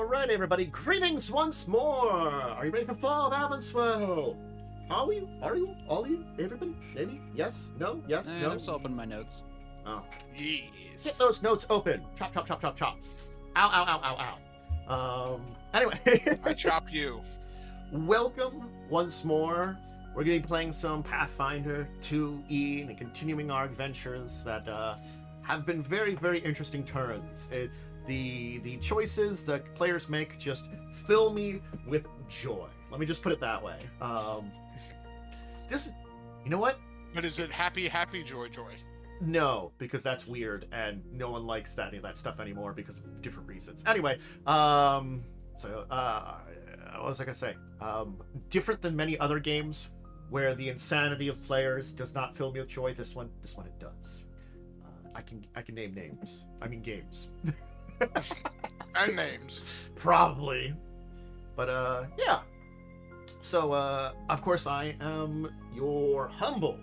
Alright, everybody, greetings once more! Are you ready for Fall of Avanswell? Are you? All of you? Everybody? Maybe? Yes? No? Yes? No? I'm still opening my notes. Oh. Yes. Get those notes open! Chop, chop, chop, chop, chop. Ow, ow, ow, ow, ow. Anyway. I chop you. Welcome once more. We're going to be playing some Pathfinder 2E and continuing our adventures that have been very, very interesting turns. The choices that players make just fill me with joy. Let me just put it that way. You know what? But is it happy, happy, joy, joy? No, because that's weird, and no one likes any of that stuff anymore because of different reasons. Anyway, what was I gonna say? Different than many other games where the insanity of players does not fill me with joy. This one it does. I can name names. I mean games. And names. Probably. But yeah. So of course I am your humble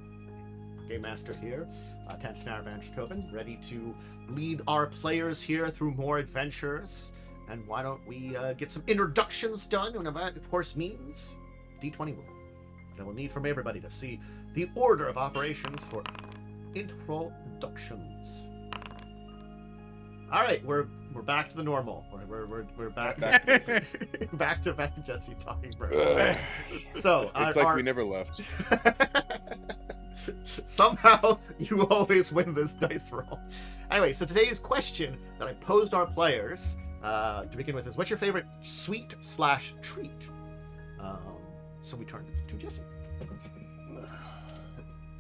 game master here, Dracovin, ready to lead our players here through more adventures. And why don't we get some introductions done, and that of course means D20 roll. And we'll need from everybody to see the order of operations for introductions. All right, we're back to the normal. We're back back to Jessie talking first. So it's like we never left. Somehow you always win this dice roll. Anyway, so today's question that I posed our players to begin with is, what's your favorite sweet/treat? So we turn to Jessie.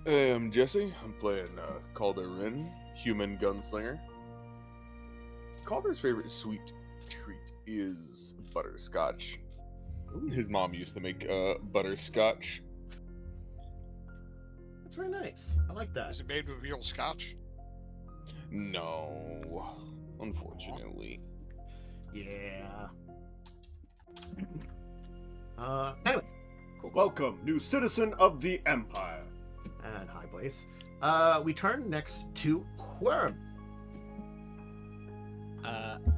I'm Jessie. I'm playing Calder Wrynn, human gunslinger. Calder's favorite sweet treat is butterscotch. Ooh. His mom used to make butterscotch. That's very nice. I like that. Is it made with real scotch? No, unfortunately. Yeah. Anyway. Cool. Welcome, new citizen of the Empire. And hi, Blaze. We turn next to Wyrm.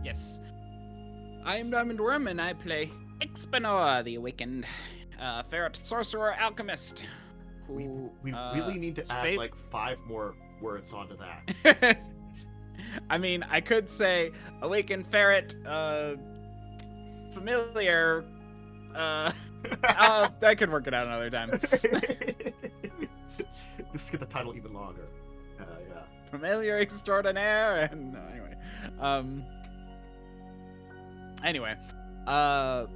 Yes. I'm Diamond Wyrm, and I play Ixbanor, the Awakened Ferret, Sorcerer, Alchemist. We Who, really need to add like 5 more words onto that. I mean, I could say Awakened Ferret, Familiar, I could work it out another time. Just get the title even longer. Yeah. Familiar Extraordinaire, and anyway, oh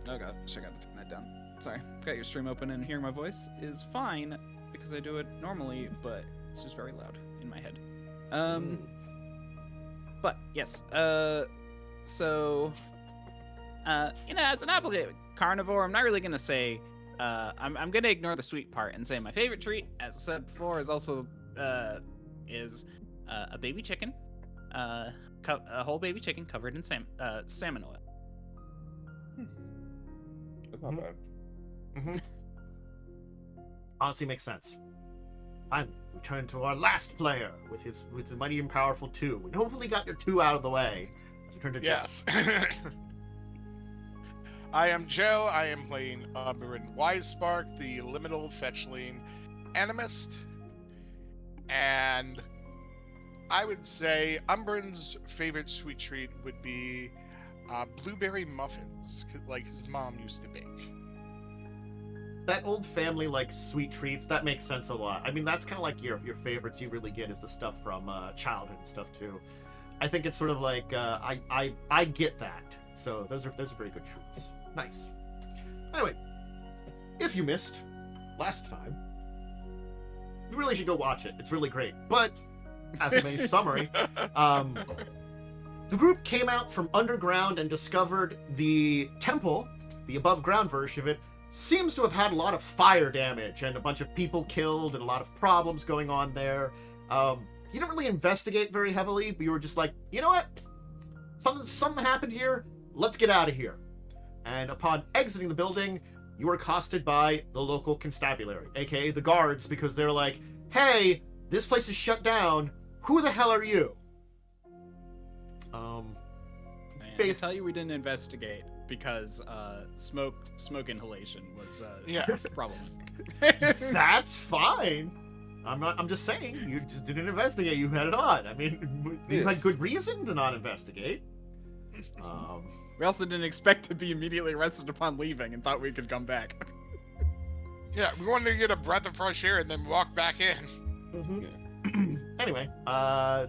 god, I gotta turn that down. Sorry, got your stream open, and hearing my voice is fine because I do it normally, but it's just very loud in my head. But yes, so as an obligated carnivore, I'm not really gonna say. I'm gonna ignore the sweet part and say my favorite treat, as I said before, is also a baby chicken, a whole baby chicken covered in salmon oil. That's not bad. Mm-hmm. Honestly, makes sense. Finally, we turn to our last player with his mighty and powerful 2. We hopefully got your 2 out of the way. Let's turn to Joe. Yes. I am Joe. I am playing Umbrin Wisespark, the Liminal Fetchling Animist. And I would say Umbrin's favorite sweet treat would be blueberry muffins, like his mom used to bake. That old family like sweet treats, that makes sense a lot. I mean, that's kind of like your favorites you really get is the stuff from childhood and stuff too. I think it's sort of like I get that. So those are very good treats. Nice. Anyway, if you missed last time, you really should go watch it. It's really great. But as a main summary, the group came out from underground and discovered the temple, the above ground version of it, seems to have had a lot of fire damage and a bunch of people killed and a lot of problems going on there. You didn't really investigate very heavily, but you were just like, you know what? Something happened here. Let's get out of here. And upon exiting the building, you were accosted by the local constabulary, aka the guards, because they're like, hey, this place is shut down. Who the hell are you? I can tell you we didn't investigate because smoke inhalation was Yeah. problematic. That's fine. I'm just saying, you just didn't investigate. You had it on. I mean, you had good reason to not investigate. We also didn't expect to be immediately arrested upon leaving and thought we could come back. Yeah, we wanted to get a breath of fresh air and then walk back in. Anyway,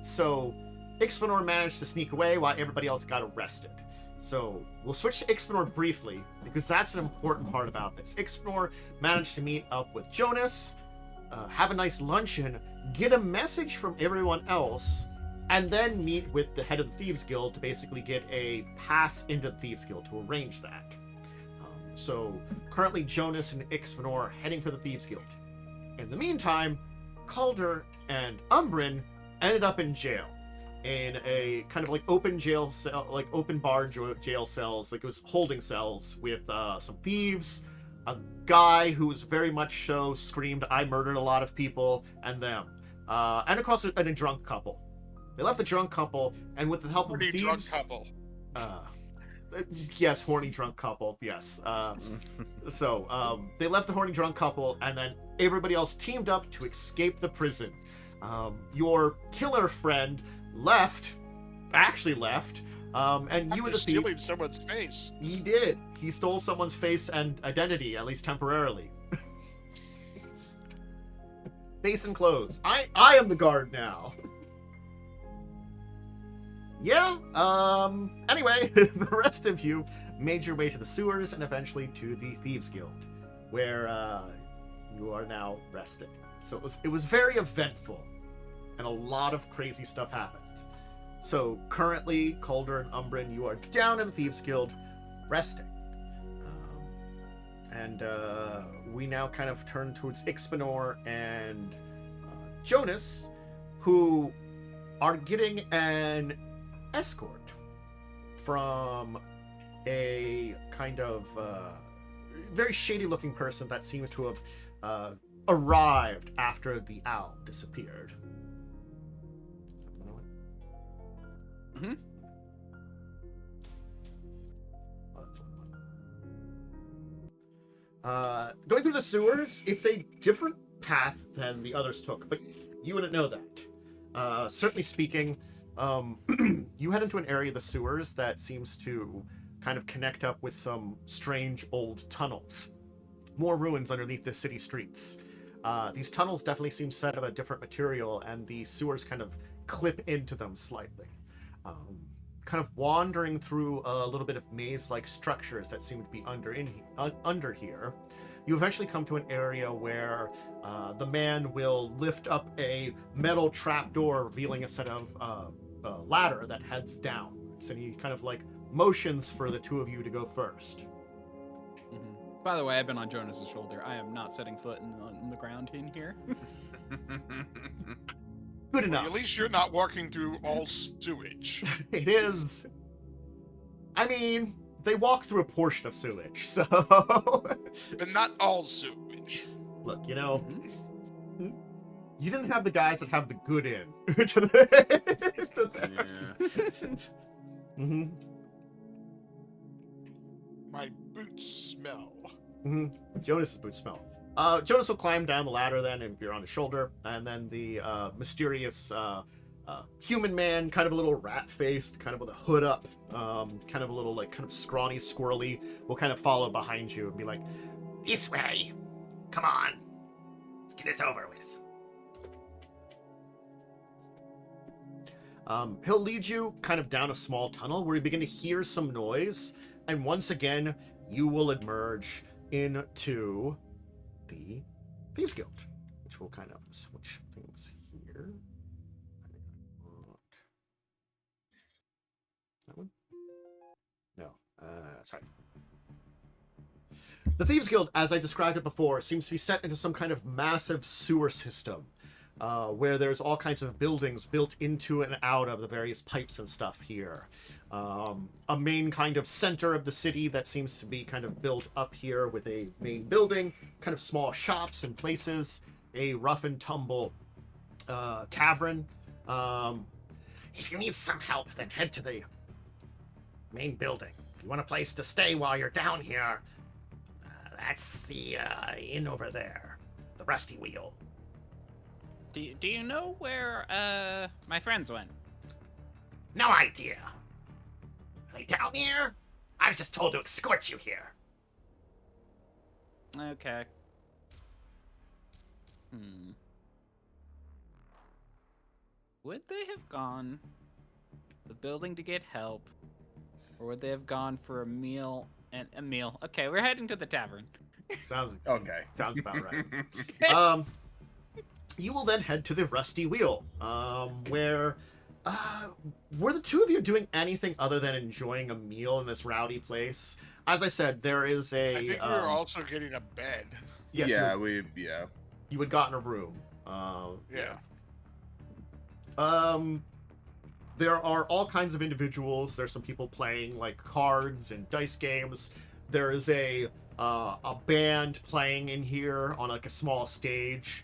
so Ixbanor managed to sneak away while everybody else got arrested. So we'll switch to Ixbanor briefly because that's an important part about this. Ixbanor managed to meet up with Jonas, have a nice luncheon, get a message from everyone else, and then meet with the head of the Thieves Guild to basically get a pass into the Thieves Guild to arrange that. So currently Jonas and Ixbanor are heading for the Thieves Guild. In the meantime, Calder and Umbrin ended up in jail. In a kind of like open jail cell, like open bar jail cells, like it was holding cells with some thieves, a guy who was very much so screamed, "I murdered a lot of people," and them, and of course a drunk couple. They left the drunk couple, and with the help of the thieves, Drunk couple. yes, horny drunk couple, yes. So they left the horny drunk couple, and then everybody else teamed up to escape the prison. Your killer friend actually left, and you and the thief... stealing someone's face. He did. He stole someone's face and identity, at least temporarily. Face and clothes. I am the guard now. Yeah, anyway, the rest of you made your way to the sewers and eventually to the Thieves Guild, where you are now resting. So it was very eventful, and a lot of crazy stuff happened. So currently, Calder and Umbrin, you are down in the Thieves Guild, resting. And we now kind of turn towards Ixbanor and Jonas, who are getting an escort from a kind of very shady looking person that seems to have arrived after the owl disappeared. Mm-hmm. Going through the sewers, it's a different path than the others took, but you wouldn't know that. Certainly speaking, you head into an area of the sewers that seems to kind of connect up with some strange old tunnels. More ruins underneath the city streets. These tunnels definitely seem set of a different material, and the sewers kind of clip into them slightly. Kind of wandering through a little bit of maze-like structures that seem to be under here, you eventually come to an area where the man will lift up a metal trapdoor, revealing a set of ladder that heads downwards, and he kind of like motions for the two of you to go first. Mm-hmm. By the way, I've been on Jonas's shoulder. I am not setting foot in the ground in here. Good enough. At least you're not walking through all sewage. It is. I mean, they walk through a portion of sewage, so. But not all sewage. Look, you know, Mm-hmm. you didn't have the guys that have the good in. Mm-hmm. My boots smell. Mm-hmm. Jonas's boots smell. Jonas will climb down the ladder then, if you're on his shoulder, and then the mysterious human man, kind of a little rat-faced, kind of with a hood up, kind of a little like kind of scrawny, squirrely, will kind of follow behind you and be like, "This way, come on, let's get this over with." He'll lead you kind of down a small tunnel where you begin to hear some noise, and once again, you will emerge into the Thieves Guild, which will kind of switch things here. That one? No. Sorry. The Thieves Guild, as I described it before, seems to be set into some kind of massive sewer system, where there's all kinds of buildings built into and out of the various pipes and stuff here. A main kind of center of the city that seems to be kind of built up here with a main building, kind of small shops and places, a rough and tumble tavern. If you need some help, then head to the main building. If you want a place to stay while you're down here, that's the inn over there, the Rusty Wheel. Do you know where my friends went? No idea. Are they down here? I was just told to escort you here. Okay. Hmm. Would they have gone to the building to get help, or would they have gone for a meal and a meal? Okay, we're heading to the tavern. Sounds Okay. Sounds about right. You will then head to the Rusty Wheel, where were the two of you doing anything other than enjoying a meal in this rowdy place? As I said, there is a. I think we were also getting a bed. Yes, yeah, you had gotten a room. Yeah. There are all kinds of individuals. There's some people playing like cards and dice games. There is a band playing in here on like a small stage.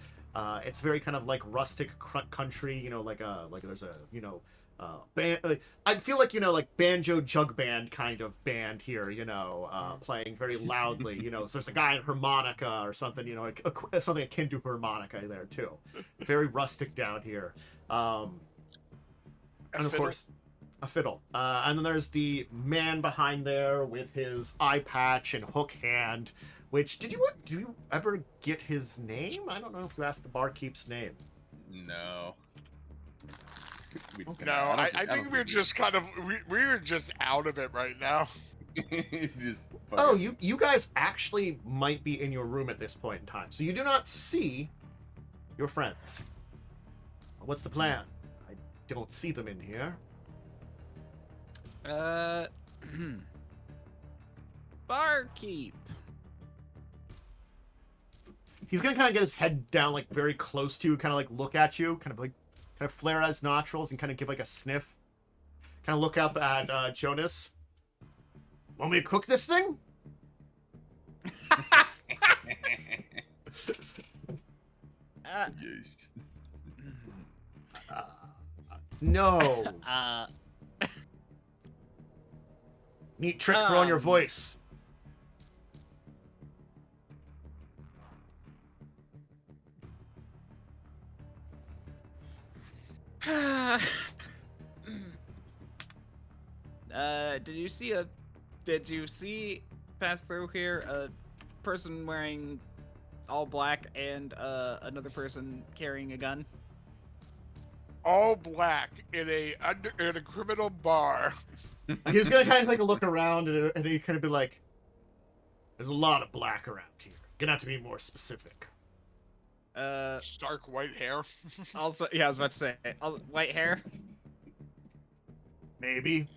It's very kind of like rustic country, like there's a band. Like, I feel like like banjo jug band kind of band here, playing very loudly. So there's a guy in harmonica or something, something akin to harmonica there too. Very rustic down here. And of course, a fiddle. And then there's the man behind there with his eye patch and hook hand. Which, do you ever get his name? I don't know if you asked the barkeep's name. No. No, I think we're just kind of we're just out of it right now. just. Oh, you guys actually might be in your room at this point in time, so you do not see your friends. What's the plan? I don't see them in here. Barkeep. He's gonna kind of get his head down, like very close to you, kind of like look at you, kind of flare out his nostrils and kind of give like a sniff. Kind of look up at Jonas. Want me to cook this thing? Yes. No. Neat trick throwing your voice. Did you see pass through here a person wearing all black and another person carrying a gun? All black in a criminal bar. He's gonna kind of take a look around and he kind of be like, "There's a lot of black around here. Gonna have to be more specific." Stark white hair. Also, yeah, I was about to say, white hair. Maybe.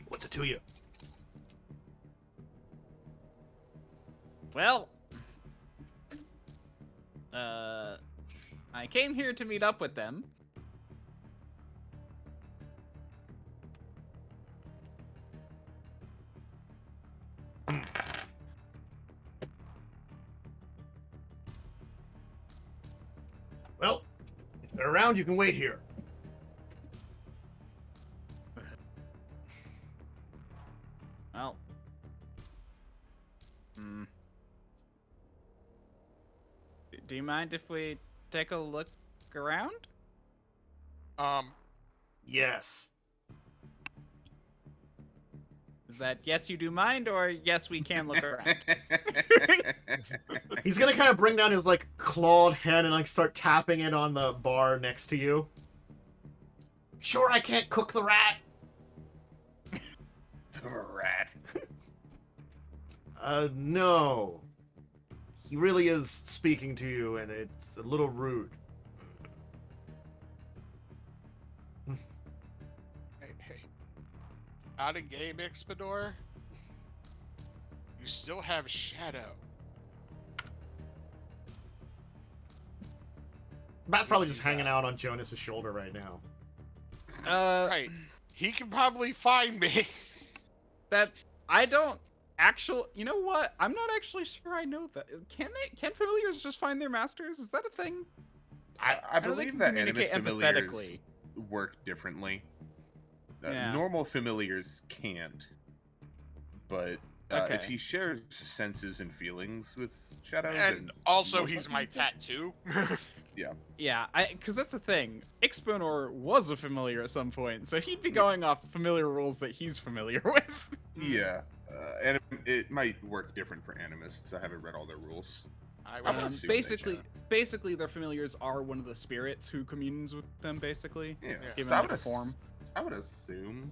What's it to you? Well, I came here to meet up with them. Well, if they're around, you can wait here. Well, do you mind if we take a look around? Yes. Is that yes, you do mind, or yes, we can look around? He's gonna kind of bring down his like clawed hand and like start tapping it on the bar next to you. Sure, I can't cook the rat. The rat. No. He really is speaking to you, and it's a little rude. Hey. Out of game, Ixbanor. You still have Shadow. Matt's probably just hanging out on Jonas's shoulder right now. Right. He can probably find me. That I don't actually. You know what? I'm not actually sure I know that. Can familiars just find their masters? Is that a thing? I don't think believe you that communicate Animist empathetically. familiars work differently. Yeah. Normal familiars can't. But Okay. if he shares senses and feelings with Shadow, And then also, most he's likely my he could. tattoo. Yeah, because that's the thing. Ixbanor was a familiar at some point, so he'd be going off familiar rules that he's familiar with. Yeah, and it might work different for animists. I haven't read all their rules. I I would will. assume they Basically, their familiars are one of the spirits who communes with them. Basically, Yeah, given so I like would a form. I would assume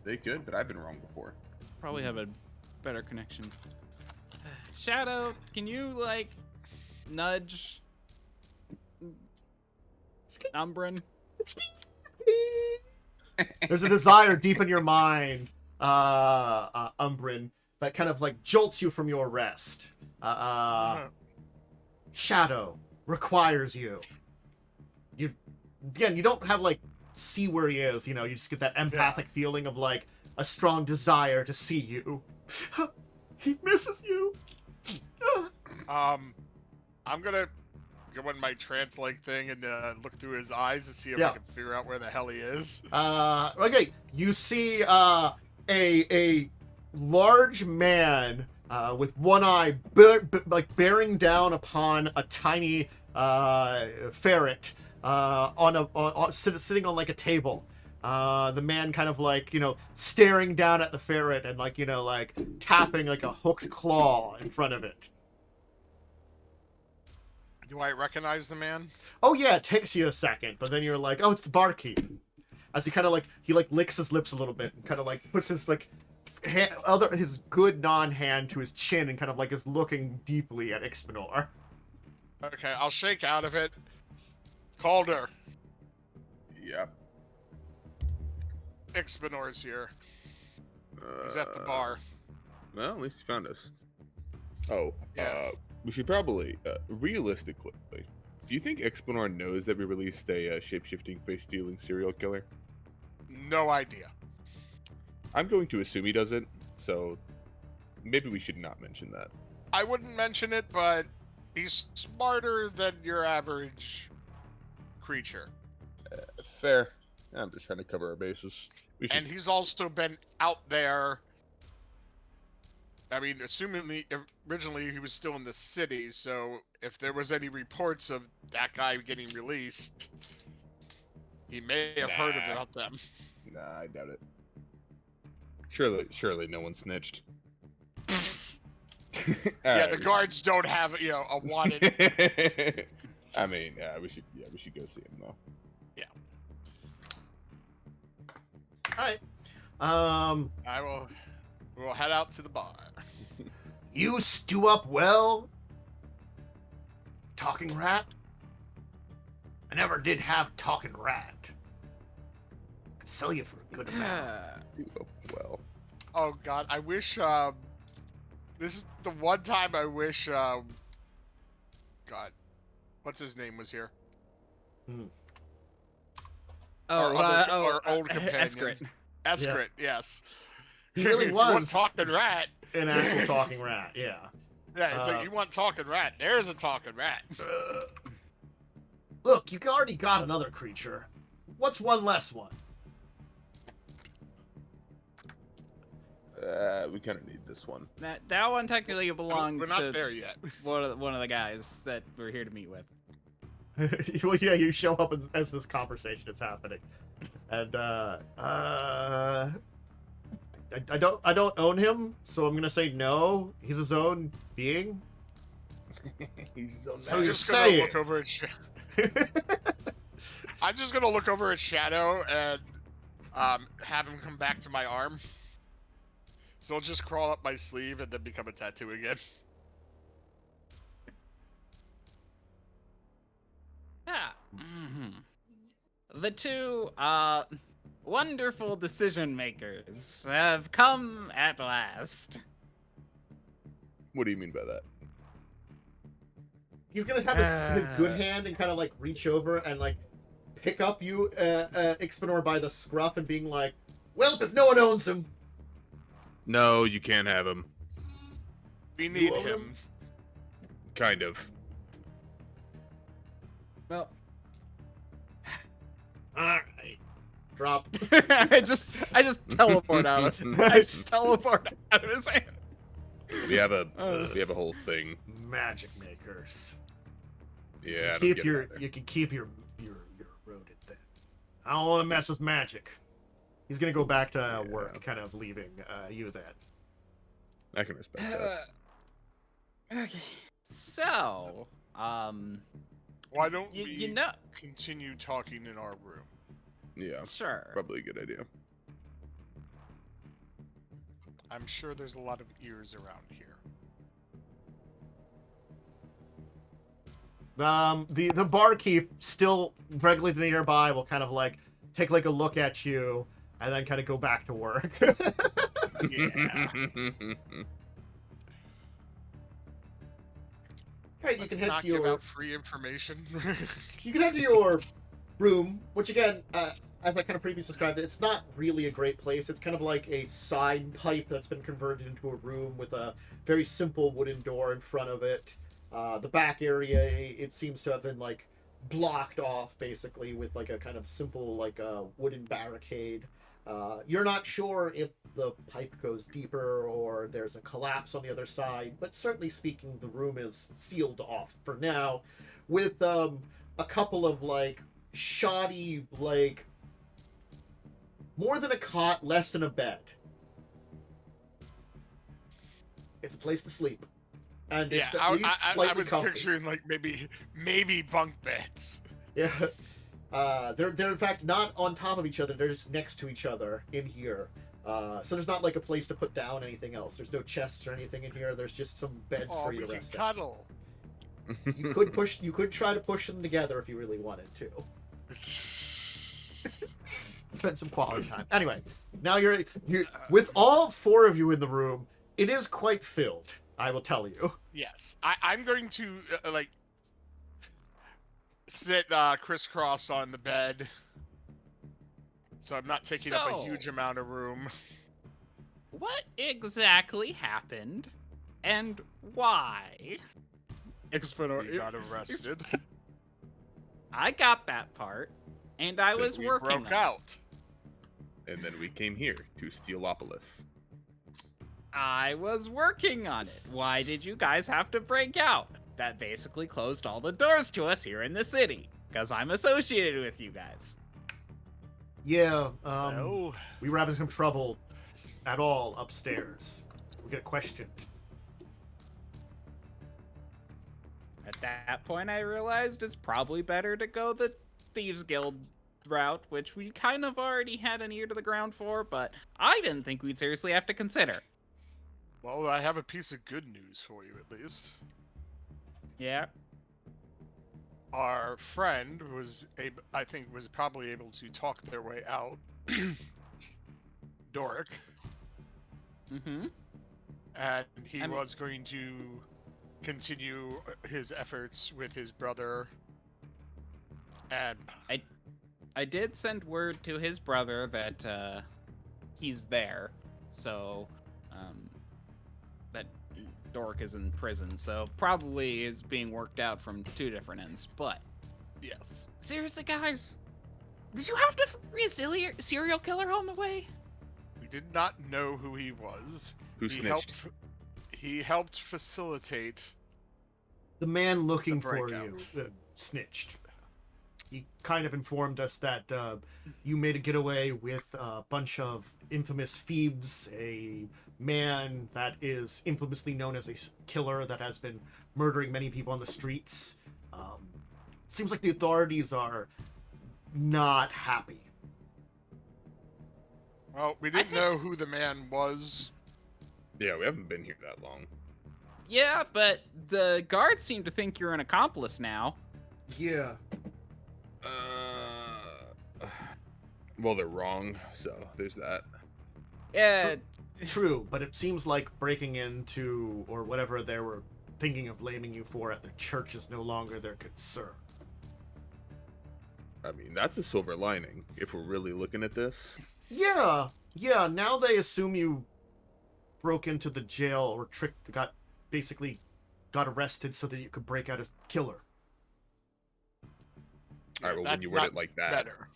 they could, but I've been wrong before. Probably have a better connection. Shadow, can you like nudge Umbrin? There's a desire deep in your mind, Umbrin, that kind of like jolts you from your rest. Shadow requires you. You don't have like see where he is. You know, you just get that empathic feeling of like a strong desire to see you. He misses you. I'm gonna go in my trance-like thing and look through his eyes to see if Yeah. I can figure out where the hell he is. Okay, you see a large man with one eye like bearing down upon a tiny ferret sitting on like a table. The man kind of like, staring down at the ferret and like, like tapping like a hooked claw in front of it. Do I recognize the man? Oh yeah, it takes you a second, but then you're like, oh, it's the barkeep. As he kind of like licks his lips a little bit and kind of like puts his like his good non-hand to his chin and kind of like is looking deeply at Ixbanor. Okay, I'll shake out of it. Calder, Yeah. Ixbanor's here. He's at the bar. Well, at least he found us. Oh, Yeah. we should probably, realistically, do you think Ixbanor knows that we released a shape-shifting, face-stealing serial killer? No idea. I'm going to assume he doesn't, so maybe we should not mention that. I wouldn't mention it, but he's smarter than your average creature. Fair. I'm just trying to cover our bases. We should... And he's also been out there. I mean, assuming originally he was still in the city, so if there was any reports of that guy getting released, he may have heard about them. Nah, I doubt it. Surely no one snitched. Yeah, the guards don't have, a wanted. I mean, we should go see him though. Yeah. All right. We'll head out to the bar. You stew up well, talking rat. I never did have talking rat. Could sell you for a good amount. Well, Oh god, I wish this is the one time I wish God, what's his name was here? Our old companion. Eskret. Eskret, yes. He really You want was talking rat? an actual talking rat. Yeah. Yeah, it's like you want talking rat. There's a talking rat. Look, you already got another creature. What's one less one? we kind of need this one. That one technically belongs We're not to there yet. one of the guys that we're here to meet with. Well, yeah, you show up as this conversation is happening, and I don't own him, so I'm gonna say no. He's his own being. He's his own So I'm you're just gonna saying- look over at I'm just gonna look over at Shadow and have him come back to my arm. So I'll just crawl up my sleeve and then become a tattoo again. Yeah. The two wonderful decision makers have come at last. What do you mean by that? He's gonna have his good hand and kind of like reach over and like pick up you, Ixbanor, by the scruff and being like, "Well, if no one owns him." No, you can't have him. We need own him. Kind of. Well, drop. I just teleport out of I just teleport out of his hand. We have a whole thing. Magic makers. Yeah, I don't Keep get your it either. you can keep your rodent then. I don't want to mess with magic. He's gonna go back to work, kind of leaving you then. I can respect that. Okay. So, Why don't we you know, continue talking in our room? Yeah, sure. probably a good idea. I'm sure there's a lot of ears around here. The barkeep, still regularly nearby, will kind of like take like a look at you and then kind of go back to work. Yeah. Hey, you Let's can head not to give your out free information. you can head to your room, which again, as I kind of previously described, it's not really a great place. It's kind of like a side pipe that's been converted into a room with a very simple wooden door in front of it. The back area, it seems to have been like blocked off basically with like a kind of simple like a wooden barricade. You're not sure if the pipe goes deeper or there's a collapse on the other side, but certainly speaking, the room is sealed off for now with a couple of like shoddy, like more than a cot, less than a bed. It's a place to sleep. And Yeah, it's at least I slightly was comfy. picturing like maybe bunk beds. Yeah. They're in fact not on top of each other. They're just next to each other in here. So there's not like a place to put down anything else. There's no chests or anything in here. There's just some beds Oh, for we you to can rest in. cuddle. You could push. You could try to push them together if you really wanted to. Spend some quality time. Anyway, now you're with all four of you in the room. It is quite filled. I will tell you. Yes, I'm going to like sit crisscross on the bed, so I'm not taking up a So- huge amount of room. What exactly happened, and why? Ixbanor, We got arrested. I got that part, and I Then was We working broke on it. out. And then we came here to Steelopolis. I was working on it. Why did you guys have to break out? That basically closed all the doors to us here in the city, because I'm associated with you guys. Yeah. No. We were having some trouble at all upstairs. We got questioned. At that point, I realized it's probably better to go the Thieves Guild route, which we kind of already had an ear to the ground for, but I didn't think we'd seriously have to consider. Well, I have a piece of good news for you, at least. Yeah? Our friend I think, was probably able to talk their way out. Doric. Mm-hmm. And he I mean- was going to continue his efforts with his brother. And I did send word to his brother that he's there, so that Dork is in prison, so probably is being worked out from two different ends. But yes, seriously, guys, did you have to free a serial killer on the way? we did not know who he was. Who snitched? He helped facilitate. The man looking The for breakout. you snitched. He kind of informed us that you made a getaway with a bunch of infamous thieves, a man that is infamously known as a killer that has been murdering many people on the streets. Seems like the authorities are not happy. Well, we didn't know who the man was. Yeah, we haven't been here that long. Yeah, but the guards seem to think you're an accomplice now. Yeah. Well, they're wrong, so there's that. Yeah, True, but it seems like breaking into, or whatever they were thinking of blaming you for at the church is no longer their concern. I mean, that's a silver lining, if we're really looking at this. Yeah, now they assume you broke into the jail or basically got arrested so that you could break out as killer. Alright, well, when That's you word not it like that. better.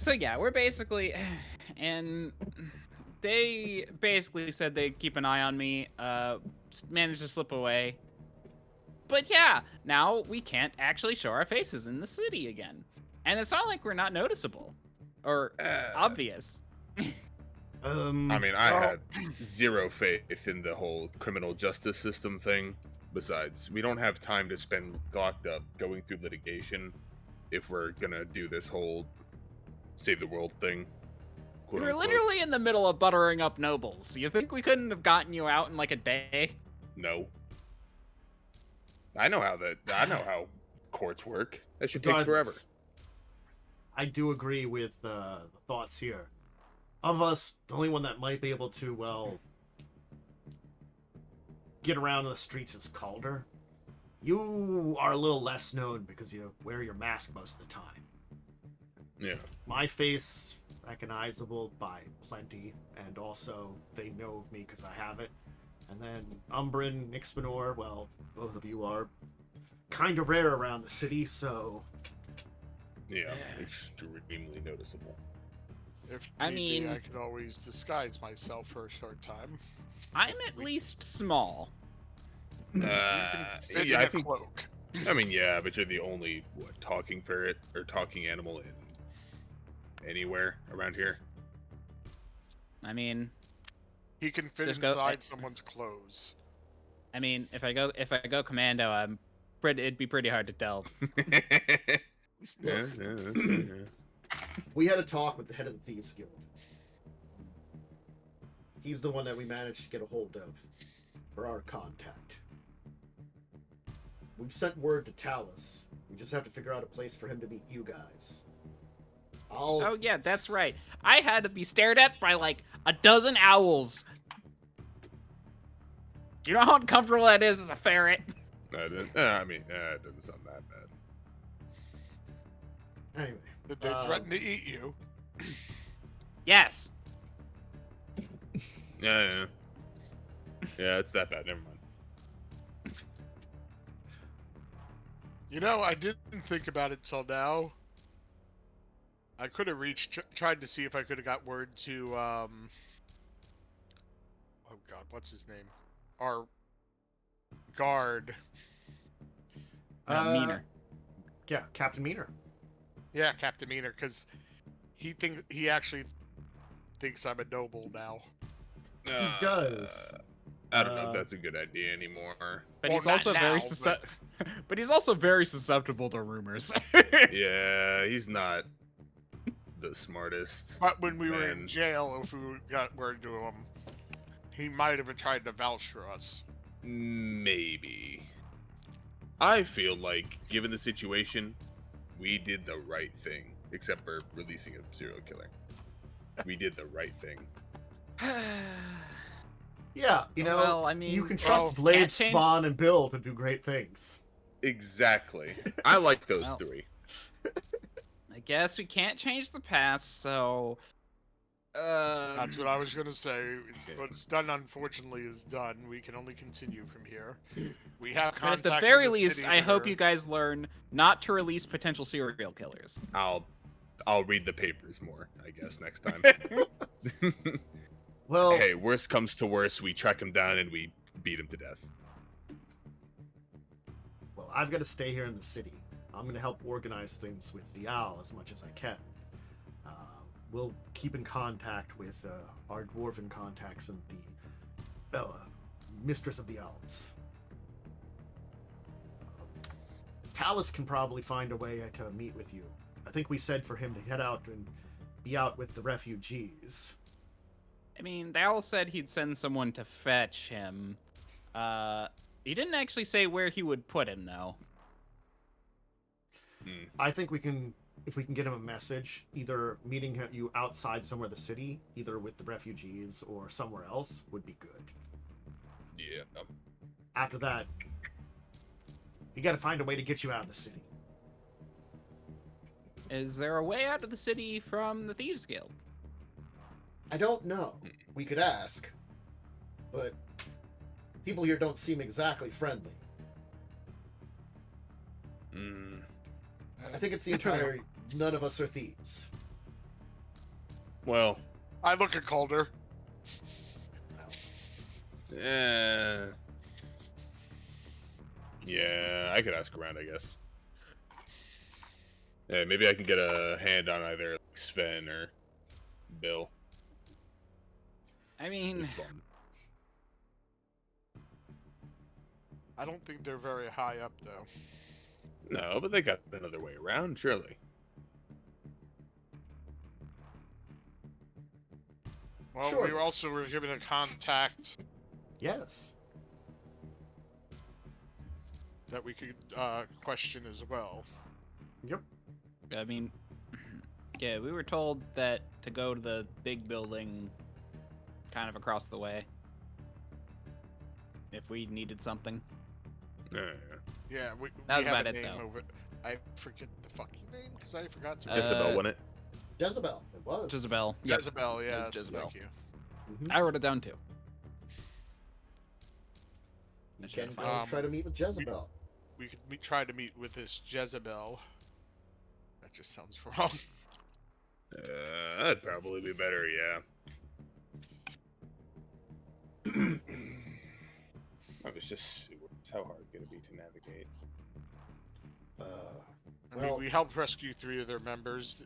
So yeah, we're basically, and they basically said they'd keep an eye on me. Managed to slip away. But yeah, now we can't actually show our faces in the city again, and it's not like we're not noticeable or obvious. I mean, I had zero faith in the whole criminal justice system thing. Besides, we don't have time to spend locked up going through litigation if we're gonna do this whole save the world thing. We quote were unquote. literally in the middle of buttering up nobles. You think we couldn't have gotten you out in like a day? No. I know how courts work. That should take forever. Regardless, I do agree with the thoughts here. Of us, the only one that might be able to, well, get around the streets is Calder. You are a little less known because you wear your mask most of the time. Yeah. My face, recognizable by plenty, and also they know of me because I have it. And then Umbrin, Ixbanor, well, both of you are kind of rare around the city, so... Yeah, extremely noticeable. If I need be, mean- I could always disguise myself for a short time. I'm at least small. You can fit Yeah, in I a think. cloak. I mean, yeah, but you're the only talking ferret or talking animal in anywhere around here. I mean, He can fit Just go- inside someone's clothes. if I go commando, it'd be pretty hard to tell. Yeah, that's fair, yeah. We had a talk with the head of the Thieves Guild. He's the one that we managed to get a hold of for our contact. We've sent word to Talas. We just have to figure out a place for him to meet you guys. Oh yeah, that's right. I had to be stared at by like a dozen owls. You know how uncomfortable that is as a ferret? I mean, it doesn't sound that bad. Anyway. Did they threaten to eat you? Yes. Yeah. Yeah, it's that bad. Never mind. You know, I didn't think about it till now. I could have tried to see if I could have got word to, oh god, what's his name? Our guard. Meaner. Yeah, Captain Meaner. Yeah, Captain Meaner, because he actually thinks I'm a noble now. He does. I don't know if that's a good idea anymore. But Well, he's not also now, but he's also very susceptible to rumors. Yeah, he's not the smartest. But when we were in Man. jail, if we got word to him, he might have tried to vouch for us. Maybe. I feel like, given the situation, we did the right thing. Except for releasing a serial killer. We did the right thing. Yeah, you know, Well, I mean, you can trust well, Blade, can't change- Spawn, and Bill to do great things. Exactly. I like those Well. three. I guess we can't change the past, so That's what I was gonna say. What's done, unfortunately, is done. We can only continue from here. We have But at contacts the very in the least, city I that hope are- you guys learn not to release potential serial killers. I'll read the papers more, I guess, next time. Well, Hey, worst comes to worst, we track him down and we beat him to death. well, I've got to stay here in the city. I'm going to help organize things with the Owl as much as I can. We'll keep in contact with our dwarven contacts and the Mistress of the Owls. Talas can probably find a way to meet with you. I think we said for him to head out and be out with the refugees. I mean, they all said he'd send someone to fetch him. He didn't actually say where he would put him, though. I think we can, if we can get him a message, either meeting you outside somewhere in the city, either with the refugees or somewhere else, would be good. Yeah. After that, you got to find a way to get you out of the city. Is there a way out of the city from the Thieves Guild? I don't know. We could ask, but people here don't seem exactly friendly. I think it's the entire none of us are thieves. Well, I look at Calder. yeah, I could ask around, I guess. Yeah, maybe I can get a hand on either Sven or Bill. I mean, Just one. I don't think they're very high up, though. No, but they got another way around, surely. Well, Sure. we also were given a contact Yes. that we could question as well. Yep. I mean, yeah, we were told that to go to the big building kind of across the way if we needed something. Yeah, we That was have about a it, name though. over. I forget the fucking name because I forgot to. Jezebel, wasn't it? Jezebel. It was. Jezebel. Yep. Jezebel, yes. Jezebel. Thank you. Mhm. I wrote it down too. You I should can have go try to meet with Jezebel. We could try to meet with this Jezebel. That just sounds wrong. That'd probably be better, yeah. I was just how hard gonna be to navigate. I mean, we helped rescue 3 of their members.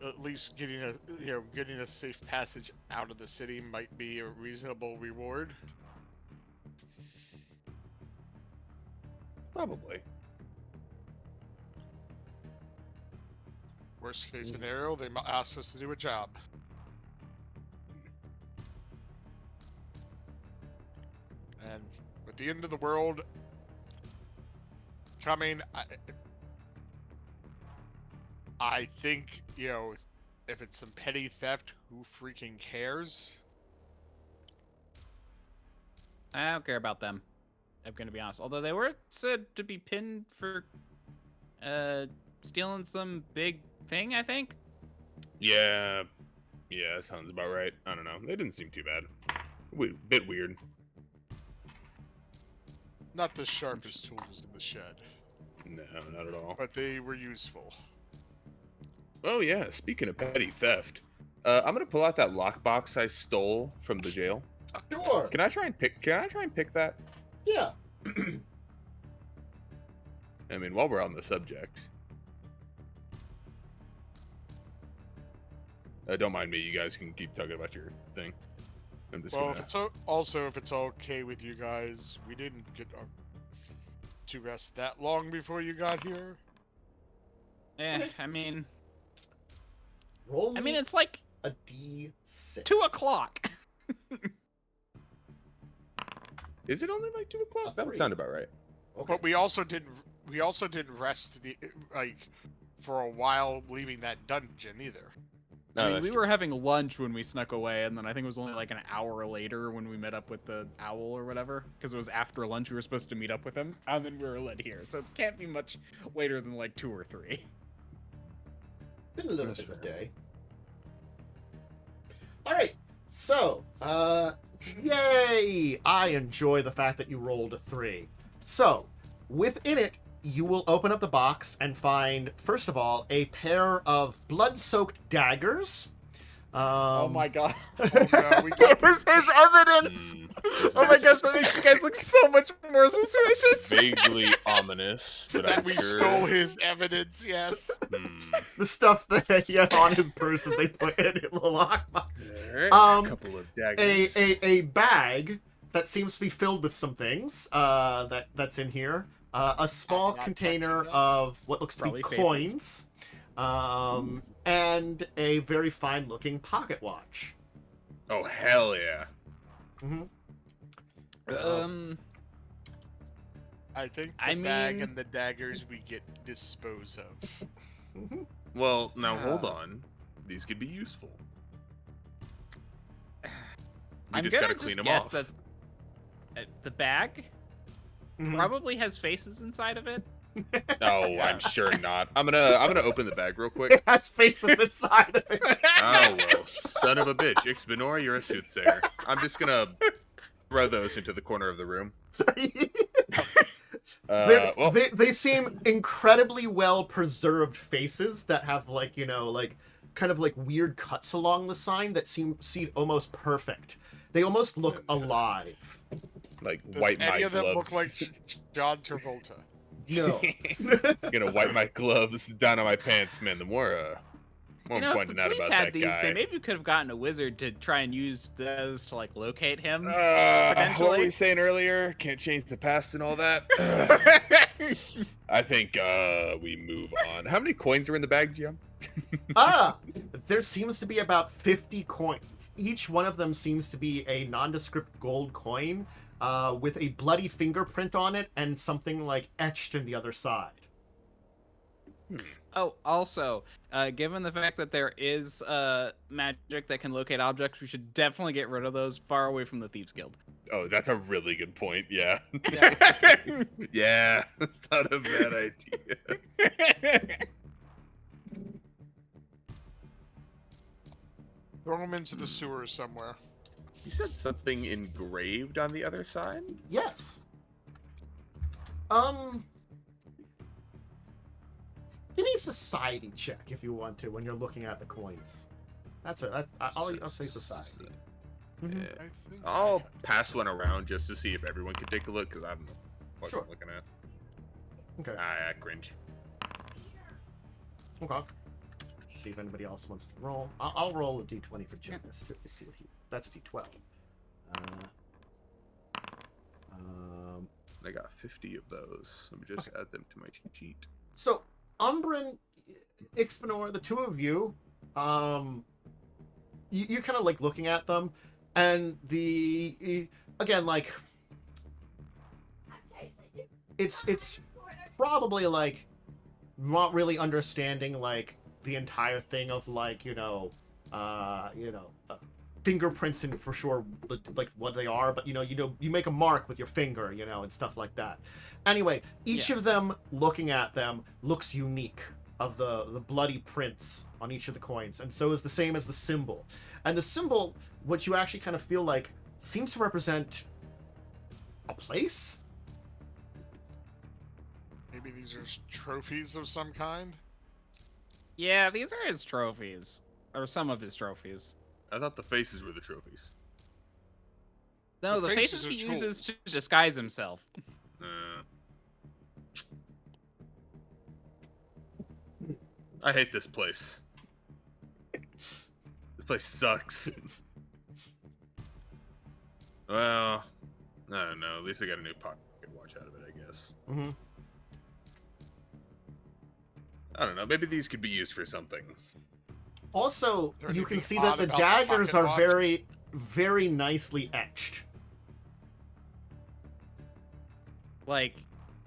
At least getting a safe passage out of the city might be a reasonable reward. Probably. Worst case scenario, they might ask us to do a job. And with the end of the world coming, I think, if it's some petty theft, who freaking cares? I don't care about them. I'm gonna be honest. Although they were said to be pinned for stealing some big thing, I think. Yeah, sounds about right. I don't know. They didn't seem too bad. Bit weird. Not the sharpest tools in the shed, No, not at all. but they were useful. Oh yeah, speaking of petty theft, I'm gonna pull out that lockbox I stole from the jail. Sure. Can I try and pick that? Yeah. I mean, while we're on the subject. Don't mind me. You guys can keep talking about your thing. I'm just Well, gonna... if it's okay with you guys, we didn't get to rest that long before you got here. Yeah, I mean, Roll me it's like a D6. 2 o'clock. Is it only like 2 o'clock? That would 3. sound about right. Okay. But we also didn't rest for a while leaving that dungeon either. No, I mean, that's we true. were having lunch when we snuck away, and then I think it was only like an hour later when we met up with the owl or whatever, because it was after lunch we were supposed to meet up with him, and then we were led here. So it can't be much later than like 2 or 3. Been a little That's bit of a fair. day. All right. So, yay! I enjoy the fact that you rolled a 3. So, within it, you will open up the box and find, first of all, a pair of blood-soaked daggers. Oh my god. Oh, no, we It was his evidence! This Oh my is gosh, that makes you guys look so much more suspicious! vaguely ominous, but that I'm we sure... stole his evidence. Yes. The stuff that he had on his person, they put in the lockbox. A couple of daggers. A bag that seems to be filled with some things that's in here. A small not container touching that. of what looks to Probably be faces. coins, and a very fine-looking pocket watch. Oh, hell yeah. I think I the bag mean- and the daggers we get dispose of. Well, now hold on. These could be useful. We I'm just gonna gotta clean them guess off. that the bag probably has faces inside of it. Oh, I'm sure not. I'm gonna open the bag real quick. It has faces inside of it. Oh well, son of a bitch, Ixbanor, you're a soothsayer. I'm just gonna throw those into the corner of the room. Well, They seem incredibly well preserved faces that have like kind of like weird cuts along the sign that seem almost perfect. They almost look alive. Like Does wipe any my of them gloves. look like John Travolta? No. I'm gonna wipe my gloves down on my pants, man. The more I'm If the finding out police about had that these, guy. they maybe could have gotten a wizard to try and use those to like locate him. What were potentially. we saying earlier? Can't change the past and all that. I think we move on. How many coins are in the bag, Jim? There seems to be about 50 coins. Each one of them seems to be a nondescript gold coin with a bloody fingerprint on it and something like etched in the other side. Oh, also, given the fact that there is magic that can locate objects, we should definitely get rid of those far away from the Thieves Guild. Oh, that's a really good point. Yeah. Yeah. Yeah, that's not a bad idea. Throw them into the sewers somewhere. You said something engraved on the other side? Yes. Give me a society check if you want to when you're looking at the coins. I'll say society. Mhm. Yeah. I think I'll pass one around just to see if everyone can take a look, because I don't know what Sure. I'm looking at. Okay. Ah, cringe. Okay. See if anybody else wants to roll. I'll roll a d20 for Jim. Let's see what that's a d12. I got 50 of those. Let me just add them to my cheat sheet. So, Umbrin, Ixbanor, the two of you, you're kind of like looking at them, and again, like, it's probably like not really understanding like the entire thing of like fingerprints and for sure like what they are, but you make a mark with your finger, and stuff like that. Anyway, each of them looking at them looks unique of the bloody prints on each of the coins, and so is the same as the symbol. And the symbol, what you actually kind of feel like, seems to represent a place. maybe these are trophies of some kind. Yeah, these are his trophies. Or some of his trophies. I thought the faces were the trophies. No, The the faces faces are he uses tools. to disguise himself. I hate this place. This place sucks. Well, I don't know. At least I got a new pocket watch out of it, I guess. Mm-hmm. I don't know. Maybe these could be used for something. Also, Is there you can anything see that odd the about the daggers pocket are watch? very, very nicely etched. Like,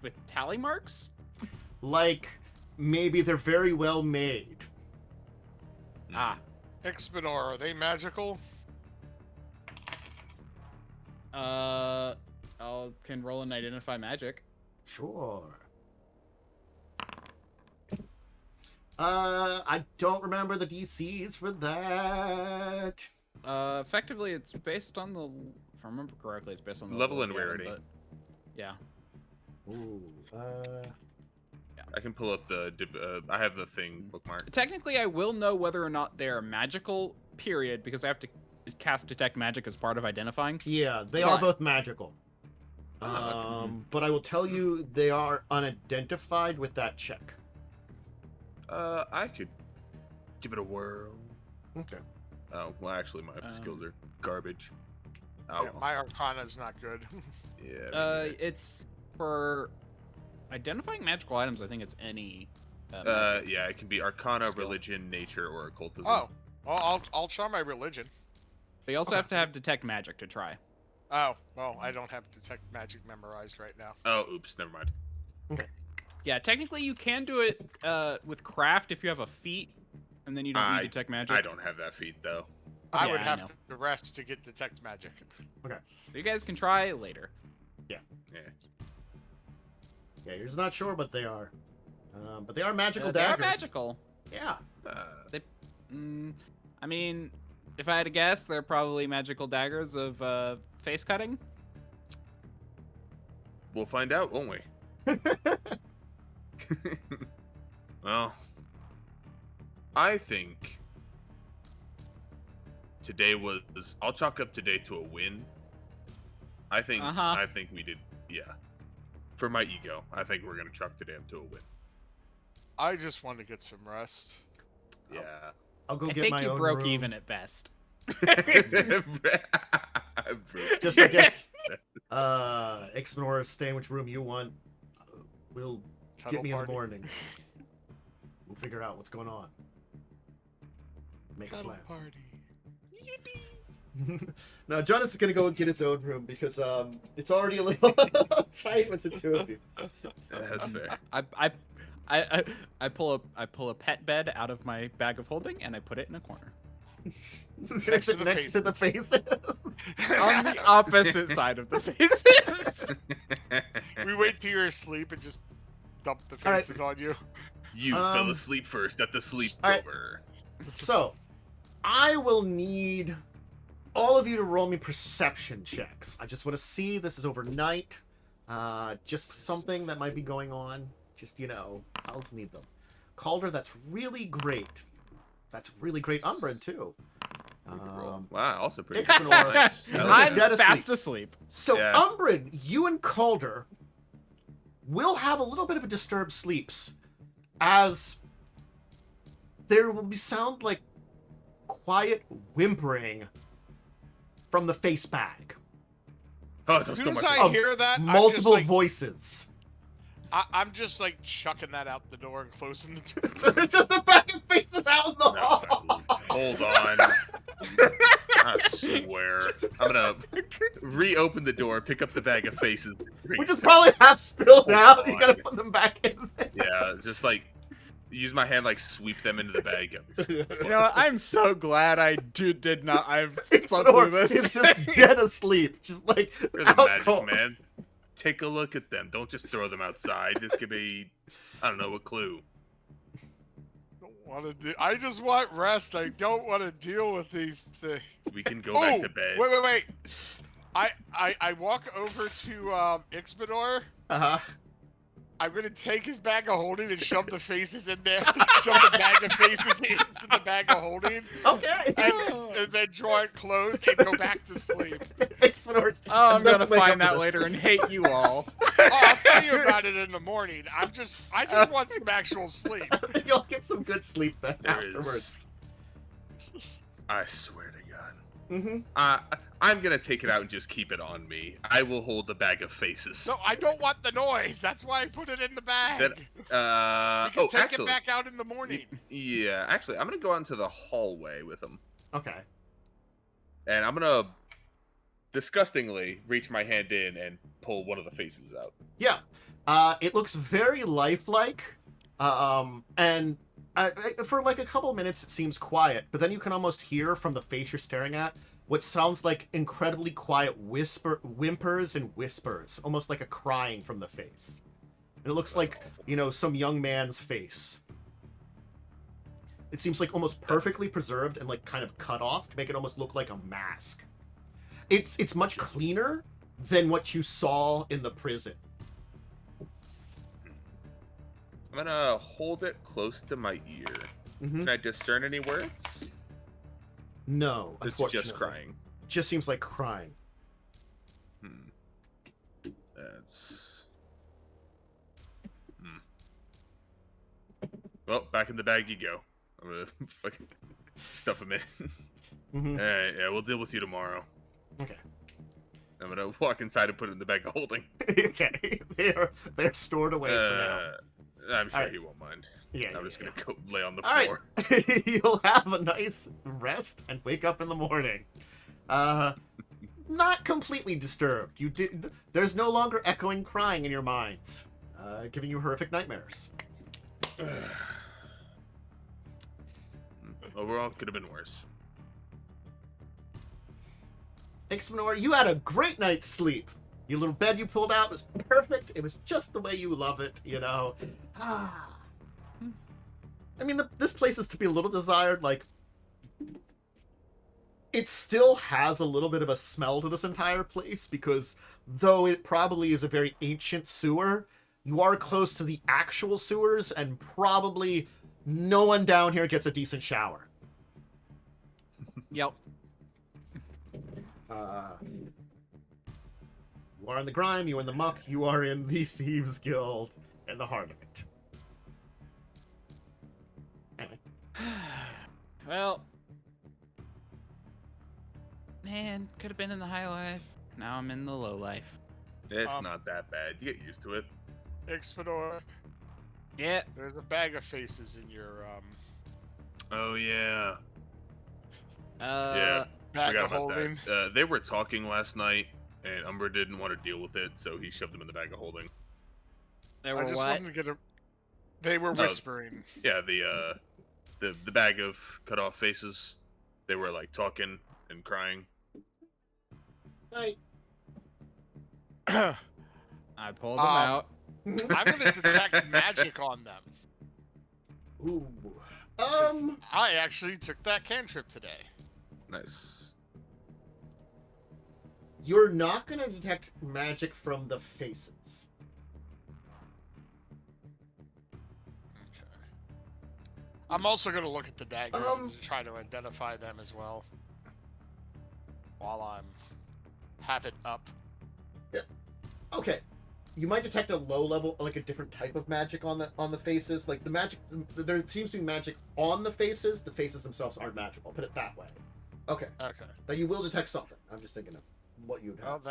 with tally marks? Like, maybe they're very well made. Ah. Ixbanor, are they magical? Can roll and identify magic. Sure. I don't remember the DCs for that. Effectively, it's based on the... If I remember correctly, it's based on the Level of and the item, rarity. but- Yeah. Ooh, I can pull up the. I have the thing bookmarked. Technically, I will know whether or not they're magical, period, because I have to cast Detect Magic as part of identifying. yeah, they are But- both magical. Oh, okay. But I will tell you, they are unidentified with that check. I could give it a whirl. Okay. Oh, well, actually, my skills are garbage. Oh, Yeah, my Arcana is not good. yeah. It's for identifying magical items. I think it's any. magic. Yeah, it can be Arcana, Skill. religion, nature, or occultism. Oh, well, I'll try my religion. But you also have to have Detect Magic to try. Oh, well, I don't have Detect Magic memorized right now. Oh, oops, never mind. Yeah, technically you can do it with Craft if you have a feat, and then you don't need Detect Magic. I don't have that feat though. I Yeah, would I have know. to rest to get Detect Magic. But you guys can try later. Yeah. Yeah, you're just not sure, but they are. But they are magical They are daggers. magical. Yeah. I mean, if I had to guess, they're probably magical daggers of face cutting. We'll find out, won't we? Well, I think today was. I'll chalk up today to a win. I think we did. Yeah. For my ego, I think we're gonna chalk today up to a win. I just want to get some rest. Yeah. I'll go I get think my you own broke room. even at best. Just I guess Ixbanor, stay in which room you want. We'll Cuddle get me in party. the morning. We'll figure out what's going on. Make a Cuddle plan. party. Now Jonas is gonna go and get his own room because it's already a little tight with the two of you. That's fair. I pull a pet bed out of my bag of holding and I put it in a corner. next to the faces. On the opposite side of the faces. We wait till you're asleep and just dump the All right. faces on you. You fell asleep first at the sleepover. Alright. So, I will need all of you to roll me perception checks. I just want to see, this is overnight. Just something that might be going on. Just, I'll need them. Calder, that's really great. That's really great. Umbrin, too. Wow, also pretty Ixbanor, good. Nice. you're I'm dead asleep. fast asleep. So, Yeah. Umbrin, you and Calder will have a little bit of a disturbed sleeps, as there will be sound like quiet whimpering from the face bag. Oh, As don't soon steal as my I phone. hear that, Multiple I'm just, voices. I'm just like chucking that out the door and closing the door. So there's just the bag of faces out in the hall. Hold on. I swear. I'm gonna reopen the door, pick up the bag of faces. Which is probably half spilled Hold out. You on. gotta put them back in there. Yeah, just like use my hand, like sweep them into the bag. You know what? I'm so glad I did not. I've slept Or through this. it's just dead asleep. Just like You're the out magic cold. man. Take a look at them. Don't just throw them outside. This could be, I don't know, a clue. I just want rest. I don't want to deal with these things. We can go back to bed. Wait. I walk over to Ixbanor. Uh-huh. I'm gonna take his bag of holding and shove the faces in there. Shove the bag of faces into the bag of holding. Okay. And then draw it closed and go back to sleep. Ixbanor's Oh, I'm about gonna to wake up find to that this. later and hate you all. Oh, I'll tell you about it in the morning. I just want some actual sleep. You'll get some good sleep then There afterwards. I swear to God. Mm-hmm. I'm gonna take it out and just keep it on me. I will hold the bag of faces. No, I don't want the noise. That's why I put it in the bag. Then, you can take actually, it back out in the morning. yeah, actually, I'm gonna go out into the hallway with them, Okay. and I'm gonna disgustingly reach my hand in and pull one of the faces out. Yeah. It looks very lifelike. And for like a couple minutes, it seems quiet, but then you can almost hear from the face you're staring at what sounds like incredibly quiet whimpers and whispers, almost like a crying from the face. And it looks That's like, awful. some young man's face. It seems like almost perfectly preserved and like kind of cut off to make it almost look like a mask. It's much cleaner than what you saw in the prison. I'm gonna hold it close to my ear. Mm-hmm. Can I discern any words? No, It's unfortunately. just crying. Just seems like crying. That's. Well, back in the bag you go. I'm gonna fucking stuff them in. Mm-hmm. Alright, yeah, we'll deal with you tomorrow. Okay. I'm gonna walk inside and put it in the bag of holding. Okay. They're stored away for now. I'm sure Alright. he won't mind. Yeah. I'm yeah, just gonna yeah. go lay on the All right. floor. You'll have a nice rest and wake up in the morning. Not completely disturbed. There's no longer echoing crying in your minds, giving you horrific nightmares. Overall, could have been worse. Ixbanor, you had a great night's sleep. Your little bed you pulled out was perfect. It was just the way you love it, I mean, this place is to be a little desired. Like, it still has a little bit of a smell to this entire place because though it probably is a very ancient sewer, you are close to the actual sewers and probably no one down here gets a decent shower. Yep. You are in the grime, you are in the muck, you are in the Thieves Guild, in the heart of it. Anyway. Well, man, could have been in the high life. Now I'm in the low life. It's not that bad. You get used to it. Ixbanor, Yeah. there's a bag of faces in your Oh yeah. Yeah. bag Forgot of about holding. that. They were talking last night, and Umbrin didn't want to deal with it, so he shoved them in the bag of holding. There I were just what? wanted to get a. They were No. whispering. Yeah, the bag of cut off faces. They were like talking and crying. Night. I'm I pulled them out. gonna detect magic on them. Ooh. 'Cause I actually took that cantrip today. Nice. You're not gonna detect magic from the faces. Okay. I'm also gonna look at the daggers Um, to try to identify them as well. While I'm have it up. Okay. You might detect a low level, like a different type of magic on the faces. Like the magic, there seems to be magic on the faces. The faces themselves aren't magical. I'll put it that way. Okay. Okay. Then you will detect something. I'm just thinking of what you'd Well have.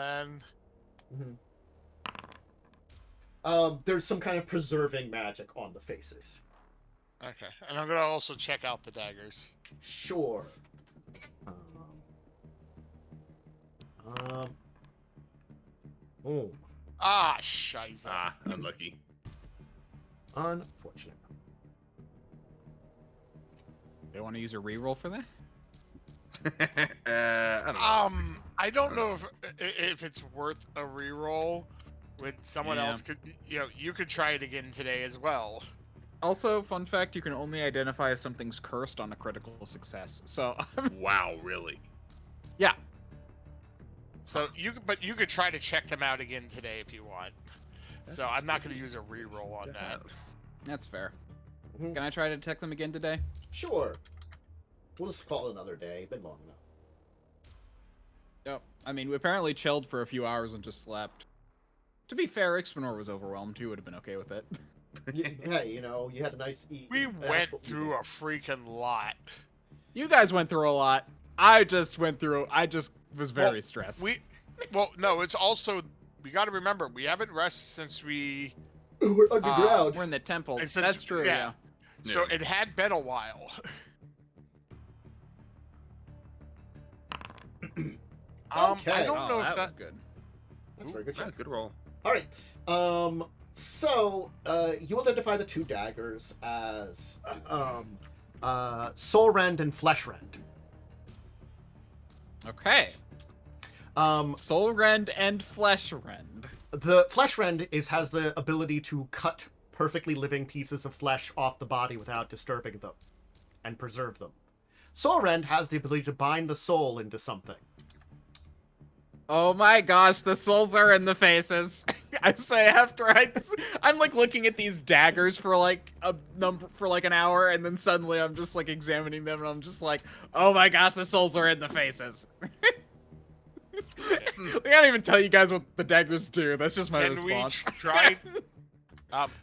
then, There's some kind of preserving magic on the faces. okay, and I'm gonna also check out the daggers. Sure. Oh, Ah, shiza. Ah, unlucky. unfortunate. They want to use a reroll for that? I don't know. I don't know if it's worth a reroll. When someone Yeah. else could, you could try it again today as well. Also, fun fact, you can only identify if something's cursed on a critical success. So, Wow, really? yeah. So but you could try to check them out again today if you want. So I'm not going to use a reroll on that. That's fair. Mhm. Can I try to detect them again today? Sure. We'll just call it another day. Been long enough. Yep. I mean, we apparently chilled for a few hours and just slept. To be fair, Ixbanor was overwhelmed. He would have been okay with it. Hey, you had a nice eat. We went through a freaking lot. You guys went through a lot. I just was very stressed. No, it's also, we got to remember, we haven't rested since we. We're underground. We're in the temple. And That's true, yeah. So it had been a while. Okay. I don't know that if was good. That's a very good Yeah, check. good roll. All right. So you identify the two daggers as Soul Rend and Flesh Rend. Okay. Soul Rend and Flesh Rend. The Flesh Rend has the ability to cut perfectly living pieces of flesh off the body without disturbing them, and preserve them. Soul Rend has the ability to bind the soul into something. Oh my gosh, the souls are in the faces. I say after I'm like looking at these daggers for like an hour, and then suddenly I'm just like examining them, and I'm just like, oh my gosh, the souls are in the faces. I can't even tell you guys what the daggers do. That's just my response. We try?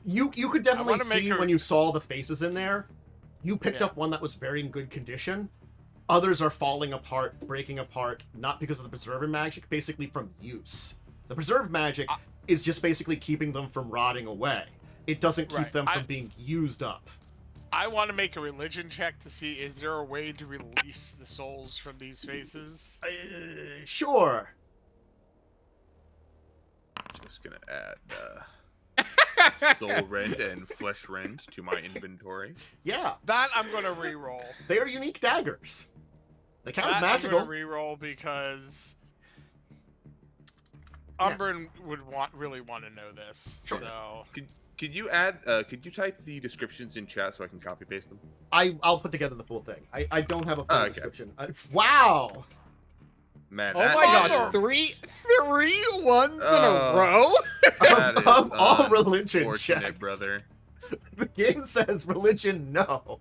You could definitely wanna make see her- when you saw the faces in there. You picked up one that was very in good condition. Others are falling apart, breaking apart, not because of the preserver magic, basically from use. The preserve magic is just basically keeping them from rotting away. It doesn't keep Right. them from being used up. I want to make a religion check to see, is there a way to release the souls from these faces? Sure. Just gonna add Soul Rend and Flesh Rend to my inventory. Yeah, That I'm going to reroll. they are unique daggers. They count as That magical. I'm going to reroll because Yeah. Umbrin would really want to know this. Sure. So Could you add? Could you type the descriptions in chat so I can copy paste them? I'll put together the full thing. I don't have a full Okay. description. Wow. Man, Oh that my is- gosh, three ones in Oh. a row? that is Of all religion unfortunate, checks. brother. The game says religion, no.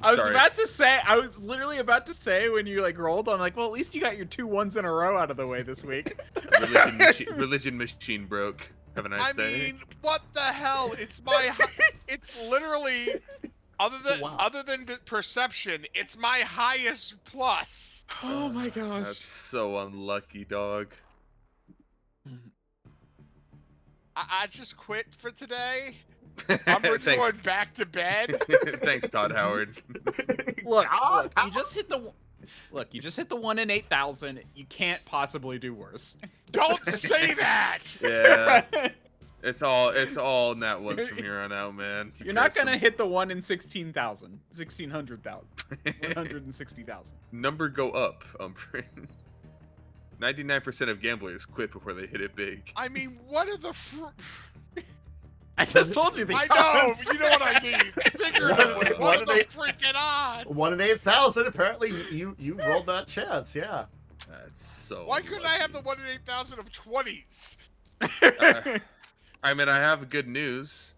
I was Sorry. I was literally about to say when you like rolled, I'm like, well, at least you got your 2 1s in a row out of the way this week. Religion machine broke. Have a nice I day. mean, what the hell? It's it's literally Wow. other than perception, it's my highest plus. Oh my That's gosh. so unlucky, dog. I just quit for today. I'm going Thanks. back to bed. Thanks, Todd Howard. Look, God, you just hit the 1 in 8,000. You can't possibly do worse. Don't say that. Yeah. It's all nat ones from here on out, man. You're not gonna hit the 1 in 16,000, 1,600,000, 160,000. Number go up, Umbrin. 99% of gamblers quit before they hit it big. I mean, what are the I just told you the I know, odds. you know what I mean. Figuratively, what are the freaking odds? 1 in 8,000. Apparently, you rolled that chance. Yeah. That's so. Why couldn't I have the lucky. 1 in 8,000 of 20s? I mean, I have good news.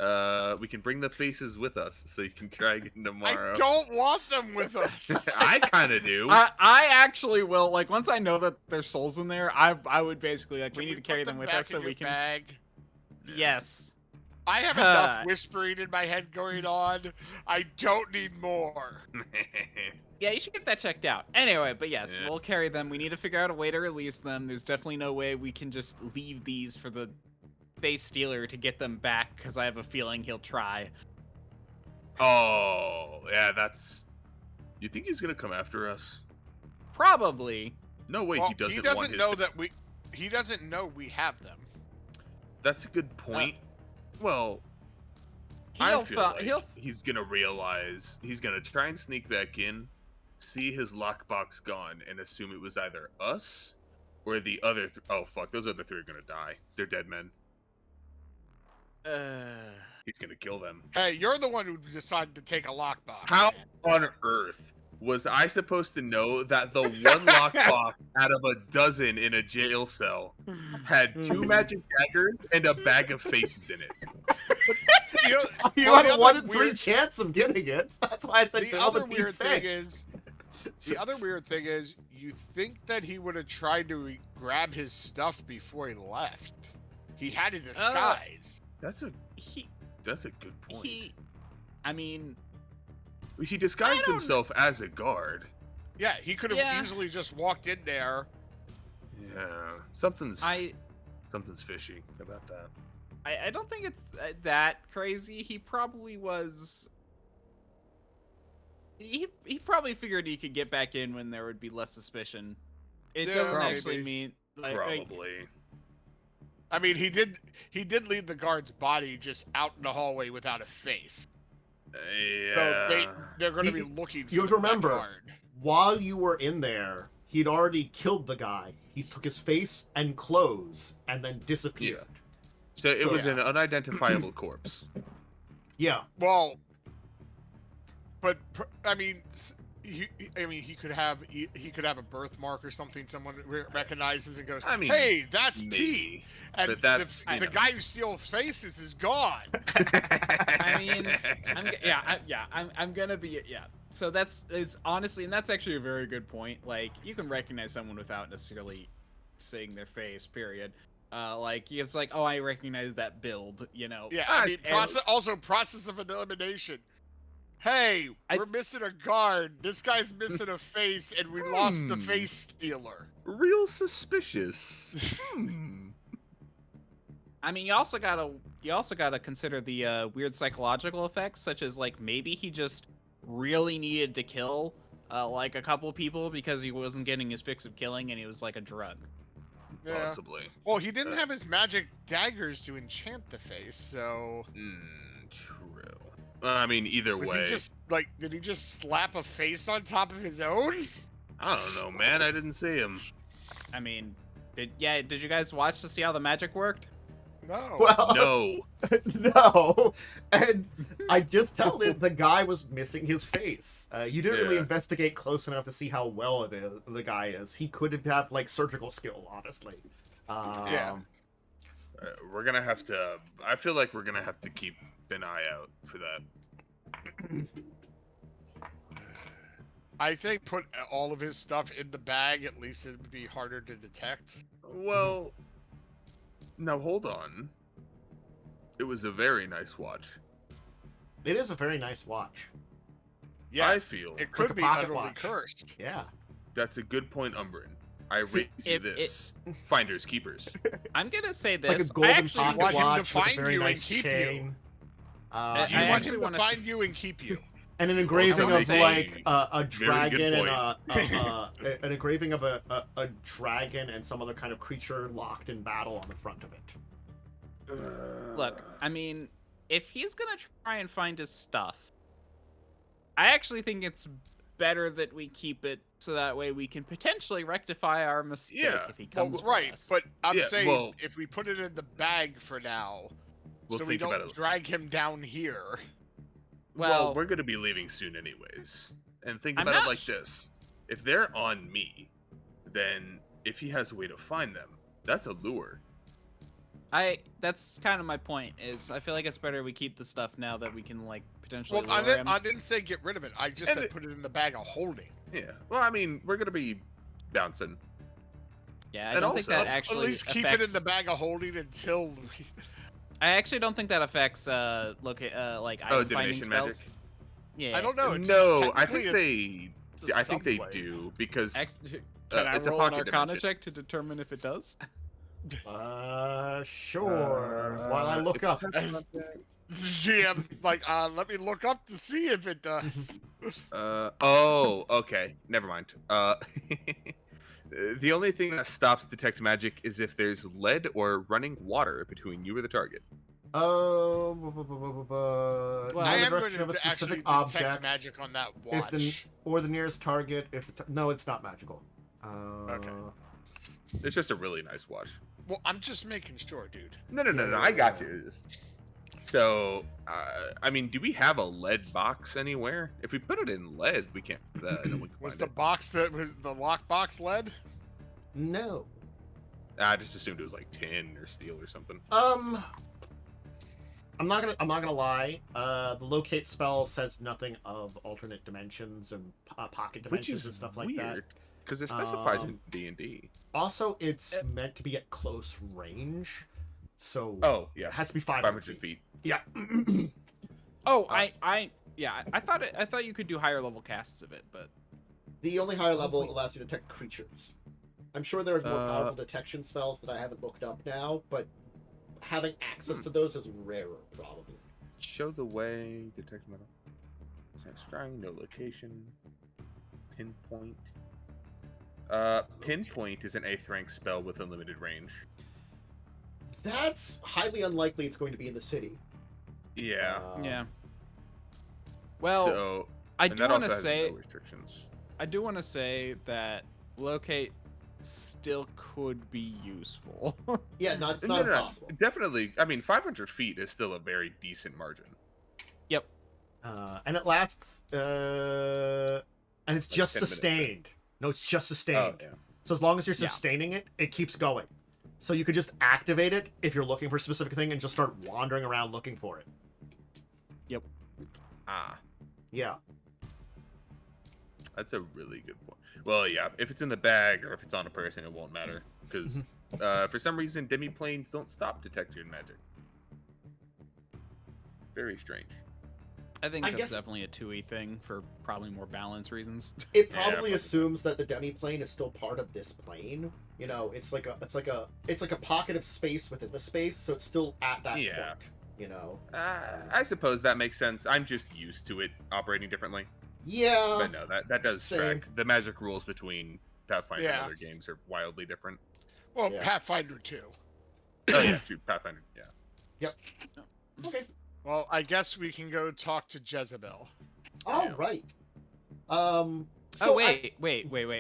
We can bring the faces with us, so you can try again tomorrow. I don't want them with us. I kind of do. I actually will. Like once I know that there's souls in there, I would basically like we need to carry them with back us so in we your can. Bag? Yes. I have enough whispering in my head going on. I don't need more. Yeah, you should get that checked out. Anyway, but yes, Yeah. we'll carry them. We need to figure out a way to release them. There's definitely no way we can just leave these for the face stealer to get them back, because I have a feeling he'll try. Oh, yeah, that's. You think he's gonna come after us? Probably. No way, Well, he doesn't, he doesn't want his know that we. He doesn't know we have them. That's a good point. Well, I He'll feel like he's gonna realize he's gonna try and sneak back in, see his lockbox gone, and assume it was either us or the other. Oh fuck, those other 3 are gonna die. They're dead men. He's gonna kill them. Hey, you're the one who decided to take a lockbox. How on earth was I supposed to know that the one lockbox out of a dozen in a jail cell had 2 magic daggers and a bag of faces in it? You Well, had the a 1 other in 3 weird- chance of getting it. That's why I said The to all other the weird thing P6. is, you think that he would have tried to grab his stuff before he left. He had a disguise. That's a good point. I mean, He disguised I don't- himself as a guard. Yeah, he could have Yeah. easily just walked in there. Yeah, something's fishy about that. I don't think it's that crazy. He probably was. He probably figured he could get back in when there would be less suspicion. It Yeah, doesn't maybe. actually mean like, Probably. I mean, he did leave the guard's body just out in the hallway without a face. Yeah. So they're going to be looking for You have to that remember, guard. while you were in there, he'd already killed the guy. He took his face and clothes and then disappeared. So it So, was yeah. an unidentifiable corpse. Yeah. Well, but I mean, he could have a birthmark or something. Someone recognizes and goes, I mean, "Hey, that's Pete." Maybe. And But that's, the you know. guy who steals faces is gone. I mean, I'm gonna be So it's honestly, and that's actually a very good point. Like you can recognize someone without necessarily seeing their face. Period. Like it's like, oh, I recognize that build. You know. Yeah, I mean, and- process of elimination. Hey, we're missing a guard. This guy's missing a face, and we lost the face stealer. Real suspicious. I mean, you also gotta consider the weird psychological effects, such as like maybe he just really needed to kill like a couple people because he wasn't getting his fix of killing, and he was like a drug. Yeah. Possibly. Well, he didn't have his magic daggers to enchant the face, so. True. I mean, either Was way. he just like? Did he just slap a face on top of his own? I don't know, man. I didn't see him. I mean, did you guys watch to see how the magic worked? No. Well, No. no. And I just tell him the guy was missing his face. You didn't really Yeah. investigate close enough to see how well the guy is. He could have like surgical skill, honestly. Yeah. We're gonna have to. I feel like we're gonna have to keep an eye out for that. I think put all of his stuff in the bag. At least it would be harder to detect. Well, now hold on. It was a very nice watch. It is a very nice watch. Yes, feel it like could a be pocket utterly watch. cursed. Yeah. That's a good point, Umbrin. I See, rate you if this. Finders keepers. I'm gonna say this. Like a I golden actually pocket want him to watch with a find very you and nice keep you. chain. I Do you want actually him to wanna find you and keep you? And an engraving Also of make like a very good dragon and point. an engraving of a dragon and some other kind of creature locked in battle on the front of it. Look, I mean, if he's gonna try and find his stuff, I actually think it's better that we keep it so that way we can potentially rectify our mistake Yeah, if he Well, comes for right, us. but I'm Yeah, saying well- if we put it in the bag for now, We'll so we think about don't it. drag him down here. Well, Well- we're gonna be leaving soon anyways. And think I'm about it not like this. If they're on me, then if he has a way to find them, that's a lure. That's kind of my point. Is I feel like it's better we keep the stuff now that we can like potentially Well, lure him. I didn't say get rid of it. I just And said put it in the bag of holding. Yeah. Well, I mean, we're gonna be bouncing. Yeah, I and don't think also- that Let's actually at least keep it in affects- the bag of holding until. I actually don't think that affects like Oh, item finding divination spells. magic. Yeah. I don't know. It's No, I technically think they. it's a I think they subplay. do because Can I it's a roll an pocket Arcana dimension. check to determine if it does? Sure. While I look up. GM's like, let me look up to see if it does. Oh, okay. Never mind. The only thing that stops detect magic is if there's lead or running water between you or the target. Oh, Well, I the am going direction of a to actually specific detect object, magic on that if the watch. or the nearest target. If the no, it's not magical. Okay. It's just a really nice watch. Well, I'm just making sure, dude. No. I got you. So, I mean, do we have a lead box anywhere? If we put it in lead, we can't. No, we can Was find the it. box that was the lock box lead? No. I just assumed it was like tin or steel or something. I'm not gonna lie. The locate spell says nothing of alternate dimensions and pocket Which dimensions is and stuff like that. weird because it specifies in Um, D&D. Also, it's meant to be at close range, so Oh yeah, it has to be 500 500 feet. Yeah. Oh, I thought you could do higher level casts of it, but The only higher level allows you to detect creatures. I'm sure there are more powerful detection spells that I haven't looked up now, but having access to those is rarer, probably. Show the way. Detect metal. Scrying. No location. Pinpoint. Pinpoint is an 8th rank spell with unlimited range. That's highly unlikely it's going to be in the city. Yeah. yeah. Well, so, I and do that want also to has say no restrictions. I do want to say that locate still could be useful. Yeah, it's No, not no, no. impossible. Definitely. I mean, 500 feet is still a very decent margin. Yep. And it lasts, and it's Like just 10 minutes, right? sustained. No, it's just sustained. Oh, yeah. So as long as you're Yeah. sustaining it, it keeps going. So you could just activate it if you're looking for a specific thing and just start wandering around looking for it. Yep. Ah, Yeah. that's a really good point. Well, yeah, if it's in the bag or if it's on a person, it won't matter. Because for some reason, demi-planes don't stop detecting magic. Very strange. I think I that's guess- definitely a 2E thing for probably more balance reasons. It Yeah, probably probably. assumes that the demi-plane is still part of this plane. You know, it's like a pocket of space within the space, so it's still at that Yeah. point. You know. I suppose that makes sense. I'm just used to it operating differently. Yeah. But no, that does Same. track. The magic rules between Pathfinder and Yeah. other games are wildly different. Well, Yeah. Pathfinder 2. Oh yeah, true. Pathfinder. Yeah. Okay. Well, I guess we can go talk to Jezebel. Oh Yeah. right. Oh So wait,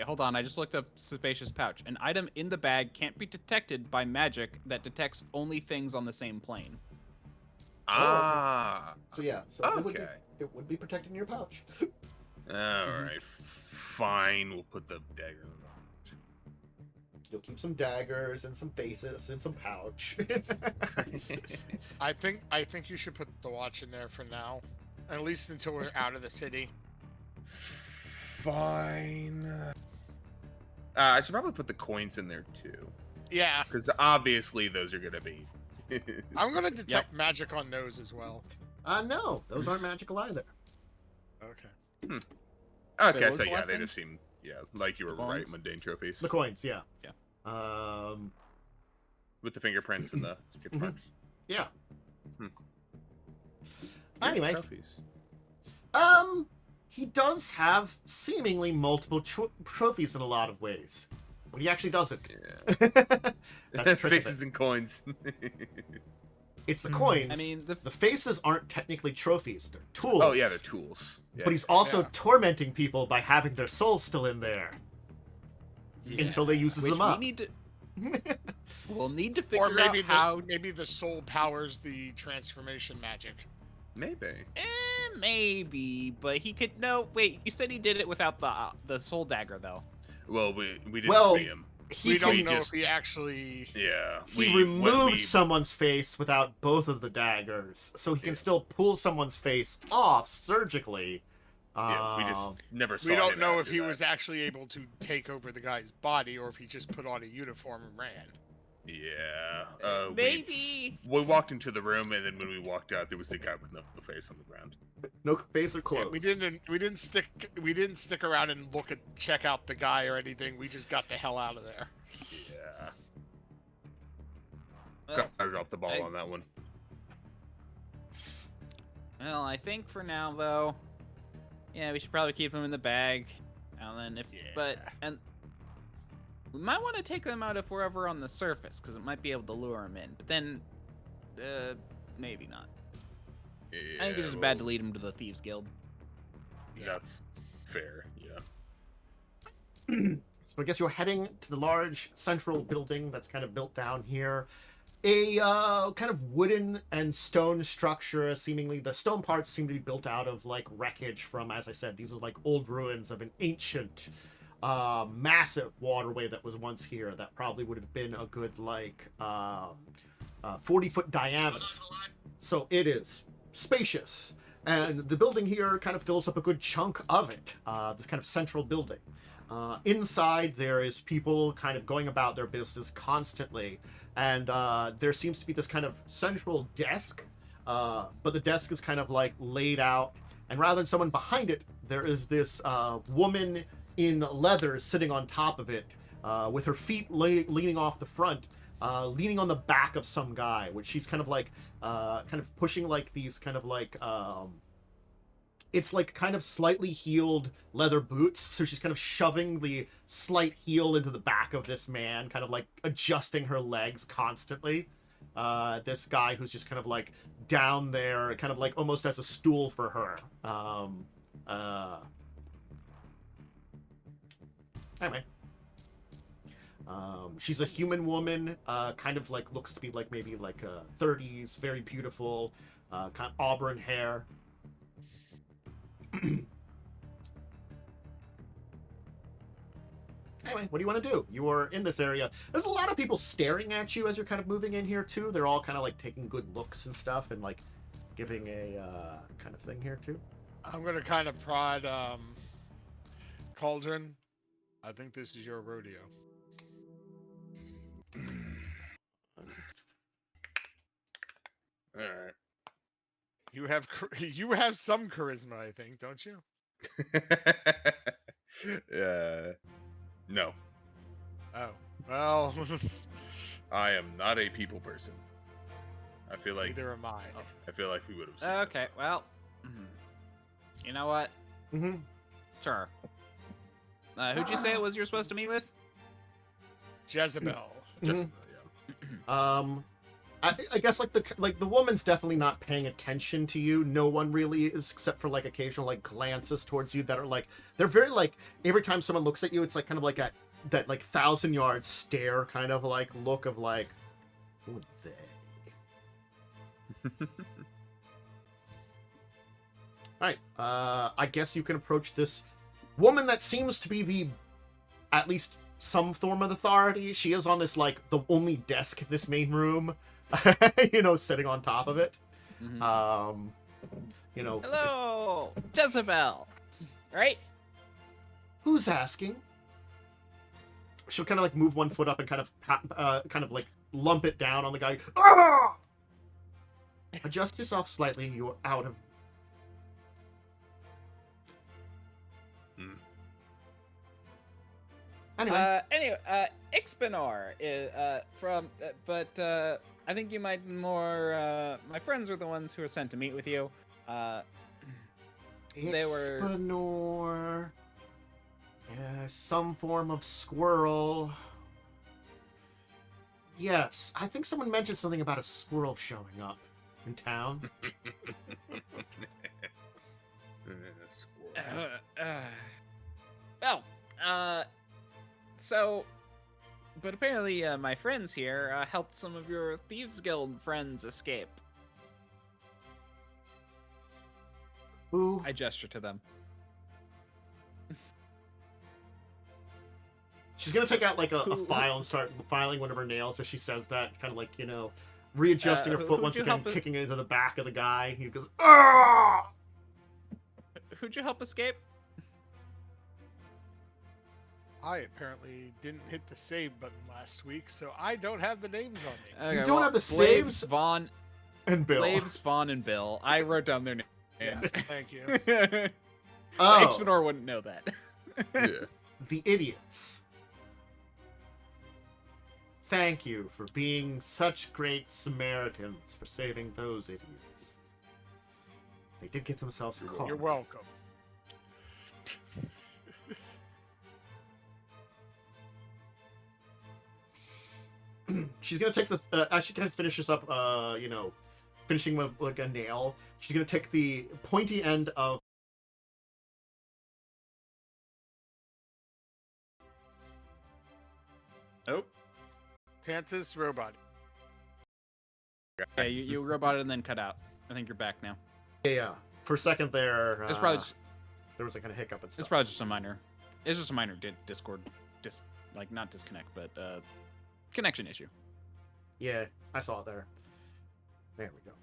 hold on. I just looked up Spacious Pouch. An item in the bag can't be detected by magic that detects only things on the same plane. Ah. So yeah. So Okay. it would be protected in your pouch. All right. Fine. We'll put the dagger in the You'll keep some daggers and some faces and some pouch. I think you should put the watch in there for now, at least until we're out of the city. Fine. I should probably put the coins in there too, Yeah, because obviously those are gonna be. I'm gonna detect magic on those as well. No, those aren't magical either. Okay. Okay, Wait, what was so the yeah, last they thing? just seem like you were The right. coins? Mundane trophies. The coins, yeah. Yeah. With the fingerprints and the skip Mhm. marks. Yeah. Hmm. Anyway, Trophies. he does have seemingly multiple trophies in a lot of ways, but he actually doesn't. Yeah. That's the trick of Faces it. and coins. It's the coins. I mean, the faces aren't technically trophies; they're tools. Oh yeah, they're tools. Yeah. But he's also Yeah. tormenting people by having their souls still in there until they uses which them we up. need to. We'll need to Or figure maybe out how. maybe the soul powers the transformation magic. Maybe. Maybe, but he could. No, wait. You said he did it without the soul dagger, though. Well, we didn't Well, see him. He We can, don't know just- if he actually. Yeah. he when removed we- someone's face without both of the daggers, so he can Yeah. still pull someone's face off surgically. Yeah, we just never saw We don't him know if after he that. was actually able to take over the guy's body or if he just put on a uniform and ran. Yeah. Maybe. We walked into the room, and then when we walked out, there was a guy with no face on the ground. No face or Yeah, clothes. we didn't stick around and check out the guy or anything. We just got the hell out of there. Yeah. Well, I dropped the ball on that one. well, I think for now, though, yeah, we should probably keep them in the bag. And then and we might want to take them out if we're ever on the surface, because it might be able to lure them in. But then, maybe not. Yeah, I think it's just bad to lead them to the Thieves Guild. That's fair. Yeah. So I guess you're heading to the large central building that's kind of built down here. A kind of wooden and stone structure. Seemingly, the stone parts seem to be built out of like wreckage from, as I said, these are like old ruins of an ancient, massive waterway that was once here. That probably would have been a good like 40-foot diameter. So it is spacious, and the building here kind of fills up a good chunk of it. This kind of central building. Inside, there is people kind of going about their business constantly, and there seems to be this kind of central desk, but the desk is kind of like laid out, and rather than someone behind it, there is this woman in leather sitting on top of it, with her feet leaning off the front, leaning on the back of some guy, which she's kind of like, kind of pushing like these kind of like, it's like kind of slightly heeled leather boots, so she's kind of shoving the slight heel into the back of this man, kind of like adjusting her legs constantly. This guy who's just kind of like down there, kind of like almost as a stool for her. Anyway. She's a human woman, kind of like looks to be like maybe like 30s, very beautiful, kind of auburn hair. Anyway, what do you want to do? You are in this area. There's a lot of people staring at you as you're kind of moving in here too. They're all kind of like taking good looks and stuff and like giving a kind of thing here too. I'm gonna kind of prod Cauldron. I think this is your rodeo. All right. You have some charisma, I think, don't you? No, Oh, well, I am not a people person. I feel like neither am I. I feel like we would have. Seen Okay, well, you know what? Mm-hmm. Sure. Who'd you say it was you're supposed to meet with? Jezebel. Just I guess like the woman's definitely not paying attention to you. No one really is, except for like occasional like glances towards you that are like they're very like every time someone looks at you, it's like kind of like that like 1,000-yard stare kind of like look of like who are they? All right, I guess you can approach this woman that seems to be the, at least some form of authority. She is on this, like, the only desk in this main room, you know, sitting on top of it. Mhm. You know, Hello, Jezebel. Right? who's asking? She'll kind of like move one foot up and kind of like lump it down on the guy. Ah! Adjust yourself slightly. You're out of. Anyway, Ixbanor is from, but I think you might more. My friends were the ones who were sent to meet with you. They were Ixbanor. Some form of squirrel. Yes, I think someone mentioned something about a squirrel showing up in town. So, but apparently my friends here helped some of your Thieves Guild friends escape. Who? I gesture to them. She's gonna take out like a file and start filing one of her nails as she says that, kind of like, you know, readjusting her foot once again, kicking it into the back of the guy. He goes, "Ah!" Who'd you help escape? I apparently didn't hit the save button last week, so I don't have the names on me. You don't have the saves? Vaughn, And Bill. Blaves, Vaughn, and Bill. I wrote down their names. Yes, thank you. Oh, Ixbanor wouldn't know that. Yeah. the idiots. Thank you for being such great Samaritans for saving those idiots. They did get themselves caught. You're welcome. She's gonna take the as she kind of finishes up, you know, finishing with like a nail. She's gonna take the pointy end of. Oh. Tantus robot. Yeah, you roboted and then cut out. I think you're back now. Yeah. For a second there, It's probably just, there was like a hiccup and stuff. it's probably just a minor. It's just a minor Discord, like not disconnect, but connection issue. Yeah, I saw it there. There we go.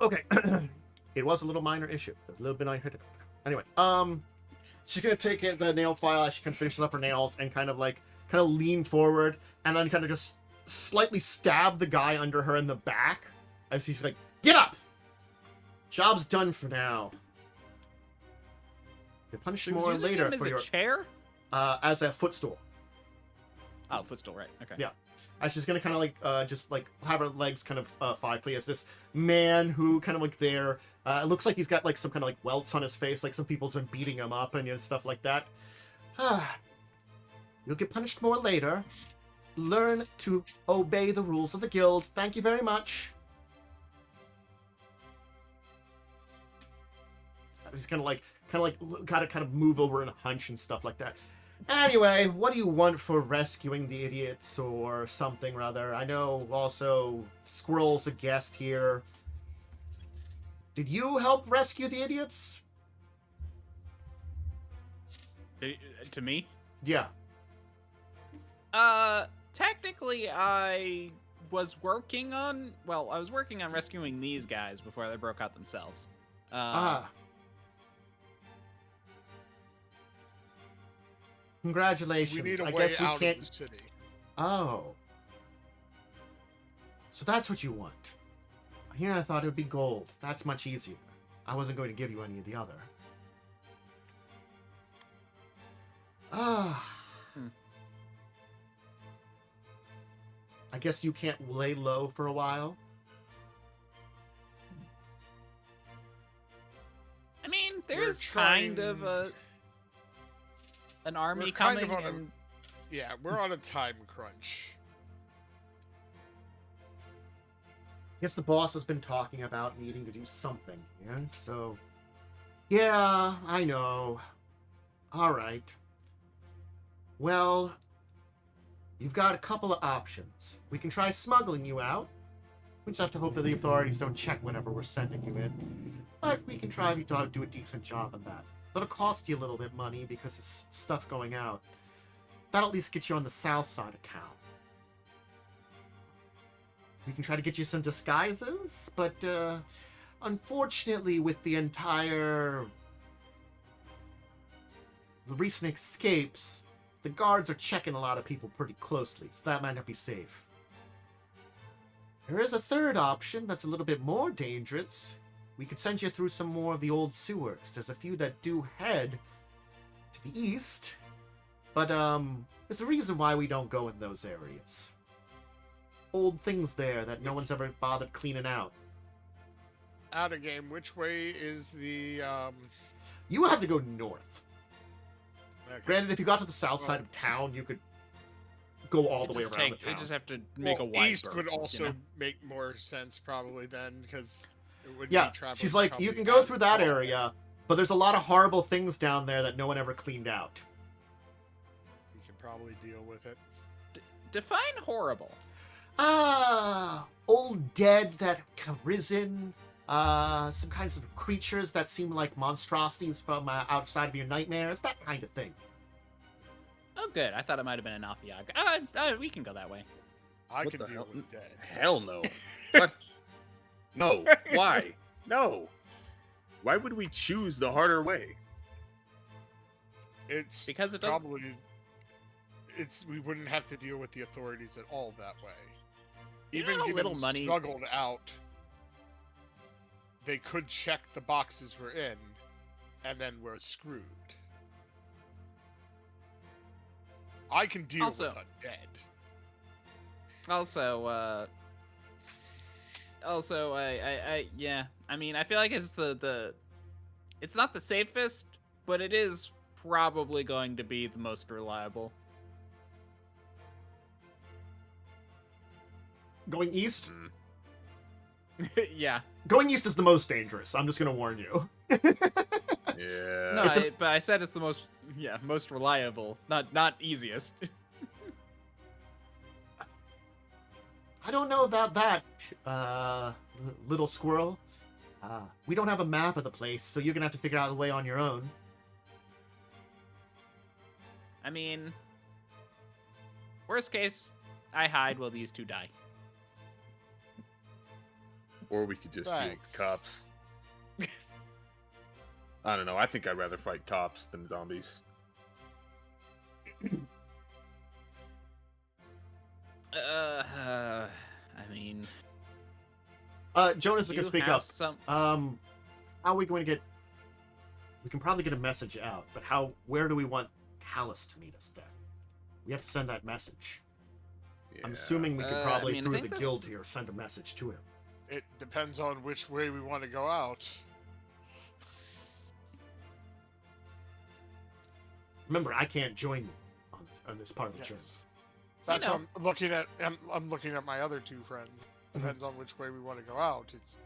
Okay. It was a little minor issue. A little bit minor hiccup. Anyway, she's gonna take the nail file as she kind of finishes up her nails and kind of lean forward and then kind of just slightly stab the guy under her in the back as he's like, "Get up! Job's done for now. You're punished She was more using later him as for a your chair. as a footstool." Oh, footstool, right? Okay. Yeah. She's gonna kind of like just like have her legs kind of fly as this man who kind of like there. It looks like he's got like some kind of like welts on his face, like some people's been beating him up and, you know, stuff like that. You'll get punished more later. Learn to obey the rules of the guild. Thank you very much. He's gotta kind of move over and hunch and stuff like that. Anyway, what do you want for rescuing the idiots or something rather? I know also Squirrel's a guest here. Did you help rescue the idiots? To me? Yeah. Technically, I was working on rescuing these guys before they broke out themselves. Congratulations. We need a I way guess we out can't. of the city. Oh. So that's what you want. Here I thought it would be gold. That's much easier. I wasn't going to give you any of the other. I guess you can't lay low for a while. I mean, We're there's kind trying- of an army We're kind coming, of on a- and Yeah, we're on a time crunch. I guess the boss has been talking about needing to do something here, so... Yeah, I know. Alright. Well, you've got a couple of options. We can try smuggling you out. We just have to hope that the authorities don't check whenever we're sending you in. But we can try to do a decent job on that. That'll cost you a little bit money because it's stuff going out. That'll at least get you on the south side of town. We can try to get you some disguises, but unfortunately with the recent escapes, the guards are checking a lot of people pretty closely, so that might not be safe. There is a third option that's a little bit more dangerous. We could send you through some more of the old sewers. There's a few that do head to the east, but there's a reason why we don't go in those areas. Old things there that no one's ever bothered cleaning out. Out of game, which way is the You have to go north. okay. Granted, if you got to the south side of town, you could go all the way around the town. You just have to make a Well, wide east berth, would also you know? make more sense probably then, because it wouldn't Yeah, be traveling she's like, you probably can go as through that far. area, but there's a lot of horrible things down there that no one ever cleaned out. We can probably deal with it. Define horrible. Old dead that have risen, some kinds of creatures that seem like monstrosities from outside of your nightmares, that kind of thing. Oh, good. I thought it might have been an Alphiag. We can go that way. I What can the deal hell? with dead. Hell no. What? No. Why? No. Why would we choose the harder way? It's Because it doesn't- probably we wouldn't have to deal with the authorities at all that way. You know Even how given little money- struggled out, they could check the boxes we're in, and then we're screwed. I can deal Also- with undead. Also, yeah. I mean, I feel like it's it's not the safest, but it is probably going to be the most reliable. Going east? Yeah. Going east is the most dangerous, I'm just gonna warn you. Yeah. No, It's but I said it's the most reliable, not easiest. I don't know about that, little squirrel. We don't have a map of the place, so you're gonna have to figure out a way on your own. I mean, worst case, I hide while these two die. Or we could just deal with Thanks. cops. I don't know. I think I'd rather fight cops than zombies. I mean, Jonas is gonna you speak have up. some. How are we going to get... We can probably get a message out, but where do we want Talas to meet us then? We have to send that message. Yeah. I'm assuming we could I probably, mean, I through think the that's- guild here, send a message to him. It depends on which way we want to go out. Remember, I can't join you on this part of the journey. Yes. That's know. what I'm looking at. I'm looking at my other two friends. Depends on which way we want to go out. It's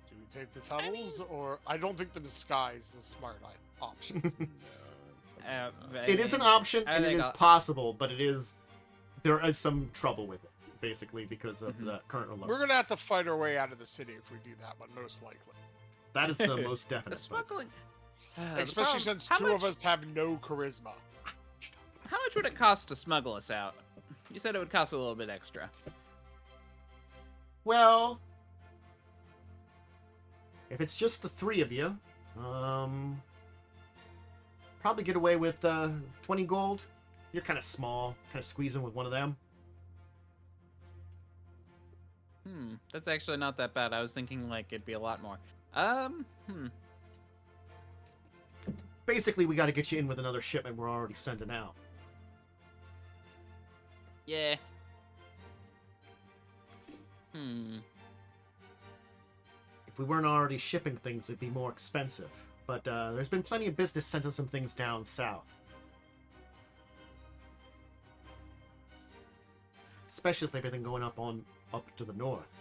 do we take the tunnels or I don't think the disguise is a smart option. It is an option, I and it think is I'll- possible, but there is some trouble with it, basically, because of Mhm. the current alert. We're gonna have to fight our way out of the city if we do that one, most likely. That is the most The definite. but- smuggling. Especially since how two much, of us have no charisma. How much would it cost to smuggle us out? You said it would cost a little bit extra. Well, if it's just the three of you, probably get away with 20 gold. You're kind of small, kind of squeezing with one of them. That's actually not that bad. I was thinking like it'd be a lot more. Basically, we got to get you in with another shipment we're already sending out. Yeah. If we weren't already shipping things, it'd be more expensive. But there's been plenty of business sending some things down south. Especially with everything going up to the north.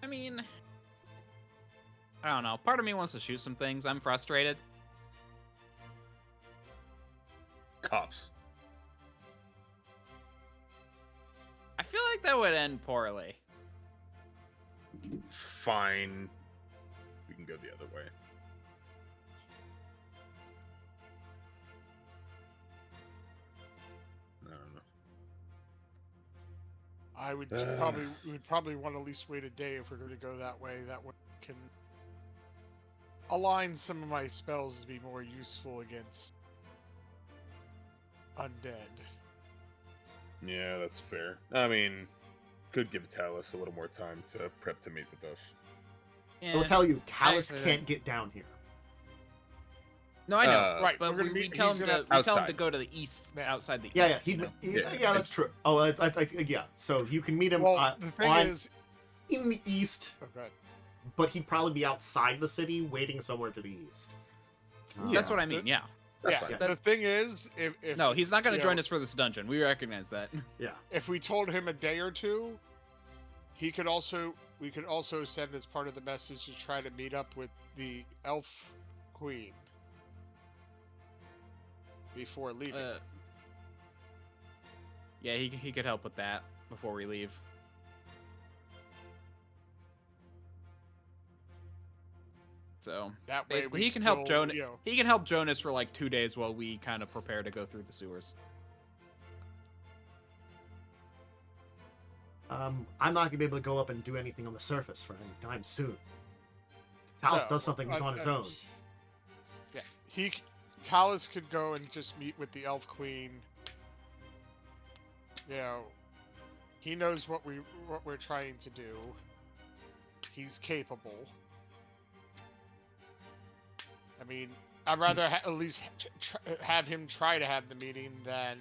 I mean, I don't know. Part of me wants to shoot some things. I'm frustrated. Cops. I feel like that would end poorly. Fine. go the other way. I don't know. I would we'd probably want to at least wait a day if we're going to go that way. That way we can align some of my spells to be more useful against undead. Yeah, that's fair. I mean, could give Talas a little more time to prep to meet with us. I will tell you, Talas Actually, can't get down here. No, I know. Right, But we're gonna we meet- tell he's him gonna- to we tell him to Outside. go to the east, outside the Yeah, east. you know? yeah, that's true. Oh, yeah. So you can meet him Well, the thing is, in the east, okay. but he'd probably be outside the city, waiting somewhere to the east. That's what I mean. Yeah. That's Yeah, fine. the thing is, if No, he's not going you to know, join us for this dungeon. We recognize that. Yeah. If we told him a day or two, we could also send as part of the message to try to meet up with the elf queen before leaving. Yeah, he could help with that before we leave. So that way, basically, we he can help still, Jonas. you know, He can help Jonas for like 2 days while we kind of prepare to go through the sewers. I'm not gonna be able to go up and do anything on the surface for any time soon. Talas no, does something he's on his own. Yeah, Talas could go and just meet with the elf queen. You know, he knows what we're trying to do. He's capable. I mean, I'd rather at least have him try to have the meeting than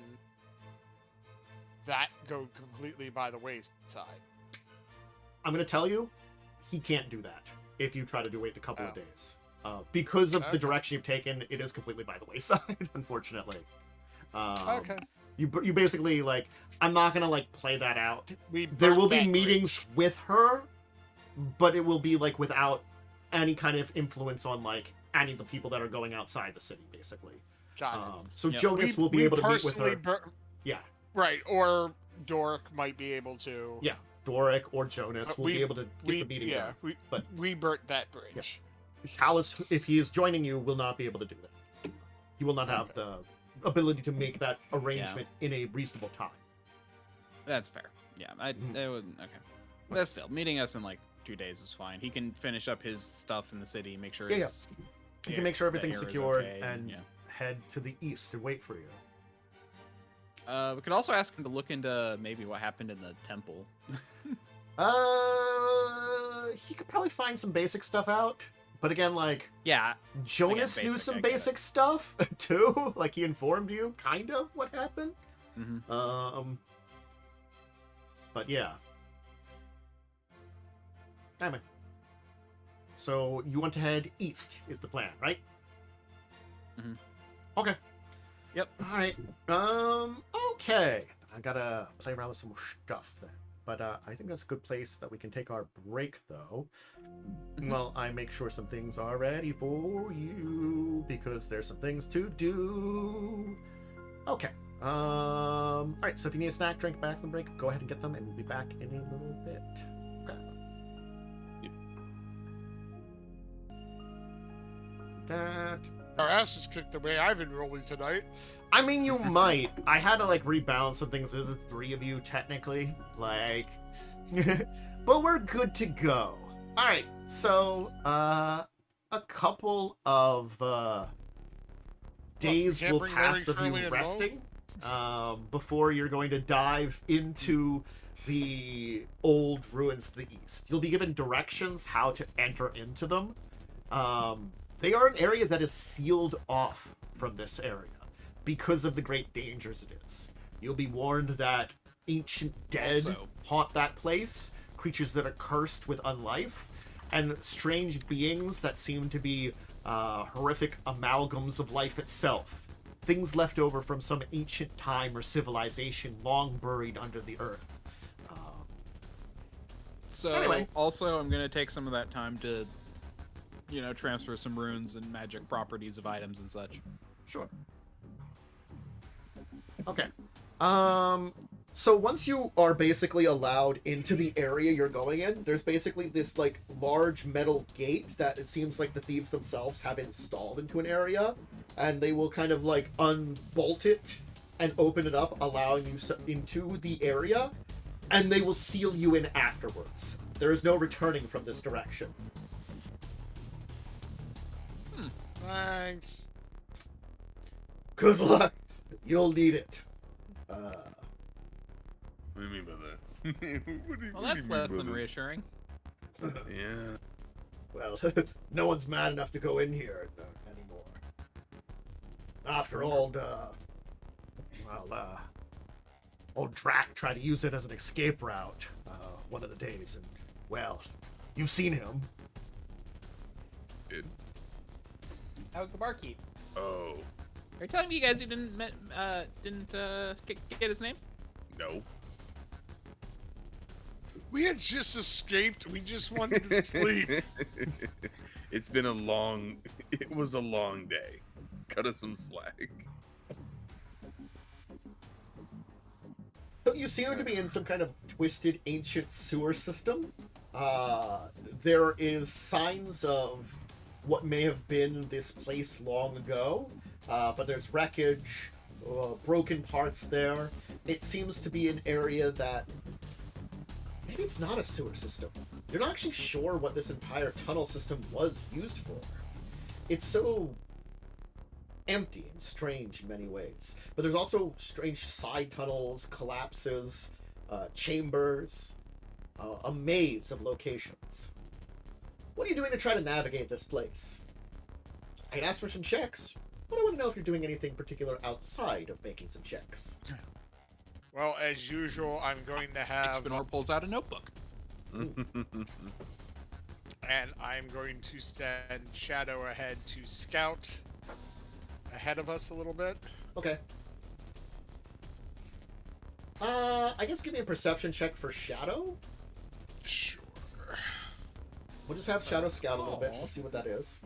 that go completely by the wayside. I'm gonna tell you, he can't do that if you try to wait a couple of Oh. days. Because of the Okay. direction you've taken, it is completely by the wayside, unfortunately. Okay. You basically, like, I'm not gonna, like, play that out. We There will burnt be that meetings bridge. with her, but it will be, like, without any kind of influence on, like, any of the people that are going outside the city, basically. Got it. So Yep. Jonas will be able to meet with personally her. Yeah. Right, or Dork might be able to. Yeah. Doric or Jonas But will be able to get the meeting done. But- we burnt that bridge. Talas, if he is joining you, will not be able to do that. He will not have the ability to make that arrangement in a reasonable time. That's fair. Yeah, I would. Okay, but still, meeting us in like 2 days is fine. He can finish up his stuff in the city, make sure. Yeah, his, You can make sure that everything's area's secured okay, and yeah. head to the east to wait for you. We could also ask him to look into maybe what happened in the temple. He could probably find some basic stuff out. But again, like, Yeah, Jonas Again, knew basic, some I get basic stuff, too. Like, he informed you, kind of, what happened. mm-hmm. But yeah. Anyway. So, you want to head east, is the plan, right? Mhm. Okay. Yep. Alright. Okay. I gotta play around with some more stuff then. But I think that's a good place that we can take our break, though. Well, I make sure some things are ready for you, because there's some things to do. Okay. Alright, so if you need a snack, drink, back from the break, go ahead and get them, and we'll be back in a little bit. Okay. That... Our asses kicked the way I've been rolling tonight. I mean, you might. I had to, like, rebalance some things. There's 3 of you, technically. Like... but we're good to go. Alright, so, a couple of, days can't will bring pass Larry, of you Curly, and resting, before you're going to dive into the old ruins to the east. You'll be given directions how to enter into them. They are an area that is sealed off from this area because of the great dangers it is. You'll be warned that ancient dead Also- haunt that place, creatures that are cursed with unlife, and strange beings that seem to be horrific amalgams of life itself. Things left over from some ancient time or civilization long buried under the earth. So Anyway. also, I'm gonna take some of that time to, transfer some runes and magic properties of items and such. Sure. Okay. So once you are basically allowed into the area you're going in, there's basically this like large metal gate that it seems like the thieves themselves have installed into an area, and they will kind of like unbolt it and open it up, allowing you into the area, and they will seal you in afterwards. There is no returning from this direction. Thanks. Good luck. You'll need it. What do you mean by that? Well, that's less than reassuring. Yeah. Well, no one's mad enough to go in here anymore. After all, old Drac tried to use it as an escape route one of the days, and, well, you've seen him. Did? How's the barkeep? Oh. Are you telling me you guys didn't get his name? No. We had just escaped. We just wanted to sleep. It was a long day. Cut us some slack. So you seem to be in some kind of twisted ancient sewer system. There is signs of what may have been this place long ago, but there's wreckage, broken parts there. It seems to be an area that maybe it's not a sewer system. You're not actually sure what this entire tunnel system was used for. It's so empty and strange in many ways. But there's also strange side tunnels, collapses, chambers, a maze of locations. What are you doing to try to navigate this place? I can ask for some checks, but I want to know if you're doing anything particular outside of making some checks. Well, as usual, I'm going to have... Ixbanor pulls out a notebook. And I'm going to send Shadow ahead to scout ahead of us a little bit. Okay. I guess give me a perception check for Shadow. Sure. We'll just have Shadow scout a little bit. We'll see what that is.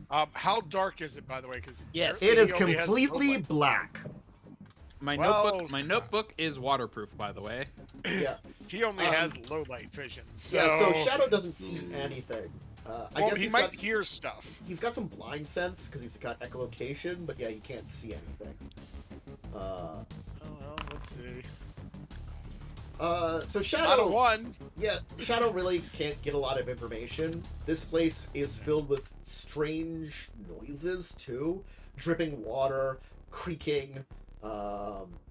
How dark is it, by the way? Because Yes. It is completely black. My Well, notebook is waterproof, by the way. Yeah. He only has low light vision. So... Yeah, so Shadow doesn't see anything. I Well, guess he might hear stuff. He's got some blind sense because he's got echolocation, but yeah, he can't see anything. Oh, well, let's see. So Not a Shadow, one. yeah, Shadow really can't get a lot of information. This place is filled with strange noises too, dripping water, creaking,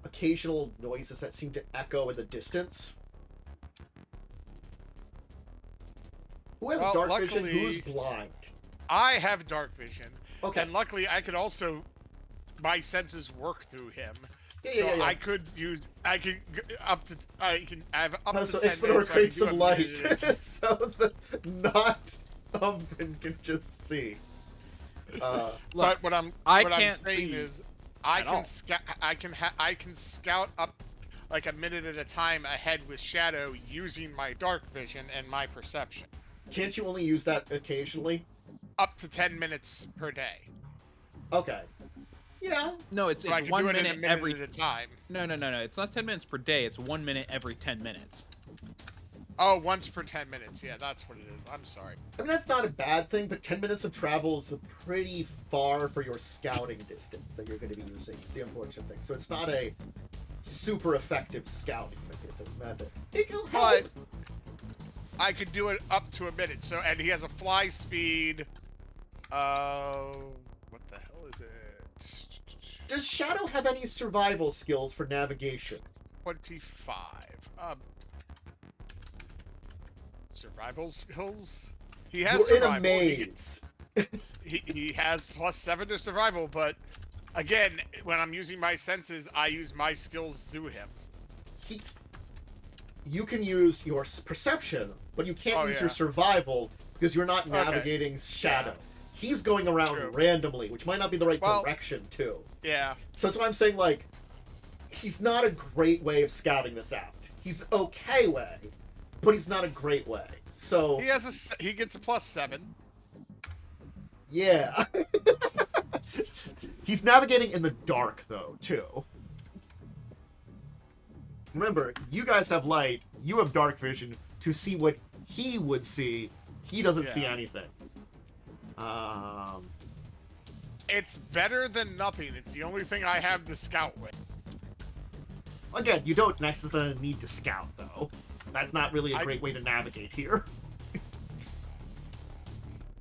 occasional noises that seem to echo in the distance. Who has dark vision? luckily- Who's blind? I have dark vision. Okay. And luckily, I could also... My senses work through him. Yeah. I could I have up to So 10 Ixbanor minutes. So I creates can do some a light minute at a time. so the not Umbrin can just see. But what I'm can't saying see is, I at all. can scout up like a minute at a time ahead with Shadow using my dark vision and my perception. Can't you only use that occasionally? Up to 10 minutes per day. Okay. Yeah. No, it's So I can 1 do it in minute a minute every. at a time. No. It's not 10 minutes per day. It's 1 minute every 10 minutes. Oh, once per 10 minutes. Yeah, that's what it is. I'm sorry. I mean, that's not a bad thing, but 10 minutes of travel is pretty far for your scouting distance that you're going to be using. It's the unfortunate thing. So it's not a super effective scouting method. It can help. But I could do it up to a minute. So, and he has a fly speed. What the hell is it? Does Shadow have any survival skills for navigation? 25. Survival skills? He has You're in survival. a maze. He has +7 to survival, but again, when I'm using my senses, I use my skills through him. You can use your perception, but you can't use your survival because you're not navigating Shadow. Yeah. He's going around True. randomly, which might not be the right direction, too. Yeah. So that's why I'm saying, like, he's not a great way of scouting this out. He's an okay way, but he's not a great way. So He gets a +7. yeah. He's navigating in the dark, though, too. Remember, you guys have light, you have dark vision to see what he would see. He doesn't see anything. It's better than nothing. It's the only thing I have to scout with. Again, you don't necessarily need to scout, though. That's not really a great way to navigate here.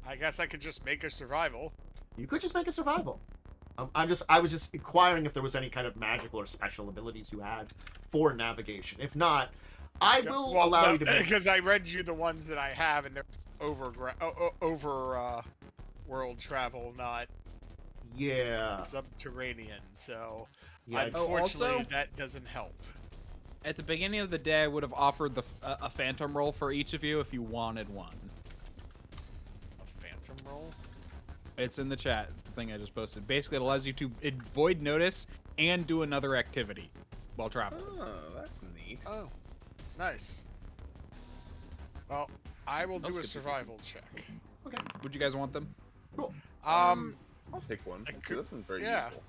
I guess I could just make a survival. You could just make a survival. I was just inquiring if there was any kind of magical or special abilities you had for navigation. If not, I will allow you to make... Because I read you the ones that I have, and they're over world travel, not subterranean. So unfortunately, that doesn't help. At the beginning of the day, I would have offered a phantom roll for each of you if you wanted one. A phantom roll? It's in the chat. It's the thing I just posted. Basically, it allows you to avoid notice and do another activity while traveling. Oh, that's neat. Oh, nice. Well, I will do a survival check. Okay. Would you guys want them? Cool. I'll take one. That seems very useful.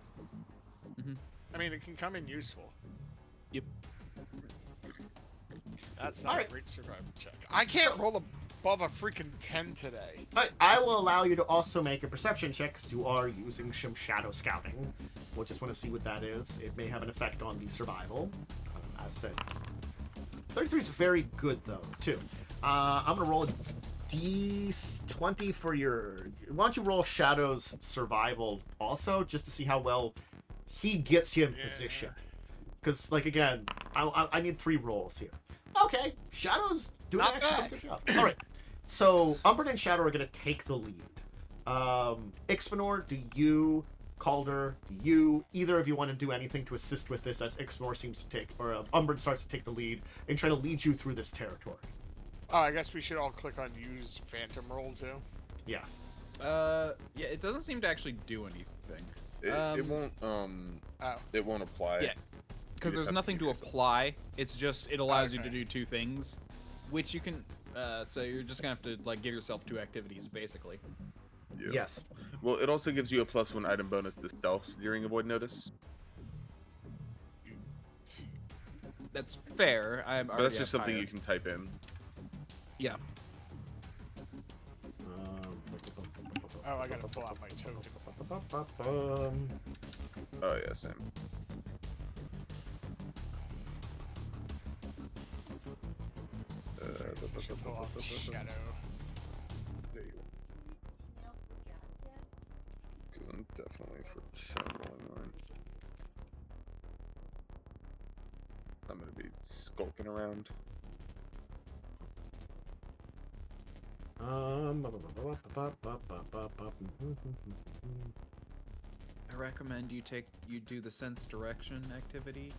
I mean, it can come in useful. Yep. That's not a great survival check. I can't roll above a freaking 10 today. I will allow you to also make a perception check because you are using some shadow scouting. We'll just want to see what that is. It may have an effect on the survival. As said, 33 is very good though too. I'm gonna roll a D20 for your. Why don't you roll Shadow's survival also, just to see how well he gets you in position? Because like again, I need 3 rolls here. Okay, Shadow's doing actually a good job. All right, so Umbrin and Shadow are gonna take the lead. Ixbanor, do you? Calder, do you? Either of you want to do anything to assist with this as Ixbanor seems to take, or Umbrin starts to take the lead and try to lead you through this territory? Oh, I guess we should all click on use phantom roll too. Yes. Yeah, it doesn't seem to actually do anything. It won't. It won't apply. Yeah, because there's nothing to apply. It's just it allows you to do 2 things, which you can. So you're just gonna have to like give yourself 2 activities basically. Yeah. Yes. Well, it also gives you a +1 item bonus to stealth during avoid notice. That's fair. But that's just something you can type in. Yeah. Oh, I gotta pull out my token. Oh yeah, same. Pull out the shadow. There you go. Going definitely for channeling line. I'm gonna be skulking around. I recommend you do the sense direction activity.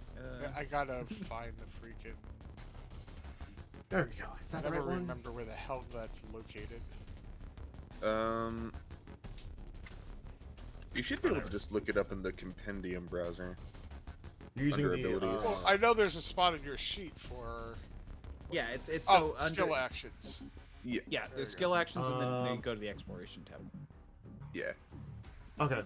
I gotta find the freaking. There we go. Is that I the never right one? remember where the hell that's located. You should be able to just look it up in the compendium browser. Using under the abilities. Well, I know there's a spot in your sheet for. Yeah, it's Oh, so skill under. actions. Yeah. Yeah, There there's you skill actions and then you go to the exploration tab. Yeah. Okay.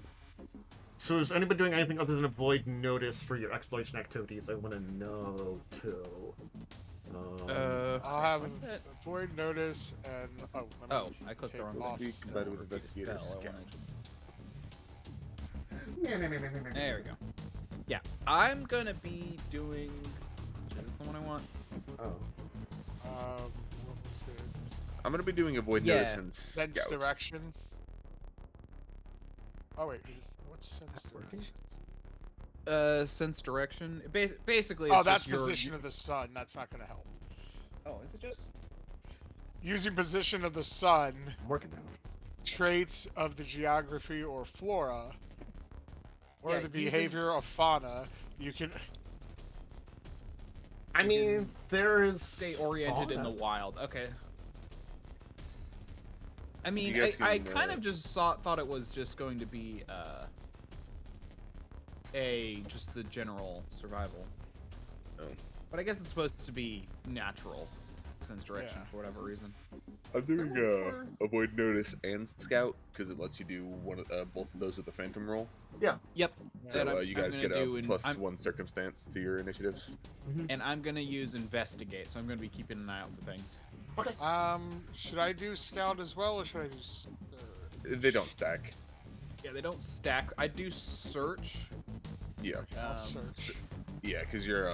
So is anybody doing anything other than avoid notice for your exploration activities? I want to know too. I'll have avoid notice and I clicked the wrong off thing. spell. But it was investigator Spell, I scout. wanted- There we go. Yeah, I'm gonna be doing. Is this the one I want? Oh. What was it? I'm gonna be doing avoid notice and Sense scout. direction. Oh wait, what's sense working? direction? Sense direction. Basically. Oh, It's that's just your- position of the sun. That's not gonna help. Oh, is it just? Using position of the sun, I'm working now. traits of the geography or flora, or Yeah, the behavior of fauna, you can. I mean, there's Stay oriented in the wild. Okay. I mean, You guys I can, kind of just thought it was just going to be just the general survival. Oh. But I guess it's supposed to be natural. sense direction Yeah. for whatever reason. I'm doing for- avoid notice and scout because it lets you do both of those with the phantom roll. Yep. So And you I'm guys gonna get a do +1 circumstance to your initiatives. and I'm gonna use investigate, so I'm gonna be keeping an eye out for things. Okay. Should I do scout as well, or should I do? They don't stack. Yeah, they don't stack. I do search. Yeah, I'll Um, search. yeah, because your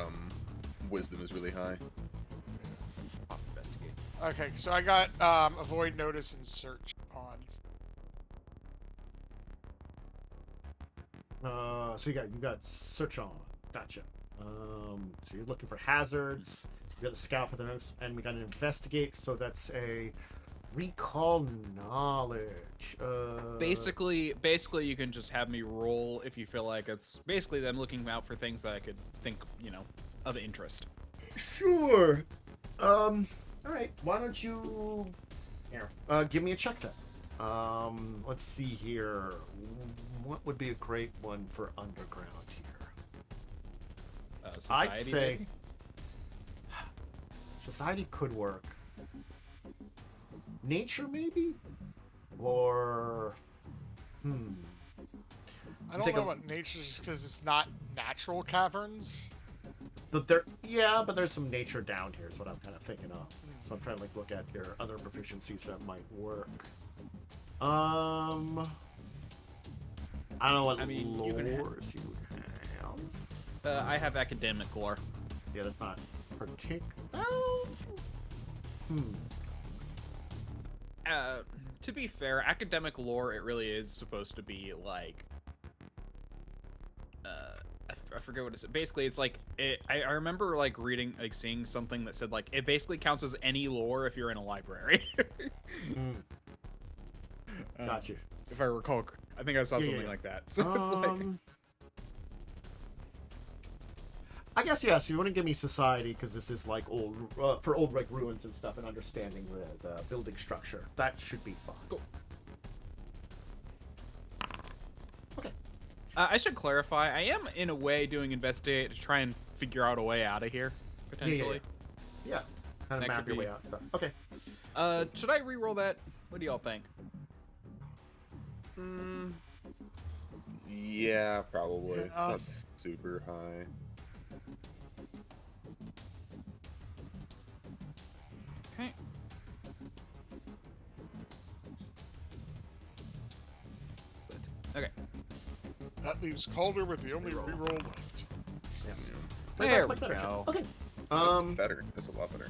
wisdom is really high. I'll investigate. Okay, so I got avoid notice and search on. So you got search on. Gotcha. So you're looking for hazards. You got the scout for the notes, and we got an investigate. So that's a recall knowledge. Basically, you can just have me roll if you feel like it's basically them looking out for things that I could think, of interest. Sure. All right. Why don't you here? Give me a check then. Let's see here. What would be a great one for underground here? I'd Society, say maybe? society could work. Nature maybe, or I don't Take know a- what nature is because it's not natural caverns. but there's some nature down here. Is what I'm kind of thinking of. So I'm trying to look at your other proficiencies that might work. I don't know what I mean, you can lores you have. I have academic lore. Yeah, that's not particular. To be fair, academic lore, it really is supposed to be like, I forget what it is. Basically, it's like I remember like reading, like seeing something that said like it basically counts as any lore if you're in a library. Got you. If I recall, I think I saw something yeah. like that. So it's like, I guess yes. You want to give me society because this is like old for old like ruins and stuff, and understanding the building structure. That should be fun. Cool. Okay. I should clarify. I am in a way doing investigate to try and figure out a way out of here potentially. Yeah. Kind of That map could your way be- out and stuff. Okay. Should I re-roll that? What do y'all think? Yeah, probably. Yeah, It's not super high. Okay. Okay. That leaves Calder with the only reroll left. Wait, There that's much we better. go. Okay. That's better. That's a lot better.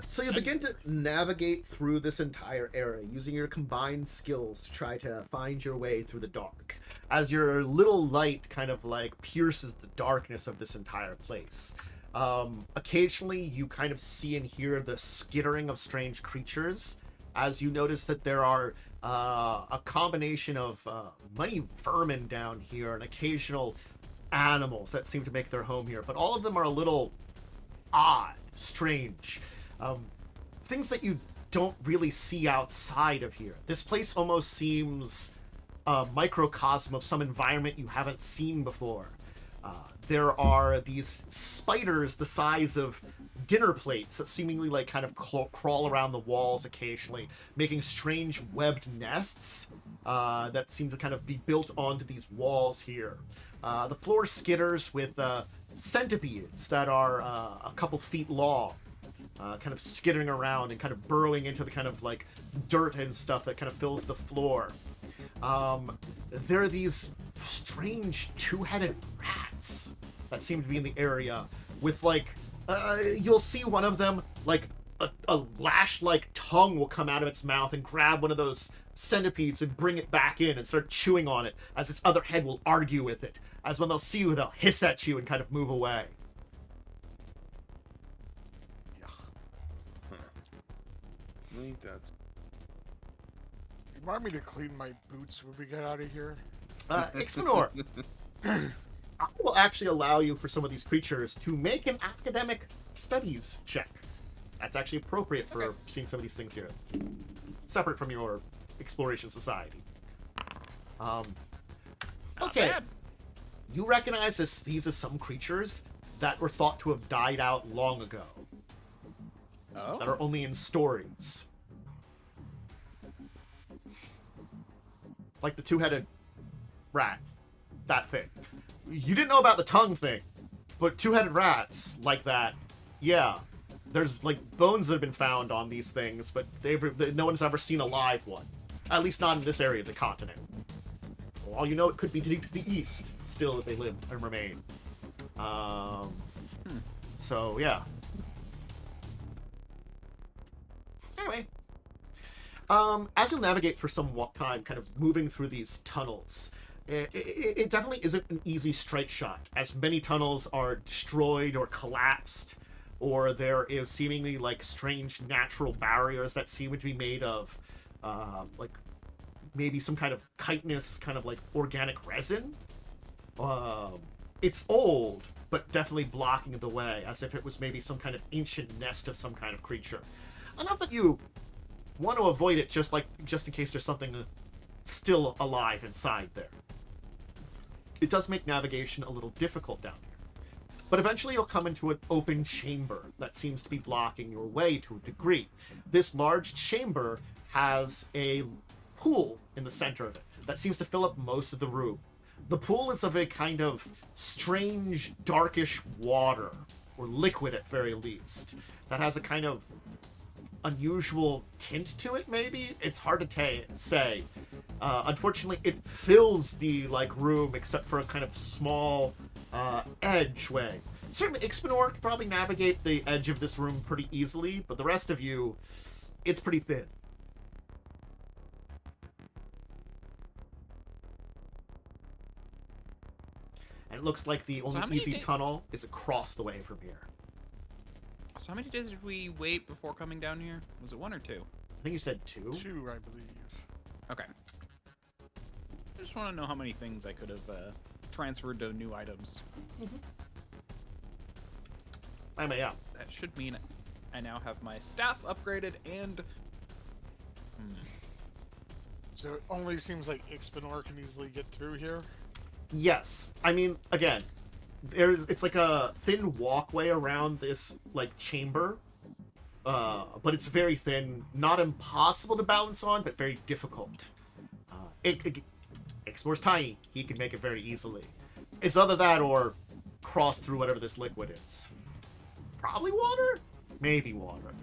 So you begin to navigate through this entire area using your combined skills to try to find your way through the dark. As your little light kind of like pierces the darkness of this entire place. Occasionally you kind of see and hear the skittering of strange creatures as you notice that there are a combination of many vermin down here and occasional animals that seem to make their home here, but all of them are a little odd, strange, things that you don't really see outside of here. This place almost seems a microcosm of some environment you haven't seen before. There are these spiders the size of dinner plates that seemingly like kind of crawl around the walls occasionally, making strange webbed nests that seem to kind of be built onto these walls here. The floor skitters with centipedes that are a couple feet long, kind of skittering around and kind of burrowing into the kind of like dirt and stuff that kind of fills the floor. There are these strange two-headed rats that seem to be in the area with like, you'll see one of them, like a lash-like tongue will come out of its mouth and grab one of those centipedes and bring it back in and start chewing on it as its other head will argue with it. As when they'll see you, they'll hiss at you and kind of move away. I think that's Remind me to clean my boots when we get out of here. Ixbanor, I will actually allow you for some of these creatures to make an academic studies check. That's actually appropriate for seeing some of these things here. Separate from your exploration society. Not Okay. bad. You recognize these as some creatures that were thought to have died out long ago. Oh. That are only in stories. Like the two-headed rat. That thing. You didn't know about the tongue thing, but two-headed rats like that, yeah. There's, like, bones that have been found on these things, but no one's ever seen a live one. At least not in this area of the continent. For all you know, it could be deep to the east, still, that they live and remain. So, yeah. Anyway. As you'll navigate for some time, kind of moving through these tunnels, it definitely isn't an easy straight shot, as many tunnels are destroyed or collapsed, or there is seemingly, like, strange natural barriers that seem to be made of, like, maybe some kind of chitinous, kind of, like, organic resin. It's old, but definitely blocking the way, as if it was maybe some kind of ancient nest of some kind of creature. Enough that you want to avoid it just in case there's something still alive inside there. It does make navigation a little difficult down here. But eventually you'll come into an open chamber that seems to be blocking your way to a degree. This large chamber has a pool in the center of it that seems to fill up most of the room. The pool is of a kind of strange, darkish water, or liquid at very least, that has a kind of unusual tint to it, maybe? It's hard to say. Unfortunately, it fills the, like, room except for a kind of small edge way. Certainly, Ixbanor could probably navigate the edge of this room pretty easily, but the rest of you, it's pretty thin. And it looks like the only easy tunnel is across the way from here. So how many days did we wait before coming down here? Was it 1 or 2? I think you said 2. 2, I believe. Okay. I just want to know how many things I could have transferred to new items. I mean, yeah. That should mean I now have my staff upgraded and... So it only seems like Ixbanor can easily get through here? Yes. I mean, again, it's like a thin walkway around this, like, chamber. But it's very thin. Not impossible to balance on, but very difficult. Ixbanor's tiny. He can make it very easily. It's either that or cross through whatever this liquid is. Probably water? Maybe water.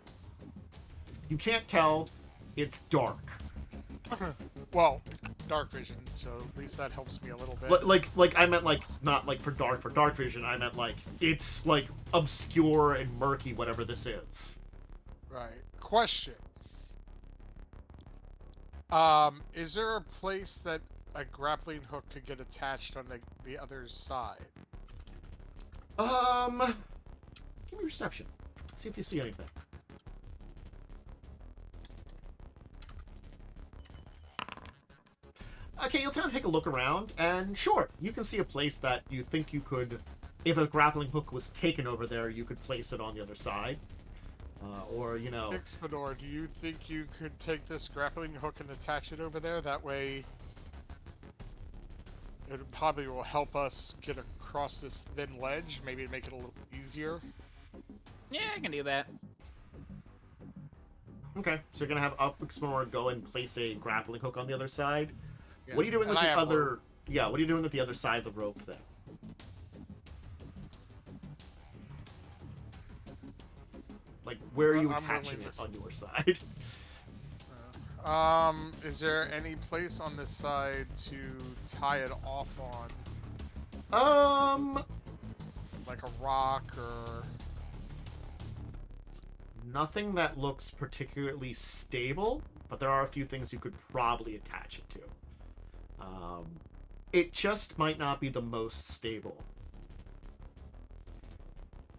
You can't tell. It's dark. Well, dark vision, so at least that helps me a little bit. Like I meant, like, not like for dark vision. I meant, like, it's, like, obscure and murky, whatever this is. Right. Question. Is there a place that a grappling hook could get attached on the other side? Give me reception. See if you see anything. Okay, you'll kind of take a look around, and sure, you can see a place that you think you could, if a grappling hook was taken over there, you could place it on the other side. Or, you know... Ixbanor, do you think you could take this grappling hook and attach it over there? That way, it probably will help us get across this thin ledge, maybe make it a little easier. Yeah, I can do that. Okay, so you're gonna have Ixbanor go and place a grappling hook on the other side. Yeah. What are you doing with And the I have other... one. Yeah, what are you doing with the other side of the rope, then? Like, where are you I'm attaching willing it to- on your side? Is there any place on this side to tie it off on? Like a rock or... Nothing that looks particularly stable, but there are a few things you could probably attach it to. It just might not be the most stable.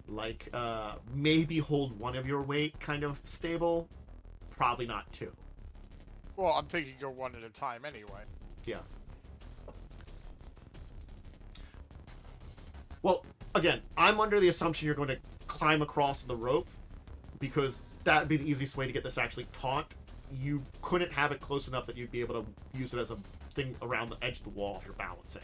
Like, maybe hold one of your weight kind of stable. Probably not 2. Well, I'm thinking go one at a time anyway. Yeah. Well, again, I'm under the assumption you're going to climb across the rope, because that would be the easiest way to get this actually taut. You couldn't have it close enough that you'd be able to use it as a thing around the edge of the wall if you're balancing.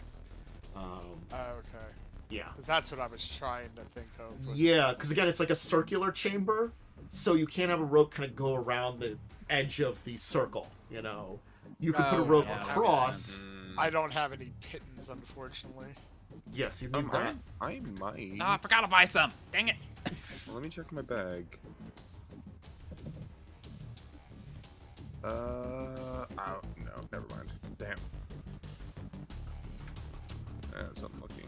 Okay. Yeah. Because that's what I was trying to think of. Yeah, because again, it's like a circular chamber, so you can't have a rope kind of go around the edge of the circle, you know. You could put a Oh, rope yeah, that makes across. I don't have any pittons, unfortunately. Yes, you need that. I might. Oh, I forgot to buy some. Dang it. Well, let me check my bag. Oh, no, never mind. Damn. That's unlucky.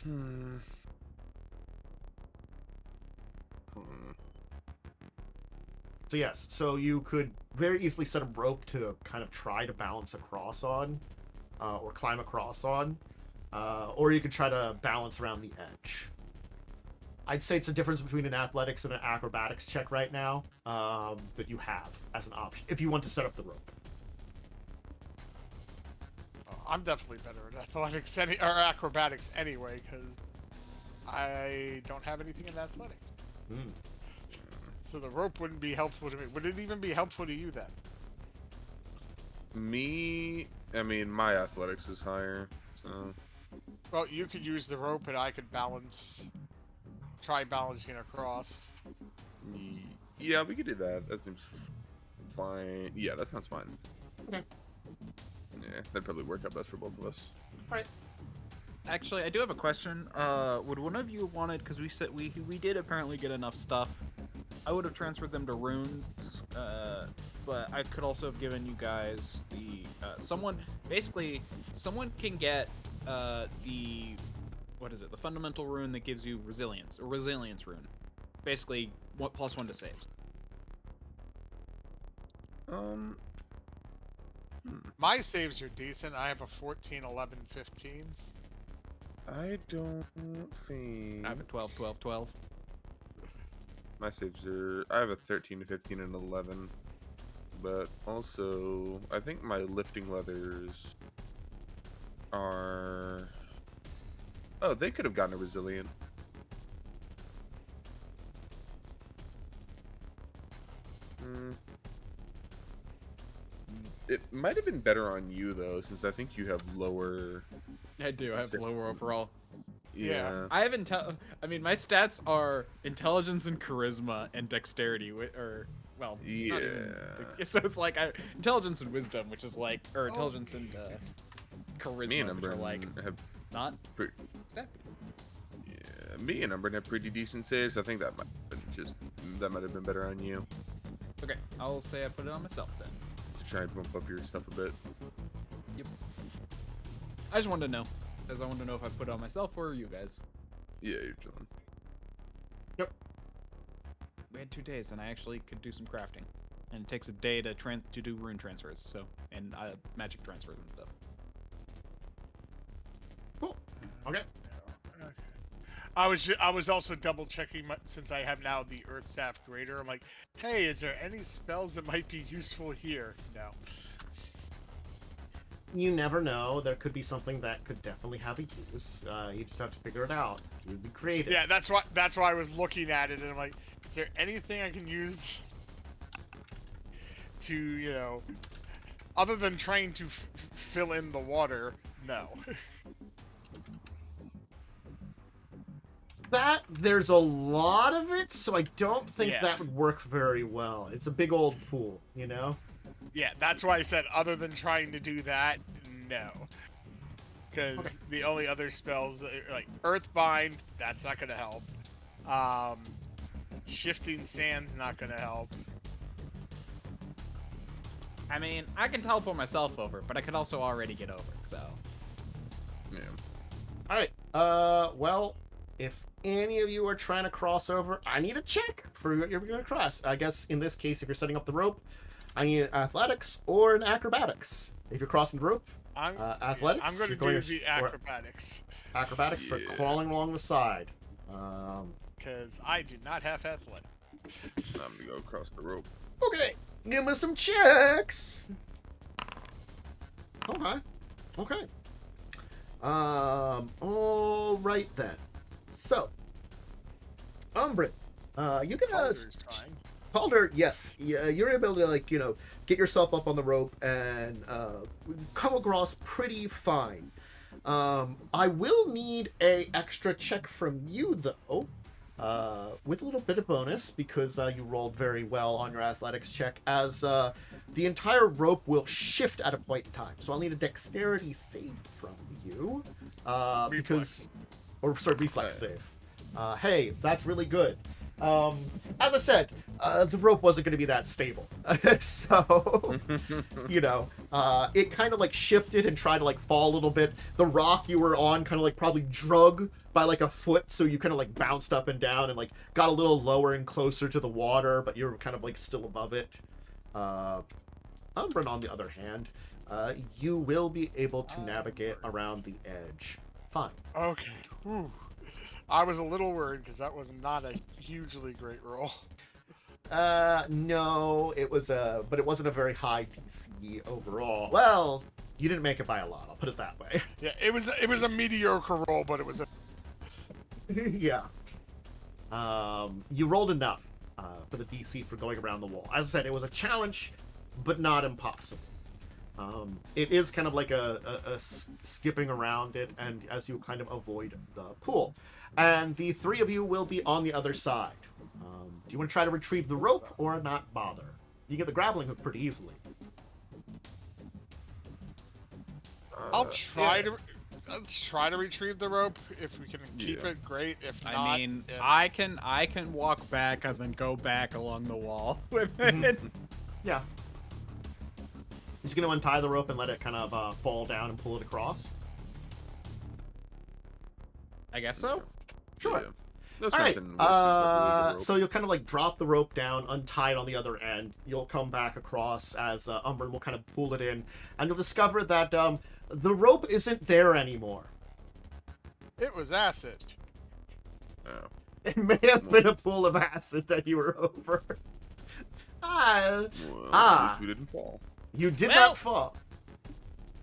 Hmm. So yes, so you could very easily set a rope to kind of try to balance across on, or climb across on, or you could try to balance around the edge. I'd say it's a difference between an athletics and an acrobatics check right now that you have as an option if you want to set up the rope. I'm definitely better at athletics or acrobatics anyway, because I don't have anything in athletics. Hmm. So the rope wouldn't be helpful to me. Would it even be helpful to you then? Me, I mean, my athletics is higher, so. Well, you could use the rope and I could try balancing across. Yeah, we could do that. That seems fine. Yeah, that sounds fine. Okay. Yeah, that'd probably work out best for both of us. Alright. Actually, I do have a question. Would one of you have wanted, because we said we did apparently get enough stuff. I would have transferred them to runes, but I could also have given you guys the someone can get the the fundamental rune that gives you resilience, a resilience rune. Basically, +1 to saves. My saves are decent. I have a 14, 11, 15. I don't think. I have a 12, 12, 12. My saves are. I have a 13 to 15 and 11. But also, I think my lifting leathers are. Oh, they could have gotten a resilient. It might have been better on you though, since I think you have lower. I do. I have lower overall. Yeah. I have I mean, my stats are intelligence and charisma and dexterity, well, Yeah. not even, so it's like intelligence and wisdom, which is like, or intelligence and charisma, Me and which are Umbrin like have. not Pretty, stat. yeah, me and Umbrin have pretty decent saves. I think that might have been better on you. Okay, I'll say I put it on myself then. Just to try and bump up your stuff a bit. Yep. I just wanted to know, because I wanted to know if I put it on myself or you guys. Yeah, you're chilling. Yep. We had 2 days, and I actually could do some crafting, and it takes a day to do rune transfers, so and magic transfers and stuff. Cool. Okay. I was also double checking since I have now the Earth Staff Greater. I'm like, hey, is there any spells that might be useful here? No. You never know. There could be something that could definitely have a use. You just have to figure it out. You'd be creative. Yeah, that's why I was looking at it and I'm like, is there anything I can use to, other than trying to fill in the water? No. There's a lot of it, so I don't think Yeah. that would work very well. It's a big old pool, you know? Yeah, that's why I said other than trying to do that, no. Because the only other spells, like Earthbind, that's not going to help. Shifting Sand's not going to help. I mean, I can teleport myself over, but I could also already get over, so. Yeah. Alright, well, if any of you are trying to cross over, I need a check for what you're going to cross. I guess in this case, if you're setting up the rope, I need an athletics or an acrobatics. If you're crossing the rope, athletics. I'm going to do the acrobatics. Acrobatics for crawling along the side. Because I do not have athletics. Time to go across the rope. Okay, give me some checks. Okay. All right then. So, Umbrin, you're gonna Calder's fine. Calder, yes, you're able to, like, get yourself up on the rope and come across pretty fine. I will need a extra check from you, though, with a little bit of bonus, because you rolled very well on your athletics check, as the entire rope will shift at a point in time. So I'll need a dexterity save from you, reflex save. Hey, that's really good. As I said, the rope wasn't going to be that stable. So, it kind of like shifted and tried to like fall a little bit. The rock you were on kind of like probably drug by like a foot. So you kind of like bounced up and down and like got a little lower and closer to the water, but you're kind of like still above it. Umbrin, on the other hand, you will be able to navigate around the edge. Fine. Okay. Whew. I was a little worried because that was not a hugely great roll. No, it was but it wasn't a very high DC overall. Well, you didn't make it by a lot. I'll put it that way. Yeah, it was a mediocre roll, but it was a. Yeah. You rolled enough for the DC for going around the wall. As I said, it was a challenge, but not impossible. It is kind of like a skipping around it, and as you kind of avoid the pool. And the three of you will be on the other side. Do you want to try to retrieve the rope or not bother? You get the grappling hook pretty easily. I'll try to retrieve the rope if we can keep it. Great. If not, I mean, I can walk back and then go back along the wall with it. Yeah. He's going to untie the rope and let it kind of fall down and pull it across. I guess so. Sure. Yeah. That's All right. nothing worse than So you'll kind of like drop the rope down, untie it on the other end. You'll come back across as Umbrin will kind of pull it in, and you'll discover that the rope isn't there anymore. it was acid. Oh. It may have been a pool of acid that you were over. Well, Ah. we didn't fall. You did Well- not fall.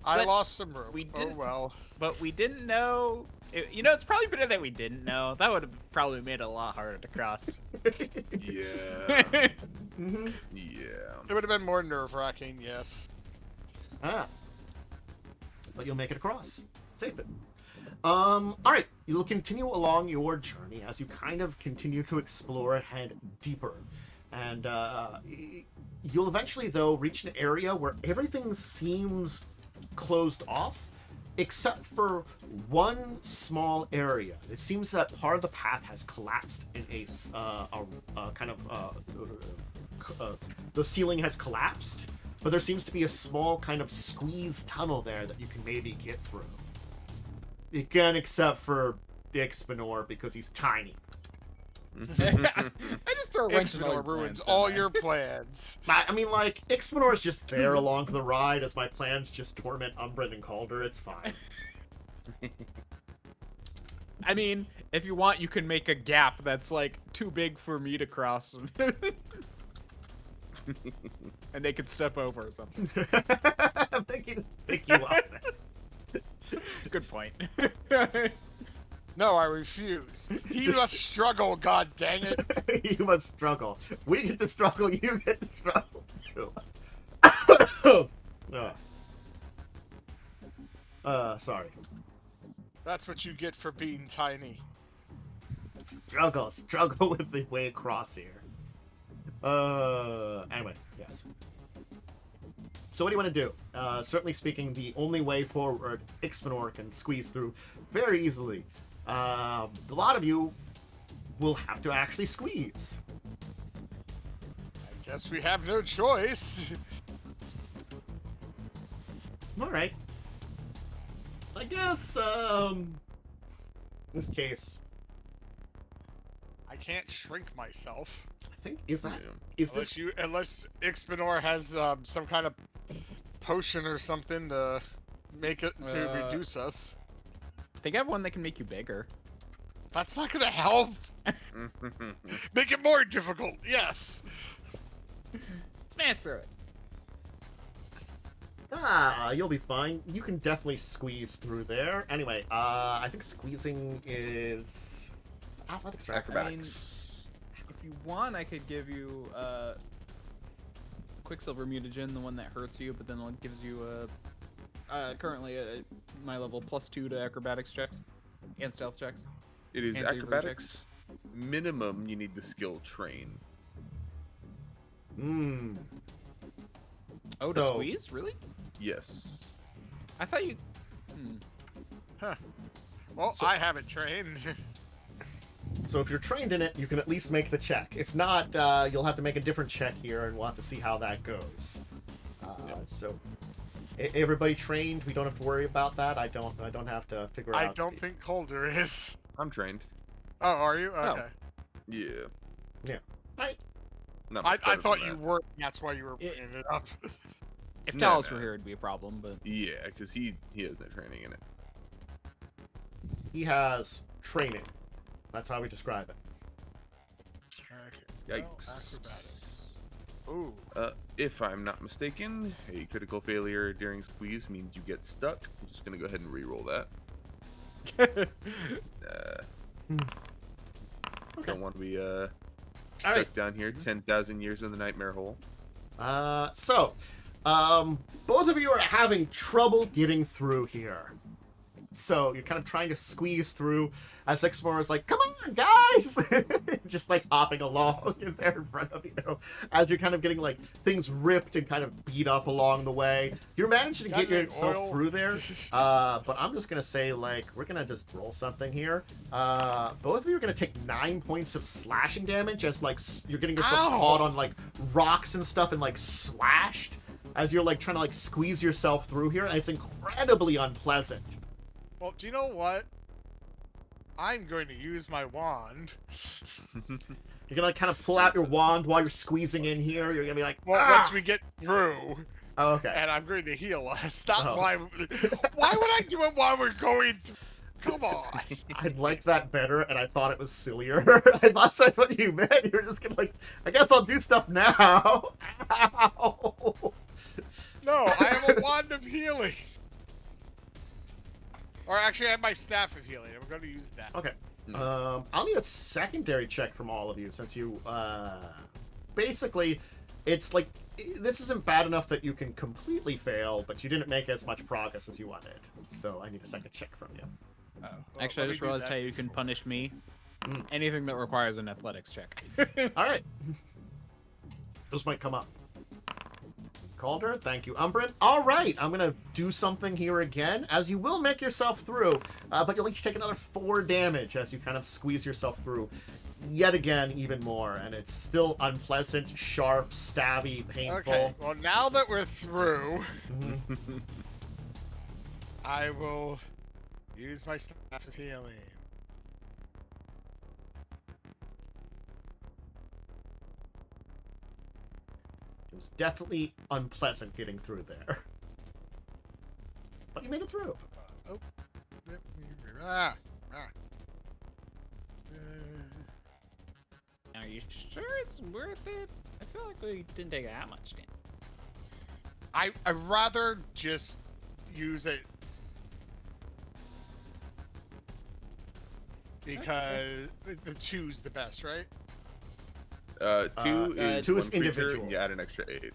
I But lost some rope. we Oh didn't- well. But we didn't know. It's probably better that we didn't know. That would have probably made it a lot harder to cross. Yeah. Mm-hmm. Yeah. It would have been more nerve-wracking, yes. But you'll make it across. Save it. Alright, you'll continue along your journey as you kind of continue to explore and head deeper. And you'll eventually, though, reach an area where everything seems closed off, except for one small area. It seems that part of the path has collapsed in a kind of the ceiling has collapsed, but there seems to be a small kind of squeezed tunnel there that you can maybe get through. Again, except for Ixbanor, because he's tiny. I just throw a wrench in all your Ixbanor ruins plans, all don't I? your plans. I mean, like, Ixbanor is just there along for the ride as my plans just torment Umbrin and Calder. It's fine. I mean, if you want, you can make a gap that's like too big for me to cross, and they could step over or something. I'm thinking to pick you up. Good point. No, I refuse. He Just- must struggle, god dang it. You must struggle. We get to struggle, you get to struggle too. Sorry. That's what you get for being tiny. Struggle with the way across here. Anyway, yes. So what do you want to do? Certainly speaking, the only way forward, Ixbanor can squeeze through very easily. A lot of you will have to actually squeeze. I guess we have no choice. All right. I guess, in this case, I can't shrink myself. I think, is Yeah. this... Unless Ixbanor has some kind of potion or something to make it to reduce us. I think I have one that can make you bigger. That's not gonna help. Make it more difficult. Yes. Smash through it. You'll be fine. You can definitely squeeze through there. Anyway, I think squeezing is athletics or Acrobatics. If you want, I could give you Quicksilver Mutagen, the one that hurts you, but then it gives you currently my level +2 to acrobatics checks and stealth checks. It is And bravery acrobatics. Minimum, you need the skill train. Oh, to So- squeeze? Really? Yes. I thought you. Huh. Well, So- I haven't trained. So if you're trained in it, you can at least make the check. If not, you'll have to make a different check here, and we'll have to see how that goes. So, everybody trained. We don't have to worry about that. I don't have to figure out. I don't think Calder is. I'm trained. Oh, are you? Okay. Yeah. Right. Not I much better thought than you that. were. That's why you were bringing it up. If No, Talas no. were here, it'd be a problem, but. Yeah, because he has no training in it. He has training. That's how we describe it. Okay. Yikes. Well, acrobatics. Ooh. If I'm not mistaken, a critical failure during squeeze means you get stuck. I'm just gonna go ahead and re-roll that. Don't want to be stuck right. down here 10,000 years in the nightmare hole. So, both of you are having trouble getting through here. So you're kind of trying to squeeze through as Ixbanor is like, come on, guys! Just like hopping along in there in front of you. As you're kind of getting like things ripped and kind of beat up along the way. You're managing to Got get any yourself oil? through there. But I'm just going to say, like, we're going to just roll something here. Both of you are going to take 9 points of slashing damage as like you're getting yourself Ow! caught on like rocks and stuff and like slashed as you're like trying to like squeeze yourself through here. And it's incredibly unpleasant. Well, do you know what? I'm going to use my wand. You're gonna like, kind of pull out your wand while you're squeezing in here. You're gonna be like, Well, "Ah!" once we get through, Oh, okay. and I'm going to heal us. Not Oh. why. Why would I do it while we're going through? Come on. I like that better, and I thought it was sillier. I thought that's what you meant. You were just gonna like, I guess I'll do stuff now. Ow. No, I have a wand of healing. Or actually, I have my staff of healing. I'm going to use that. Okay. I'll need a secondary check from all of you since you, basically, it's like, this isn't bad enough that you can completely fail, but you didn't make as much progress as you wanted. So I need a second check from you. Oh, well, Actually, I let me just do realized that how you can before. punish me. Mm. Anything that requires an athletics check. All right. Those might come up. Calder, thank you, Umbrin. All right, I'm gonna do something here again, as you will make yourself through, but you'll each take another 4 damage as you kind of squeeze yourself through, yet again, even more, and it's still unpleasant, sharp, stabby, painful. Okay, well, now that we're through, Mhm. I will use my staff of healing. It was definitely unpleasant getting through there, but you made it through. Oh. Ah. Are you sure it's worth it? I feel like we didn't take that much damage. I'd rather just use it because the two's the best, right? 2 is 2 one is creature, individual. and you add an extra 8.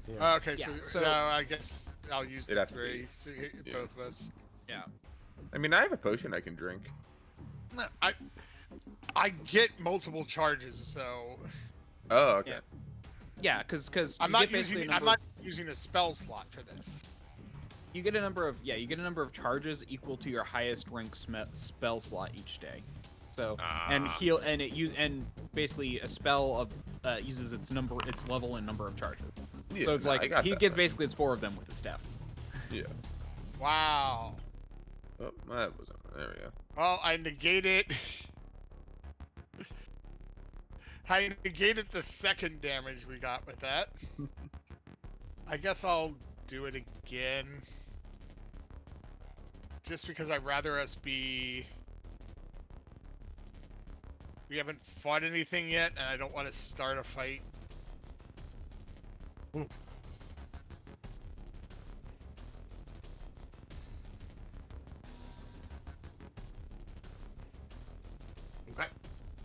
Yeah. Okay, Yeah, so, so- no, I guess I'll use It'd the have to 3 be. to hit Yeah. both of us. Yeah. I mean, I have a potion I can drink. No, I get multiple charges, so Oh, okay. Yeah. Yeah, because I'm not using a spell slot for this. You get a number of charges equal to your highest rank spell slot each day. So and heal and it use and basically a spell of uses its level and number of charges. Yeah, So it's no, I like got he that gets right. basically it's 4 of them with his staff. Yeah. Wow. Oh, that wasn't. There we go. Well, I negated. I negated the second damage we got with that. I guess I'll do it again. Just because I'd rather us be... We haven't fought anything yet, and I don't want to start a fight.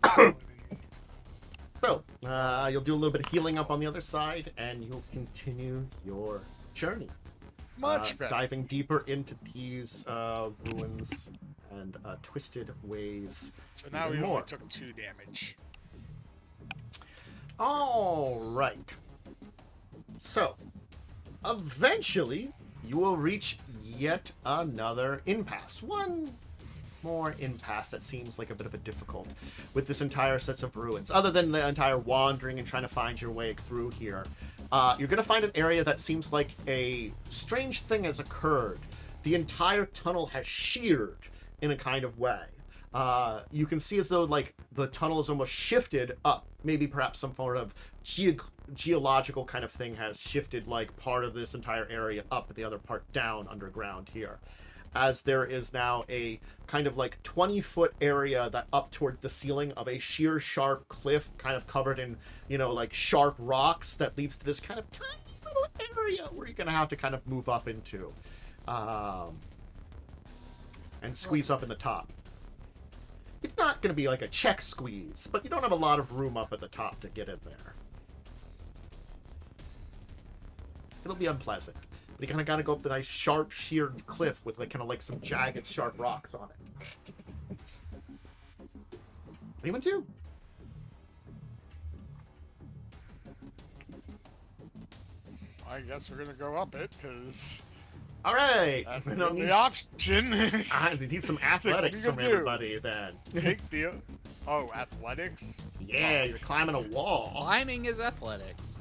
Okay. So, You'll do a little bit of healing up on the other side, and you'll continue your journey. Much better. Diving deeper into these ruins and twisted ways. So now we even only more. took 2 damage. All right. So, eventually, you will reach yet another impasse. One more impasse that seems like a bit of a difficult with this entire set of ruins. Other than the entire wandering and trying to find your way through here, you're going to find an area that seems like a strange thing has occurred. The entire tunnel has sheared in a kind of way. You can see as though like the tunnel is almost shifted up. Maybe perhaps some sort of geological kind of thing has shifted like part of this entire area up and the other part down underground here. As there is now a kind of like 20-foot area that up toward the ceiling of a sheer sharp cliff kind of covered in, you know, like sharp rocks that leads to this kind of tiny little area where you're going to have to kind of move up into and squeeze up in the top. It's not going to be like a check squeeze, but you don't have a lot of room up at the top to get in there. It'll be unpleasant. But you kind of got to go up the nice sharp, sheared cliff with like kind of like some jagged, sharp rocks on it. Anyone too? I guess we're gonna go up it, because All right. that's We don't the need, option. we need some athletics What from are you gonna do? everybody then. Take the... Oh, athletics? Yeah, you're climbing a wall. Climbing is athletics.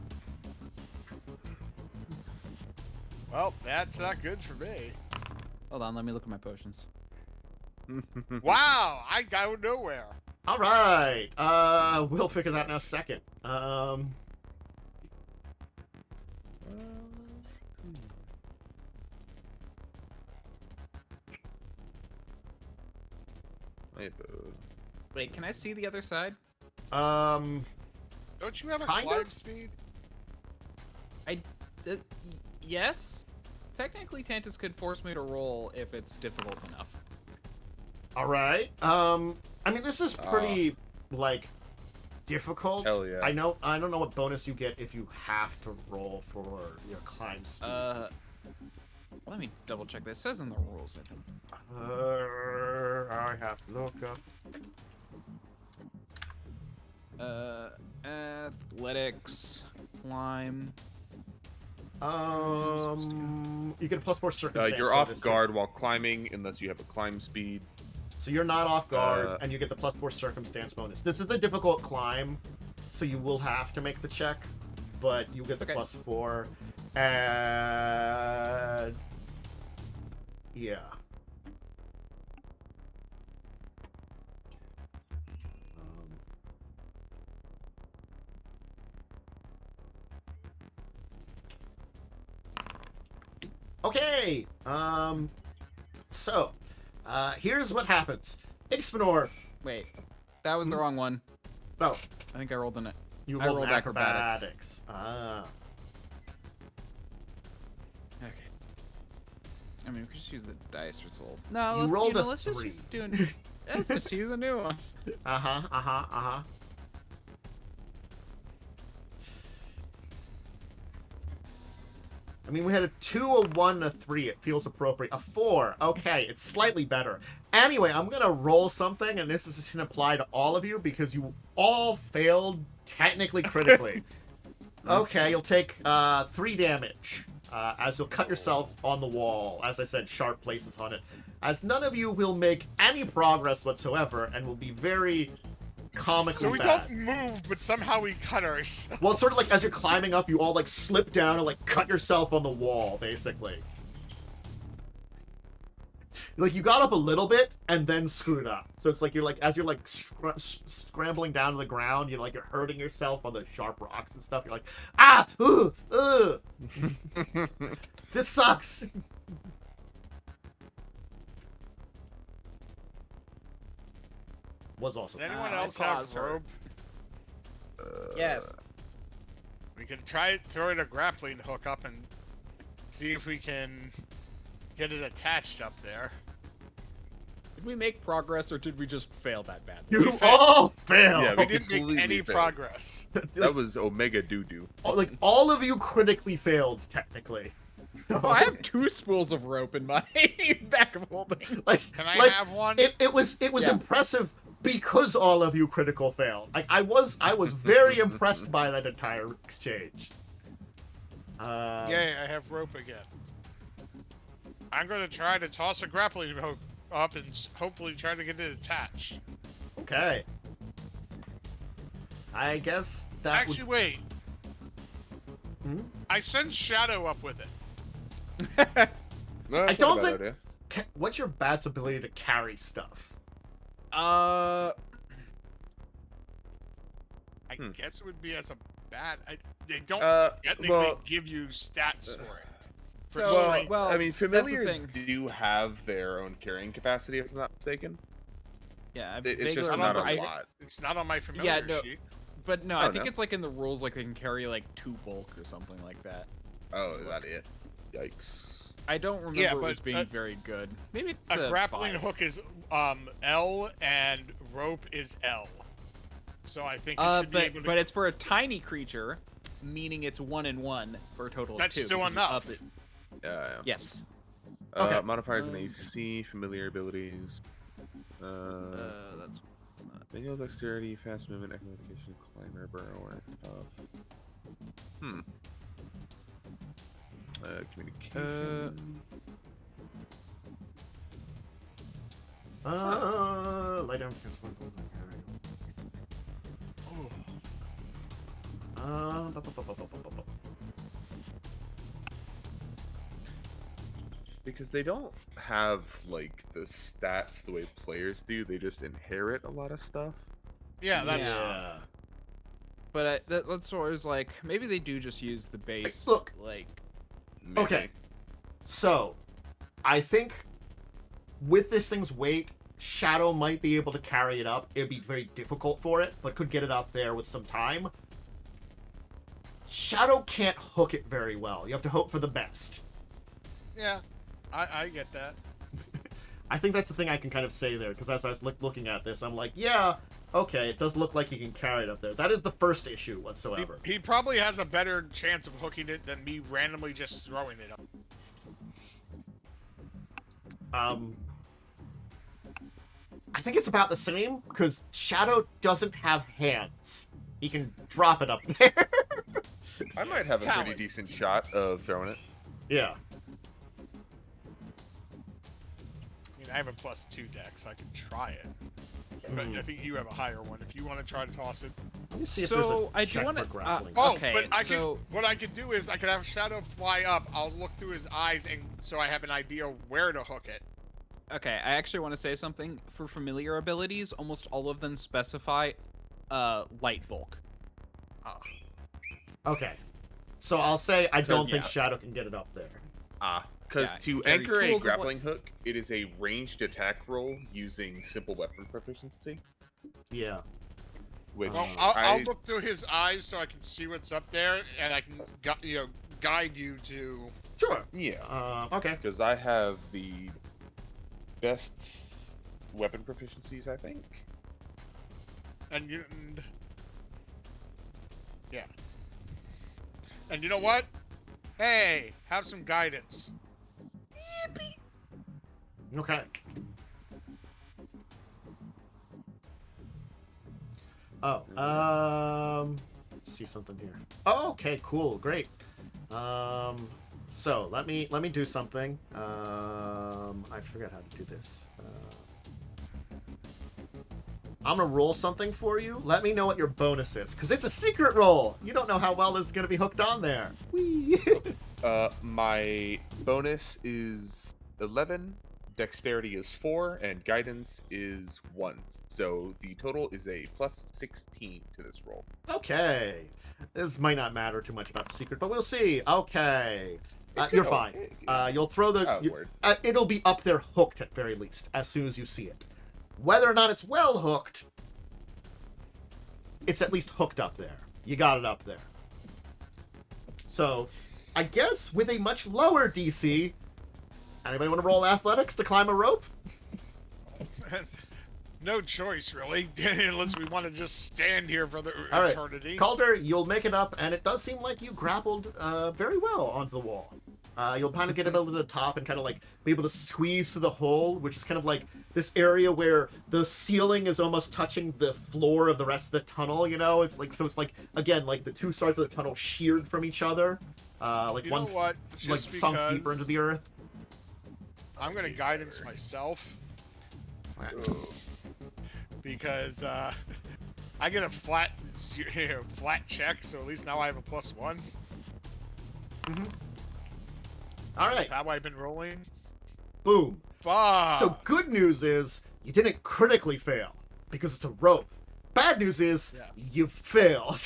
Well, that's not good for me. Hold on, let me look at my potions. Wow, I go nowhere. All right. We'll figure that in a second. Wait, can I see the other side? Um, Don't you have a Kind climb of? speed? Yes. Technically, Tantus could force me to roll if it's difficult enough. all right. I mean, this is pretty, like, difficult. Hell yeah. I don't know what bonus you get if you have to roll for your climb speed. Let me double check. This says in the rules, I think. I have to look up. Athletics, climb. You get a +4 circumstance. You're off bonus. guard while climbing unless you have a climb speed. So you're not off guard, and you get the +4 circumstance bonus. This is a difficult climb, so you will have to make the check, but you get the Okay. +4. And yeah. Okay. So, here's what happens. Ixbanor. Wait, that was the wrong one. Oh, I think I rolled in it. you I rolled rolled acrobatics. Ah. Okay. I mean, we could just use the dice result. No, You let's, rolled a let's 3. just do let's just use a new one. I mean, we had a 2, a 1, a 3. It feels appropriate. A 4. Okay, it's slightly better. Anyway, I'm going to roll something, and this is just going to apply to all of you because you all failed technically critically. Okay, you'll take 3 damage as you'll cut yourself on the wall. As I said, sharp places on it. As none of you will make any progress whatsoever and will be very comically So we bad. don't move, but somehow we cut ourselves. Well, it's sort of like as you're climbing up, you all like slip down and like cut yourself on the wall, basically. Like you got up a little bit and then screwed up. So it's like you're like as you're like scrambling down to the ground, you're like you're hurting yourself on the sharp rocks and stuff. You're like, ah, this sucks. Was also Does anyone my else have paws hurt. rope? Yes. We could try throwing a grappling hook up and see if we can get it attached up there. Did we make progress, or did we just fail that badly? You all failed. Yeah, We didn't make completely any failed. progress. That was Omega Doo-Doo. Like all of you critically failed technically. So Oh, I have 2 spools of rope in my back of holding. like, Can I like, have one? It was Yeah. impressive because all of you critical failed. Like I was very impressed by that entire exchange. Yay, I have rope again. I'm going to try to toss a grappling hook up and hopefully try to get it attached. Okay. I guess that Actually, wait. Hmm? I sent Shadow up with it. No, that's I not don't a bad think- idea. What's your bat's ability to carry stuff? I Hmm. guess it would be as a bat. They don't technically well, give you stats for it. So, well, well, I mean, that's the familiars thing. do have their own carrying capacity, if I'm not mistaken. Yeah, I It's vaguely just remember not a I- lot. It's not on my familiar no. sheet. But no, Oh, I think no? it's like in the rules, like they can carry like 2 bulk or something like that. Oh, is that it? Yikes. I don't remember Yeah, it was but, being very good. Maybe it's A grappling 5. hook is L and rope is L. So I think it should be able to. But it's for a tiny creature, meaning it's 1 and 1 for a total That's of 2. still because you enough. up it. Yeah. Yes. Okay. Modifiers and AC, familiar abilities. That's Manual dexterity, fast movement, echolocation, climber, burrower, tough. Communication. Lay down. Because they don't have like the stats the way players do. They just inherit a lot of stuff. Yeah, that's. Yeah. But that's what I was like. Maybe they do just use the base. Look. Like. Maybe. Okay. So, I think with this thing's weight, Shadow might be able to carry it up. It'd be very difficult for it, but could get it up there with some time. Shadow can't hook it very well. You have to hope for the best. Yeah, I get that. I think that's the thing I can kind of say there, because as I was looking at this, I'm like, yeah, okay, it does look like he can carry it up there. That is the first issue whatsoever. He probably has a better chance of hooking it than me randomly just throwing it up. I think it's about the same, because Shadow doesn't have hands. He can drop it up there. I might have a pretty Talent. decent shot of throwing it. Yeah. I mean, I have a +2 dex. I can try it. But Hmm. I think you have a higher one. If you want to try to toss it. Let me see if So, there's a I do check wanna- for grappling. Oh, Okay, but I so- could. What I could do is I could have Shadow fly up. I'll look through his eyes, and so I have an idea where to hook it. Okay, I actually want to say something. For familiar abilities, almost all of them specify light bulk. Okay. So I'll say I don't think yeah. Shadow can get it up there. Because Yeah, to carry anchor a tools of grappling hook, it is a ranged attack roll using simple weapon proficiency. Yeah. Which Well, I'll look through his eyes so I can see what's up there, and I can guide you to. Sure. Yeah, Okay. because I have the best weapon proficiencies, I think. Yeah. And you know what? Hey, have some guidance. Okay. Oh, let's see something here. Oh, okay, cool, great. So let me do something. I forgot how to do this. I'm gonna roll something for you. Let me know what your bonus is, because it's a secret roll. You don't know how well this is gonna be hooked on there. Whee! My bonus is 11, dexterity is 4, and guidance is 1. So the total is a +16 to this roll. Okay. This might not matter too much about the secret, but we'll see. Okay. You're fine. You'll throw the... word. It'll be up there hooked at very least, as soon as you see it. Whether or not it's well hooked, it's at least hooked up there. You got it up there. So, I guess with a much lower DC, anybody want to roll athletics to climb a rope? No choice, really, unless we want to just stand here for the All right. eternity. Calder, you'll make it up, and it does seem like you grappled very well onto the wall. You'll kind of get up to the top and kind of like be able to squeeze through the hole, which is kind of like this area where the ceiling is almost touching the floor of the rest of the tunnel. You know, it's like again like the two sides of the tunnel sheared from each other. Like You one know what? like Just sunk because deeper into the earth. I'm gonna guidance myself because I get a flat check, so at least now I have a +1. All right, How I've been rolling. boom. Fuck. So good news is you didn't critically fail because it's a rope. Bad news is Yes. you failed.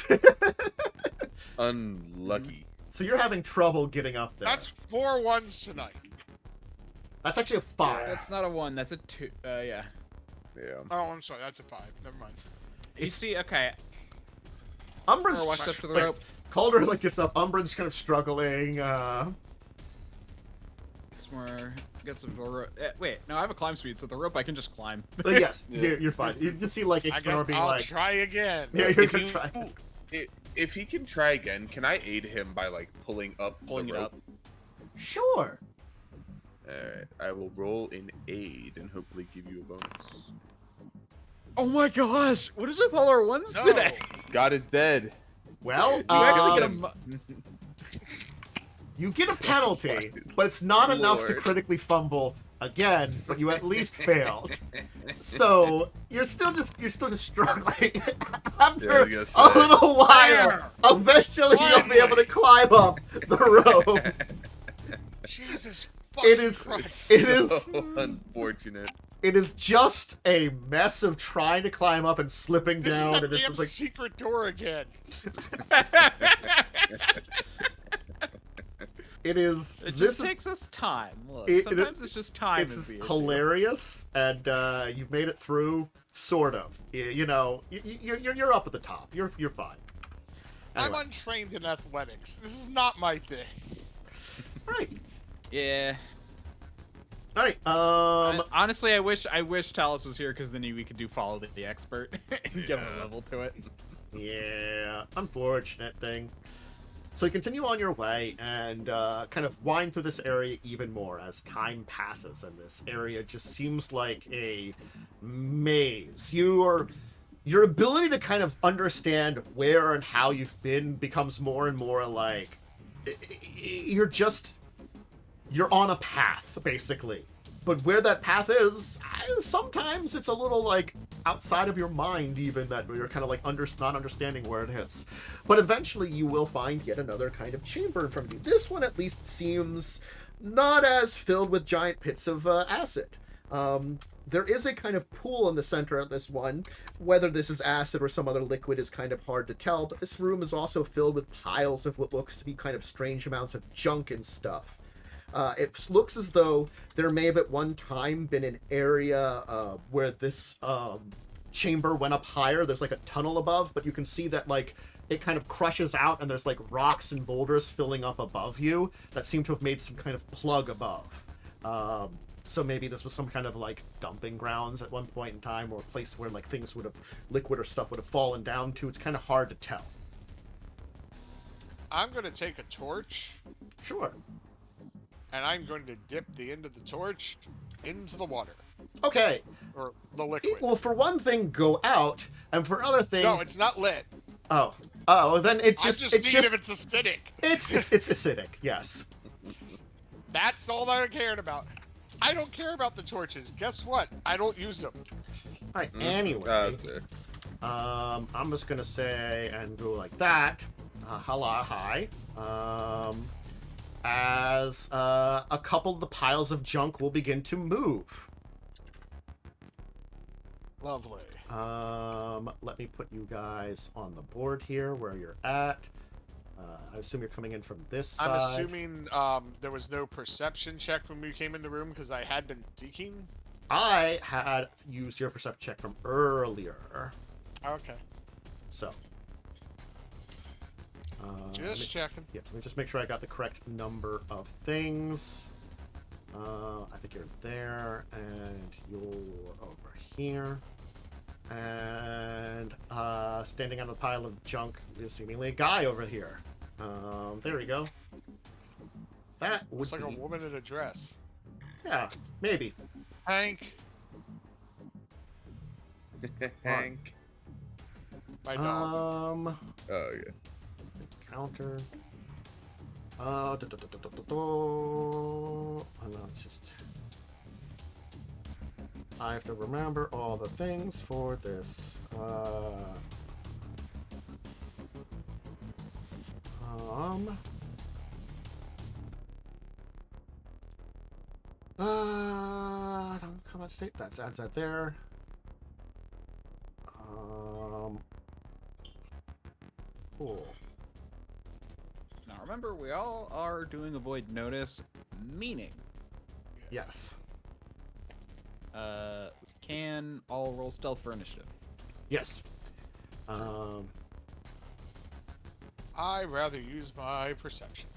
Unlucky. So you're having trouble getting up there. That's 4 1s tonight. That's actually a 5. That's not a 1. That's a 2. Yeah. Yeah. Oh, I'm sorry. That's a 5. Never mind. You see, okay. Umbrin's Or walks up to the like, rope. Calder like gets up. Umbrin's kind of struggling. Somewhere. Get some rope. Wait, no, I have a climb speed, so the rope I can just climb. But yes, you're fine. You just see like I guess Ixbanor being I'll like, try again. yeah, you're If gonna you- try. If he can try again, can I aid him by like pulling It the rope? up. Sure. Alright, I will roll an aid and hopefully give you a bonus. Oh my gosh! What is with all our ones No. today? God is dead. Well, You actually get a. um, you get a penalty, but it's not enough to Lord. critically fumble again. But you at least failed. So you're still just struggling. After Yeah, I was gonna a say. little while, Fire! eventually you'll be able to climb up the rope. Jesus fucking It is. Christ. It is. So unfortunate. It is just a mess of trying to climb up and slipping This down, is a and it's damn just like secret door again. it is. It This just is. takes us time. Look, it- sometimes it's just time. It's is the issue. hilarious, and you've made it through, sort of. You know, you're up at the top. You're fine. I'm Anyway. untrained in athletics. This is not my thing. Right. Yeah. All right. Honestly, I wish Talas was here because then we could do follow the expert and get a level to it. Yeah. Unfortunate thing. So you continue on your way and kind of wind through this area even more as time passes, and this area just seems like a maze. Your ability to kind of understand where and how you've been becomes more and more like you're on a path, basically. But where that path is, sometimes it's a little like outside of your mind, even that you're kind of like not understanding where it is. But eventually you will find yet another kind of chamber in front of you. This one at least seems not as filled with giant pits of acid. There is a kind of pool in the center of this one. Whether this is acid or some other liquid is kind of hard to tell, but this room is also filled with piles of what looks to be kind of strange amounts of junk and stuff. It looks as though there may have at one time been an area where this chamber went up higher. There's like a tunnel above, but you can see that like it kind of crushes out and there's like rocks and boulders filling up above you that seem to have made some kind of plug above. So maybe this was some kind of like dumping grounds at one point in time, or a place where like things would have, liquid or stuff would have fallen down to. It's kind of hard to tell. I'm going to take a torch, Sure. and I'm going to dip the end of the torch into the water. Okay. Or the It liquid. will, for one thing, go out, and for another thing, No, it's not lit. oh, then it just, I just need if it's acidic. it's acidic. Yes. That's all I cared about. I don't care about the torches. Guess what? I don't use them. All right. Anyway, That's fair. I'm just gonna say and go like that. Hello, hi. As a couple of the piles of junk will begin to move. Lovely. Let me put you guys on the board here where you're at. I assume you're coming in from this side. I'm assuming there was no perception check when we came in the room because I had been seeking. I had used your perception check from earlier. Okay. So. Just checking. Yeah, let me just make sure I got the correct number of things. I think you're there, and you're over here. And standing on a pile of junk is seemingly a guy over here. There we go. That would Looks like be... a woman in a dress. Yeah, maybe. Hank, Hank. my dog. Oh yeah. Counter. And then it's just... I have to remember all the things for this. Don't come on state. That's that there. Cool. Now remember, we all are doing avoid notice, meaning Yes. we can all roll stealth for initiative. Yes. I rather use my perception.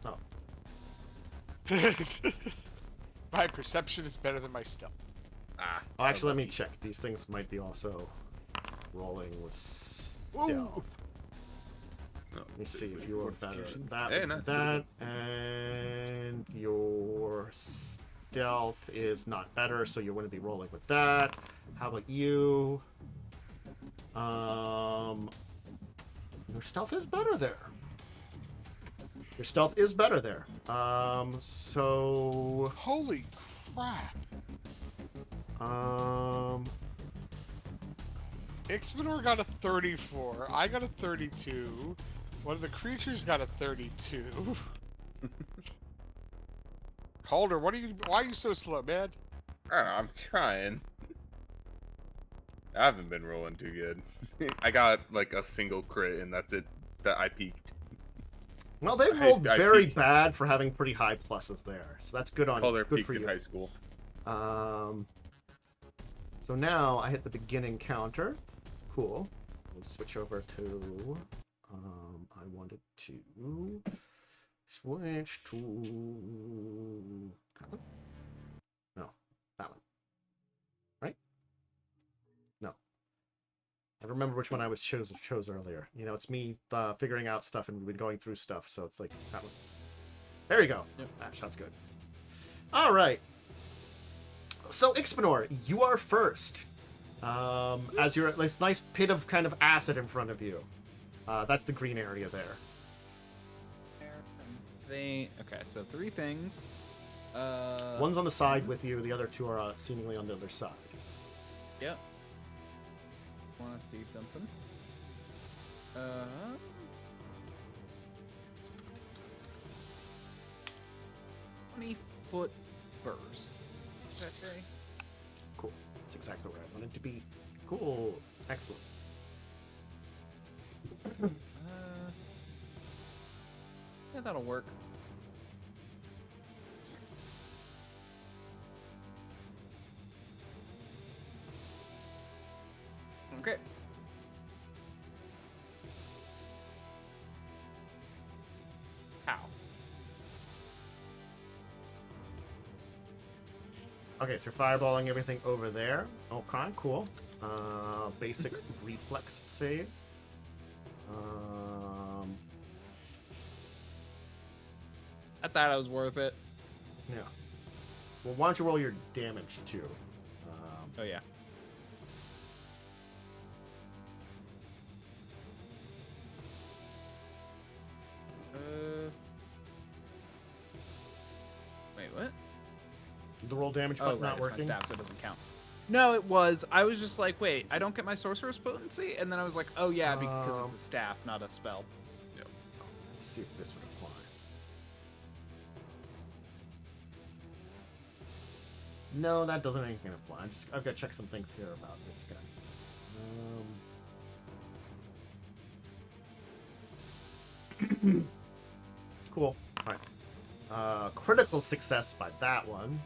Oh. My perception is better than my stealth. Oh, actually, let me check. These things might be also rolling with stealth. Let me see if you're better than that. Hey, with not that, and your stealth is not better, so you wouldn't be rolling with that. How about you? Your stealth is better there. Your stealth is better there. So... Holy crap. Ixbanor got a 34. I got a 32. One of the creatures got a 32. Calder, why are you so slow, man? I don't know, I'm trying. I haven't been rolling too good. I got like a single crit, and that's it. That I peaked. Well, they rolled very peaked. bad for having pretty high pluses there, so that's good on Calder good peaked for in you. high school. So now I hit the beginning counter. Cool. We'll switch over to. I wanted to switch to. That one? No, that one. Right? No. I remember which one I was chose earlier. You know, it's me figuring out stuff and we've been going through stuff, so it's like that one. There you go. Yep. That shot's good. All right. So Ixbanor, you are first. As you're at this nice pit of kind of acid in front of you. That's the green area there. Okay, so 3 things. One's on the side with you. The other 2 are seemingly on the other side. Yep. Want to see something? 20-foot burst. Is that okay? Cool. That's exactly where I wanted to be. Cool. Excellent. Yeah, that'll work. Okay. How? Okay, so fireballing everything over there. Okay, cool. Basic reflex save. I thought it was worth it. Yeah. Well, why don't you roll your damage too? Oh yeah. Wait, what? The roll damage Oh, button right, not it's my working. staff, so it doesn't count. No, it was. I was just like, wait, I don't get my sorcerer's potency, and then I was like, oh yeah, because it's a staff, not a spell. Let's see if this would apply. No, that doesn't anything apply. I've got to check some things here about this guy. Cool. All right. Critical success by that one.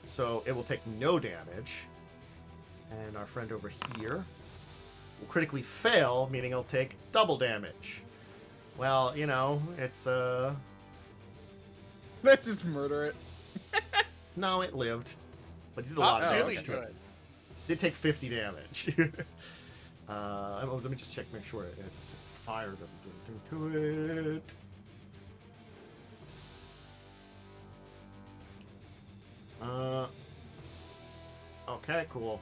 So it will take no damage. And our friend over here will critically fail, meaning he'll take double damage. Well, you know, it's Let's just murder it. No, it lived. But it did a lot Not of really damage to it. good. It did take 50 damage. Let me just check, make sure fire doesn't do anything to it. Okay, cool.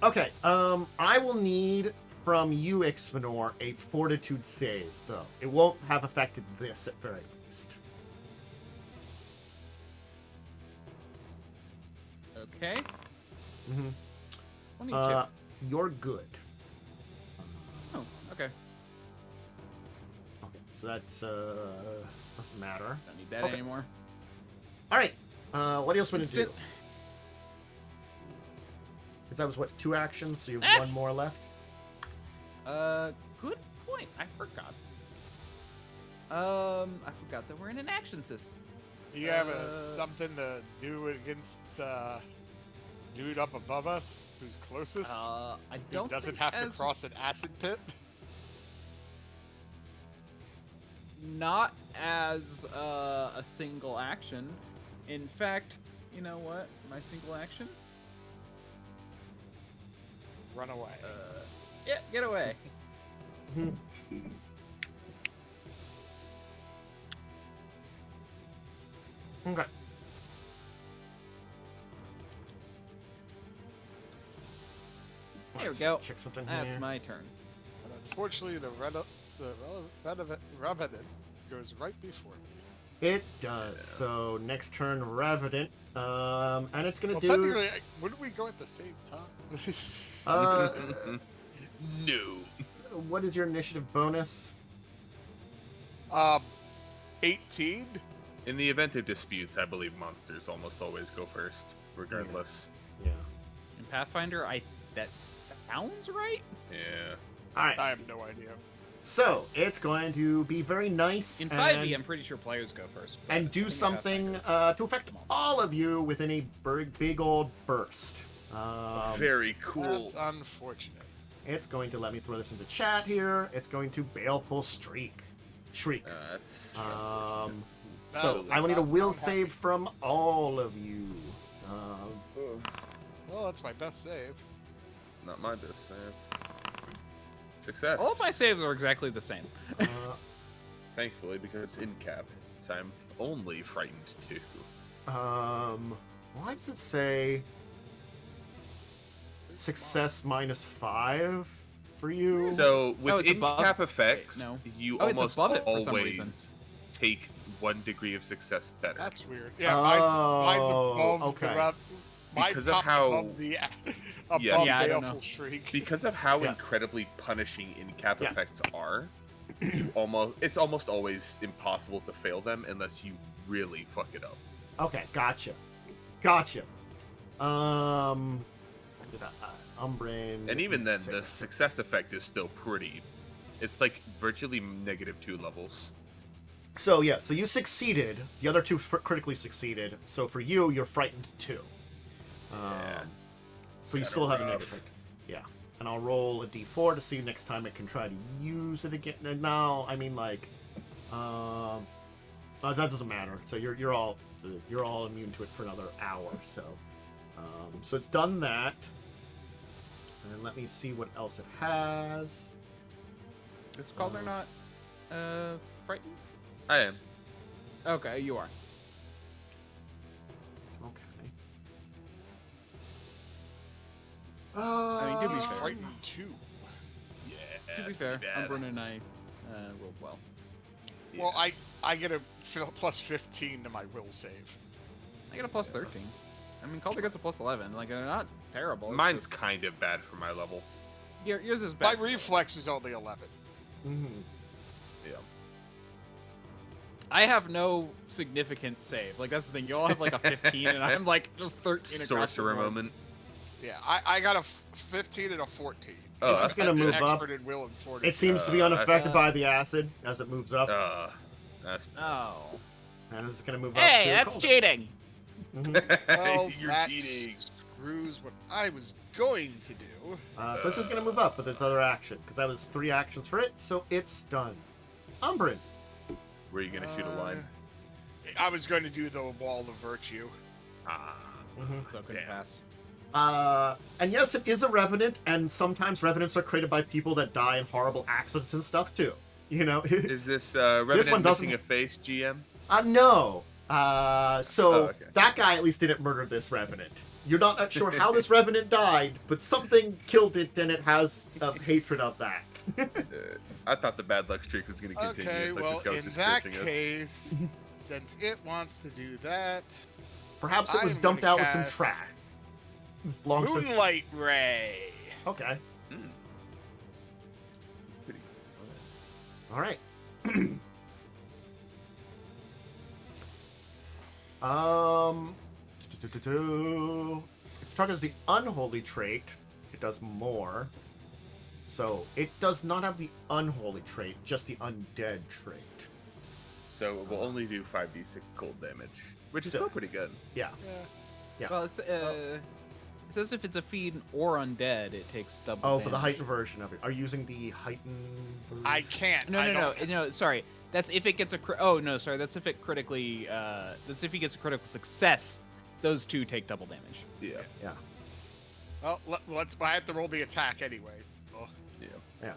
Okay, I will need from you, Ixbanor, a fortitude save, though. It won't have affected this at very least. Okay. Mm-hmm. 22. You're good. Oh, okay. Okay, so that's, doesn't matter. Don't need that Okay. anymore. Alright, what else would it do? Instant- Because that was, what, 2 actions, so you have 1 more left? Good point. I forgot. I forgot that we're in an action system. Do you have something to do against dude up above us who's closest? I Who don't doesn't think have to as- cross an acid pit? Not as a single action. In fact, you know what? My single action? Run away. Yeah, get away. Okay. There we Let's go. Check something That's here. my turn. And unfortunately, the Revenant goes right before me. It does. So next turn, Revenant, and it's gonna Well, do. technically, wouldn't we go at the same time? No. What is your initiative bonus? 18? In the event of disputes, I believe monsters almost always go first, regardless. Yeah. In Pathfinder, that sounds right. Yeah. All right. I have no idea. So it's going to be very nice In and, 5e, I'm pretty sure players go first. but and I do think in something Pathfinder, to affect them also. all of you within a big old burst. Very cool. That's unfortunate. It's going to let me throw this into chat here. It's going to Baleful Shriek. That's So That I will need a does will sound happy. save from all of you. Well, that's my best save. it's not my best save. Success. All of my saves are exactly the same. uh, Thankfully, because it's in cap, so I'm only frightened too. why does it say success -5 for you? So with it's in above- cap effects, no. you Oh, it's almost above it for some reason. always take 1 degree of success better. That's weird. Yeah, mine's above okay. the rep. Mine Because of popped how- above the above Yeah, I don't Baleful know. Shriek. Because of how Yeah. incredibly punishing in cap Yeah. effects are, it's almost always impossible to fail them unless you really fuck it up. Okay, gotcha. Umbrin. And even then, the success effect is still pretty. It's like virtually -2 levels. So yeah, so you succeeded. The other two critically succeeded. So for you, you're frightened too. Yeah. So you Kinda still have a rough. negative. Yeah. And I'll roll a d4 to see next time I can try to use it again. No, I mean like, that doesn't matter. So you're all immune to it for another hour. So, so it's done that. And let me see what else it has. Is Calder not frightened? I am. Okay, you are. Okay. I mean, to be He's fair. frightened too. Yeah. To be it's fair, pretty bad. Umbrin and I rolled well. Well, I get a plus 15 to my will save. I got a plus 13. I mean, Calder gets a plus 11. Like, they're not terrible. it's Mine's just- kind of bad for my level. Yours is My bad. reflex is only 11. Mm-hmm. Yeah. I have no significant save. Like, that's the thing. You all have like a 15, and I'm like just 13 across the Sorcerer board. moment. Yeah, I got a 15 and a 14. Oh, This that's is gonna I'm an move up. expert in will and fortitude. It seems to be that's- unaffected by the acid as it moves up, That's. Oh. and it's gonna move up. Hey, to that's Calder. cheating. Mhm. Well, You're that's cheating. screws what I was going to do. So it's just going to move up with its other action, because that was 3 actions for it, so it's done. Umbrin. Where are you gonna shoot a line? I was going to do the Wall of Virtue. So good Damn. pass. And yes, it is a revenant, and sometimes revenants are created by people that die in horrible accidents and stuff too. You know. Is this Revenant one missing doesn't- a face, GM? No. So okay. that guy at least didn't murder this revenant. You're not sure how this revenant died, but something killed it, and it has a hatred of that. I thought the bad luck streak was gonna continue. Okay, like well, this guy was in just that cursing us. case, since it wants to do that, Perhaps it was I'm dumped gonna out with some cast trash. Long since. Moonlight Ray. Okay. Hmm. Pretty good. All right. Its target is the unholy trait. It does more. So it does not have the unholy trait, just the undead trait. So it will only do 5d6 cold damage, which is still pretty good. Yeah. Yeah. Well, it says if it's a fiend or undead, it takes double. Oh, for the damage. heightened version of it. Are you using the heightened version? I can't. No, I no, don't- no. Sorry. That's if it gets a. Oh no, sorry. That's if it critically. That's if he gets a critical success. Those two take double damage. Yeah. Yeah. Well, let's. I have to roll the attack anyway. So. Yeah.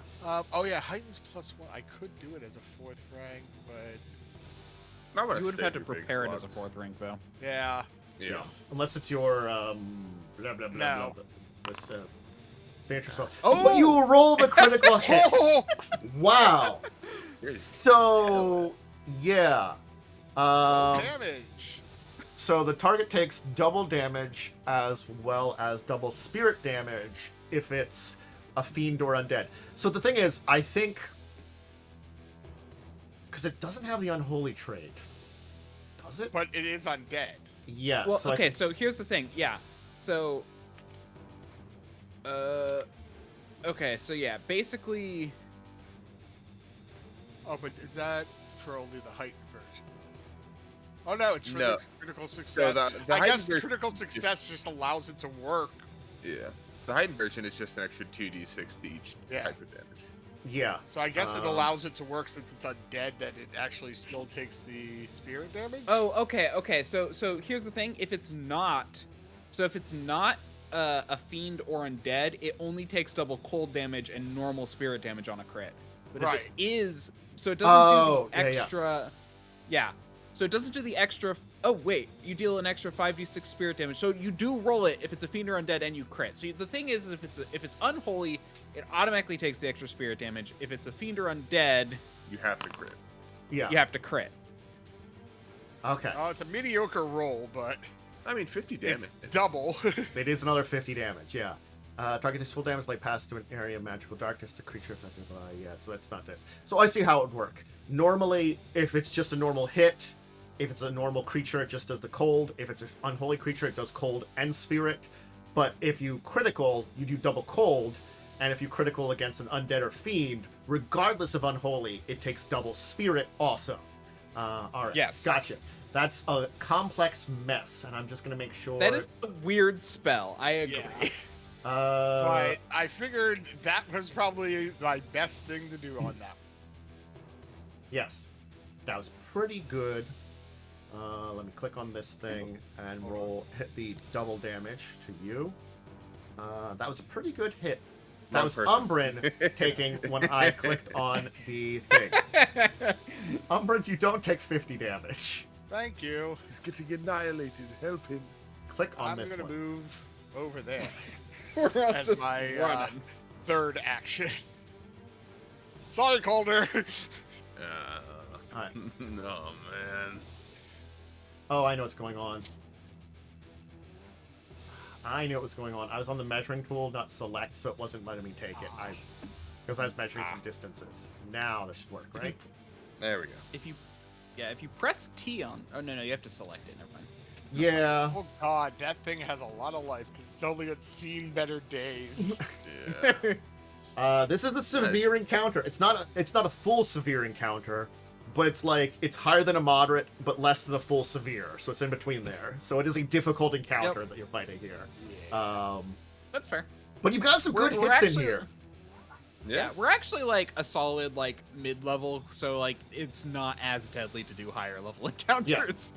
Oh yeah, heightens +1. I could do it as a 4th rank, but I wanna You would have save had to your big prepare it as a slots. 4th rank, though. yeah. Yeah. Unless it's your blah blah blah No. blah. Let's say it yourself. Oh! But you roll the critical hit. Oh! Wow. You're- So yeah. Damage. So the target takes double damage as well as double spirit damage if it's a fiend or undead. So the thing is, I think because it doesn't have the unholy trait, does it? But it is undead. Yes. Well, so I okay. think- So here's the thing. Yeah. So. Okay. So yeah. Basically. Oh, but is that for only the heightened version? Oh no, it's for No. the critical success. the I heightened guess version critical success just allows it to work. Yeah. The heightened version is just an extra 2d6 to each Yeah. type of damage. yeah. So I guess it Um, allows it to work since it's undead, that it actually still takes the spirit damage. Oh, okay. Okay. So here's the thing. If it's not a fiend or undead, it only takes double cold damage and normal spirit damage on a crit. But if Right. it is, so it doesn't do the yeah, yeah. extra. Yeah. So it doesn't do the extra. Oh wait, you deal an extra 5d6 spirit damage. So you do roll it if it's a fiend or undead and you crit. So the thing is, if it's unholy, it automatically takes the extra spirit damage. If it's a fiend or undead, You have to crit. Yeah. you have to crit. Okay. Oh, it's a mediocre roll, but I mean, 50 damage. it's double. It is another 50 damage. Yeah. Target takes full damage like passes through an area of magical darkness. The creature affected by so that's not this. So I see how it would work. Normally, if it's just a normal hit, if it's a normal creature, it just does the cold. If it's an unholy creature, it does cold and spirit. But if you critical, you do double cold. And if you critical against an undead or fiend, regardless of unholy, it takes double spirit also. All right. Yes. Gotcha. That's a complex mess, and I'm just gonna make sure. That is a weird spell. I agree. Yeah. But I figured that was probably my best thing to do on that. Yes, that was pretty good. Let me click on this thing and hit the double damage to you. That was a pretty good hit. That One was person. Umbrin taking when I clicked on the thing. Umbrin, you don't take 50 damage. Thank you. He's getting annihilated. Help him. Click on I'm this gonna one. move over there We're all as just my running. third action. Sorry, Calder. Alright. No, man. Oh, I know what's going on. I knew what was going on. I was on the measuring tool, not select, so it wasn't letting me take it. Because I was measuring some distances. Now this should work, right? There we go. If you press T on. Oh no, you have to select it. Never mind. Yeah. Oh god, that thing has a lot of life because it's only seen better days. Yeah. This is a severe encounter. It's not a full severe encounter, but it's like it's higher than a moderate, but less than a full severe. So it's in between there. So it is a difficult encounter that you're fighting here. That's fair. But you've got some good We're hits in actually- here. Yeah, we're actually like a solid like mid-level, so like it's not as deadly to do higher level encounters.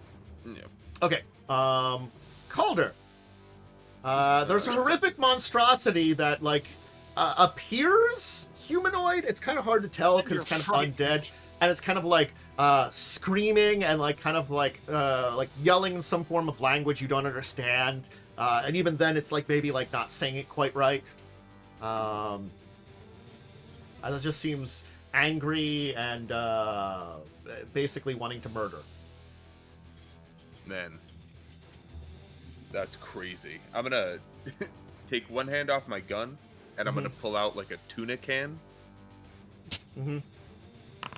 Yeah. Okay. Calder. There's a horrific monstrosity that like appears humanoid. It's kind of hard to tell because it's kind of undead, and it's kind of like screaming and like kind of like yelling in some form of language you don't understand. And even then, it's like maybe like not saying it quite right. And it just seems angry and basically wanting to murder. Man, that's crazy. I'm gonna take one hand off my gun, and I'm gonna pull out like a tuna can. Ow!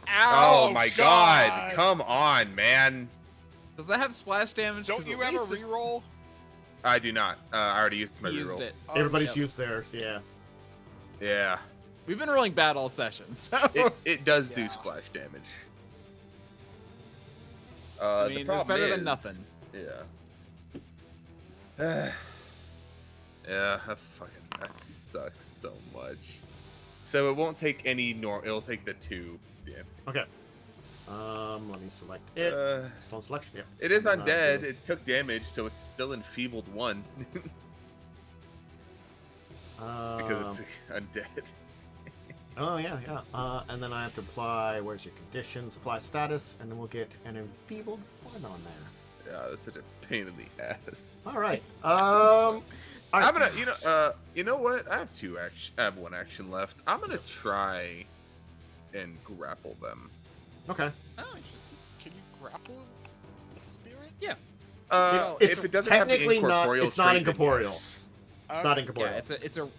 Oh my god! Come on, man! Does that have splash damage? Don't 'Cause you at have a least it reroll? I do not. I already used my used reroll. it. Oh, Everybody's yeah. used theirs, yeah. Yeah, We've been rolling bad all session, so it does Yeah. do splash damage. I The mean, it's problem better than is- nothing. Yeah. Yeah, that sucks so much. So it won't take any it'll take the 2 damage. Okay. Let me select it. Stone selection, yeah. It is And then I'll undead. do- It took damage, so it's still enfeebled 1 because it's undead. Oh, yeah. And then I have to apply, where's your conditions? Apply status, and then we'll get an enfeebled 1 on there. Yeah, that's such a pain in the ass. All right. All right. I'm gonna, you know what? I have 1 action left. I'm gonna try and grapple them. Okay. Oh, Can you grapple a spirit? yeah. It's If it doesn't have the technically not- incorporeal it's not trait, then incorporeal. yes. It's not Yeah, incorporeal.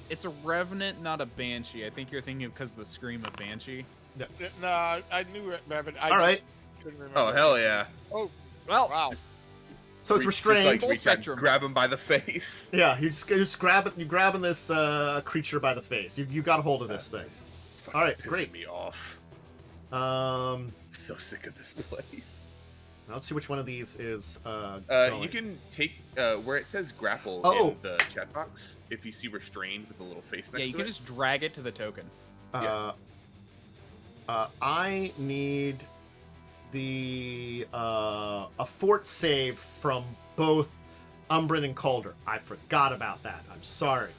it's a revenant, not a banshee. I think you're thinking because of the scream of banshee. No, I knew it, Revan. I All right. just couldn't remember. Oh hell yeah! Oh, Well, wow. So it's Just, restrained. like, Full reach out and spectrum. grab him by the face. Yeah, you just grab it. You're grabbing this creature by the face. You got a hold of this thing. It's All right, pissing great. me off. So sick of this place. let's see which one of these is. You going. can take where it says grapple Oh. in the chat box. If you see restrained with a little face next yeah, you to can it. just drag it to the token. I need a fort save from both Umbrin and Calder. I forgot about that. I'm sorry.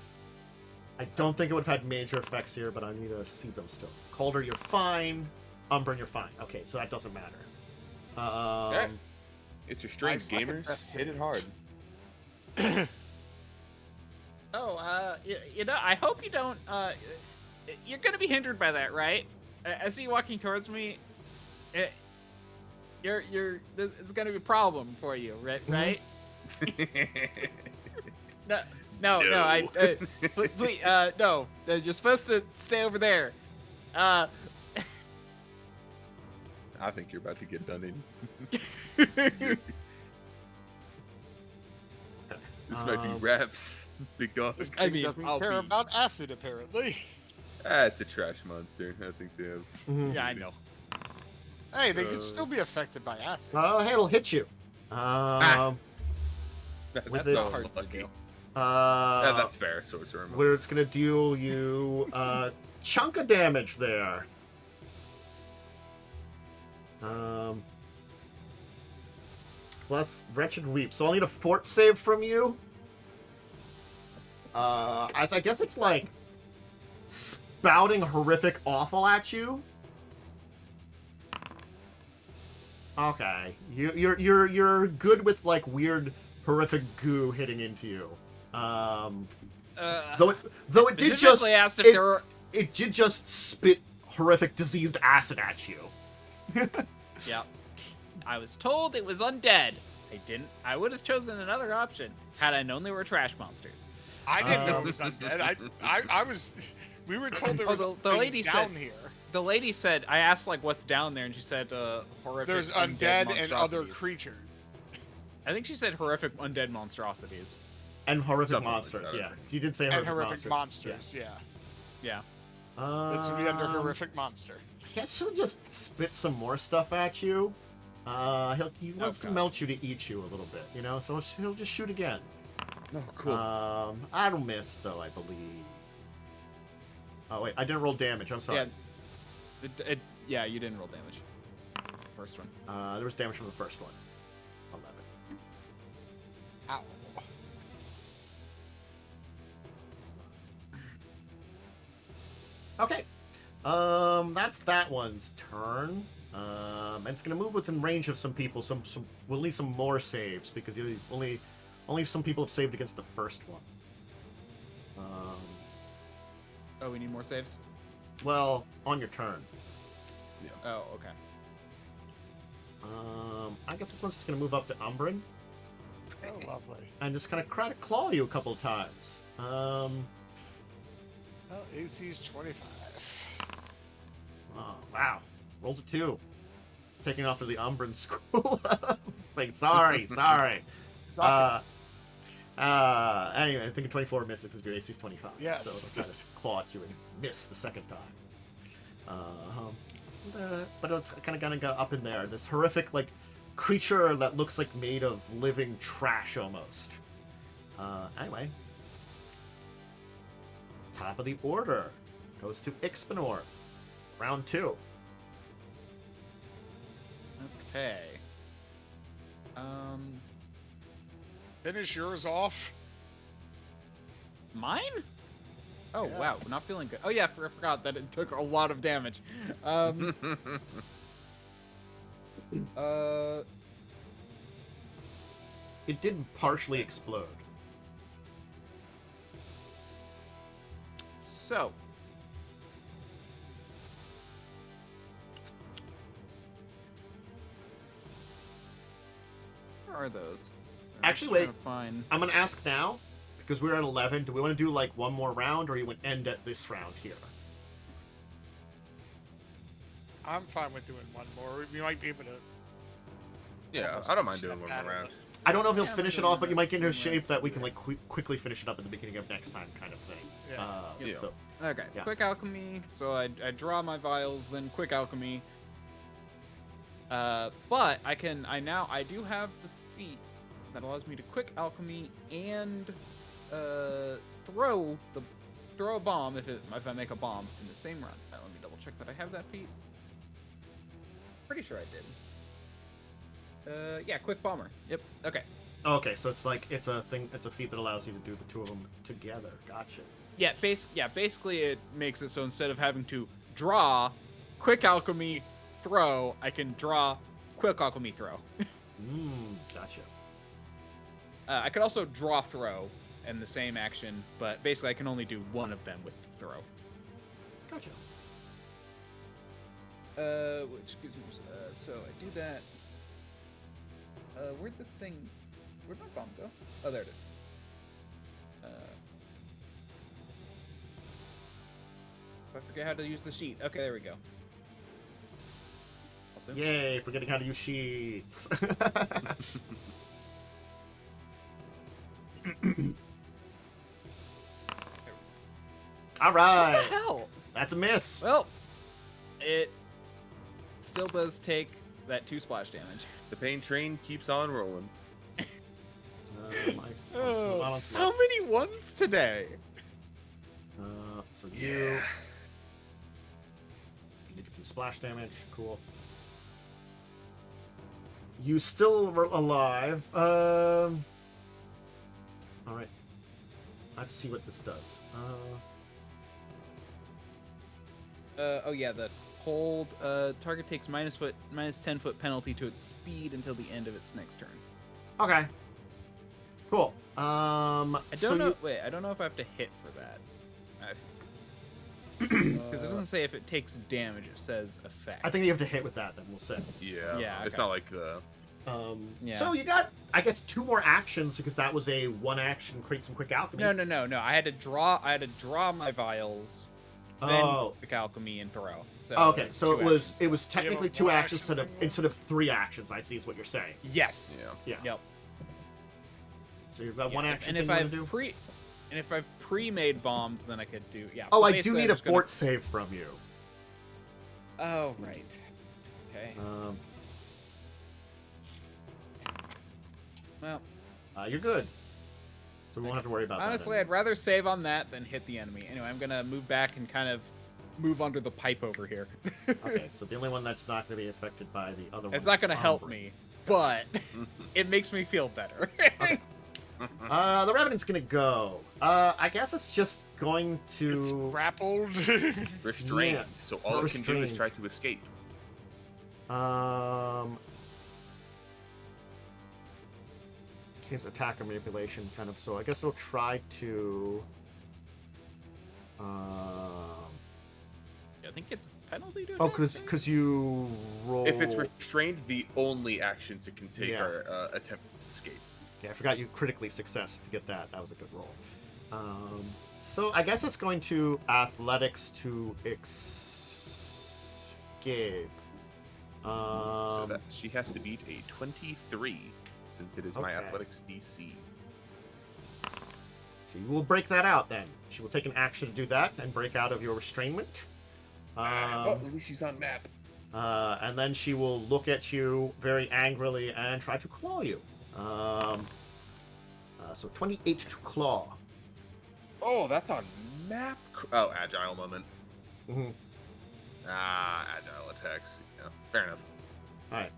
I don't think it would have had major effects here, but I need to see them still. Calder, you're fine. Umbrin, you're fine. Okay, so that doesn't matter. Okay. It's restrained, Nice, like a gamers. best Hit it save. hard. I hope you don't. You're gonna be hindered by that, right? I see you walking towards me. It's gonna be a problem for you, right? Right? No. Please, no. You're supposed to stay over there. I think you're about to get done in. This might be reps, big dog. This I thing mean, doesn't I'll care be- about acid, apparently. It's a trash monster. I think they have. Mhm. Yeah, I know. Hey, they could still be affected by acid. Hey, it'll hit you. That's With so its- hard to lucky. do. Yeah, that's fair, sorcerer. Where it's gonna deal you a chunk of damage there. Plus Wretched Weep. So I'll need a fort save from you. As I guess it's like spouting horrific awful at you. Okay. You're good with like weird horrific goo hitting into you. Though it did just Specifically asked if it- there were. it did just spit horrific diseased acid at you. Yeah. I was told it was undead. I would have chosen another option had I known they were trash monsters. I didn't know it was undead. I was. We were told there was the things lady down said- here. The lady said, I asked like what's down there, and she said horrific. There's undead and other monstrosities. creatures. I think she said horrific undead monstrosities. And horrific Something like monsters, that, I yeah. think. You did say And horrific horrific monsters, yeah. Yeah. This would be under horrific monster. Guess he'll just spit some more stuff at you. He wants to melt you to eat you a little bit, you know. So he'll just shoot again. Oh, cool. I'll miss though, I believe. Oh wait, I didn't roll damage. I'm sorry. Yeah, you didn't roll damage. First one. There was damage from the first one. 11. Ow. Okay. That's that one's turn. And it's gonna move within range of some people. We'll need some more saves because only some people have saved against the first one. Oh, we need more saves? Well, on your turn. Yeah. Oh, okay. I guess this one's just gonna move up to Umbrin Oh, lovely. and just kind of claw you a couple of times. Well, AC's 25. Oh, wow. Rolls a 2. Taking off to the Umbrin school. Like, sorry. Anyway, I think a 24 misses because your AC's 25. Yes. So it'll kind of claw at you and miss the second time. But it's kind of go up in there. This horrific, like, creature that looks like made of living trash almost. Anyway. Top of the order goes to Ixbanor. Round 2. Okay. Finish yours off. Mine? Oh, Yeah. wow. Not feeling good. Oh, yeah, I forgot that it took a lot of damage. It did partially explode. So. Where are those? Actually, trying wait. to find... I'm gonna ask now, because we're at 11. Do we want to do like one more round, or you would end at this round here? I'm fine with doing one more. We might be able to. Yeah, I don't mind doing one more round. I don't know if he'll Yeah, finish it we're off, but you might get into a doing shape that we can like quickly finish it up at the beginning of next time, kind of thing. Yeah. Yeah. So Okay, Yeah. quick alchemy. So I draw my vials, then quick alchemy. But I do have the feat that allows me to quick alchemy and throw a bomb if I make a bomb in the same run. Let me double check that I have that feat. Pretty sure I did. Yeah, quick bomber. Yep. Okay. okay, so it's a feat that allows you to do the two of them together. Gotcha. Yeah, basically it makes it so instead of having to draw, quick alchemy, throw, I can draw, quick alchemy, throw. Gotcha. I could also draw, throw, in the same action, but basically I can only do one of them with throw. Gotcha. Which gives me, so I do that. Where'd my bomb go? Oh, there it is. I forget how to use the sheet. Okay, there we go. Also, Yay! Forgetting how to use sheets. All right. what the hell? That's a miss. Well, it still does take that 2 splash damage. The pain train keeps on rolling. So many ones today. So you get some splash damage. Cool. You still alive. All right. I have to see what this does. Oh yeah, the hold. Target takes minus 10 foot penalty to its speed until the end of its next turn. Okay. Cool. I don't know. Wait, I don't know if I have to hit for that. Because it doesn't say if it takes damage. It says effect. I think you have to hit with that. Then we'll say. Yeah. Yeah, It's okay. not like the. Yeah. So you got, I guess, 2 more actions because that was a 1 action. Create some quick alchemy. No. I had to draw my vials. Then quick alchemy and throw. So Okay, so two it actions. was technically a 2 one actions action thing? instead of 3 actions. I see is what you're saying. Yes. Yeah. Yeah. Yep. So you've got Yeah, 1 action and thing if you want I've to do. pre-made bombs, then I could do Oh, but I do basically need I'm a just gonna- fort save from you. Oh right. Okay. Well, You're good. So we won't have to worry about honestly, that. I'd rather save on that than hit the enemy. Anyway, I'm gonna move back and kind of move under the pipe over here. Okay, so the only one that's not going to be affected by the other one. It's not gonna help Umbrin. me, but it makes me feel better. Okay. The Revenant's gonna go. I guess it's just going It's to. grappled. Restrained. Yeah, So all it can do is restrained. try to escape. Can't attack or manipulation, kind of. So I guess it'll try to. I think it's a penalty to Oh, attack, maybe? because you roll. If it's restrained, the only actions it can take Yeah. are attempt to escape. Yeah, I forgot you critically success to get that. That was a good roll. So I guess it's going to athletics to escape. So that she has to beat a 23, since it is my Okay. athletics DC. She will break that out then. She will take an action to do that and break out of your restrainment. Oh, at least she's on map. And then she will look at you very angrily and try to claw you. So 28 to claw. Oh, that's on map. Oh, agile moment. Mm-hmm. Agile attacks. Yeah, fair enough. All right.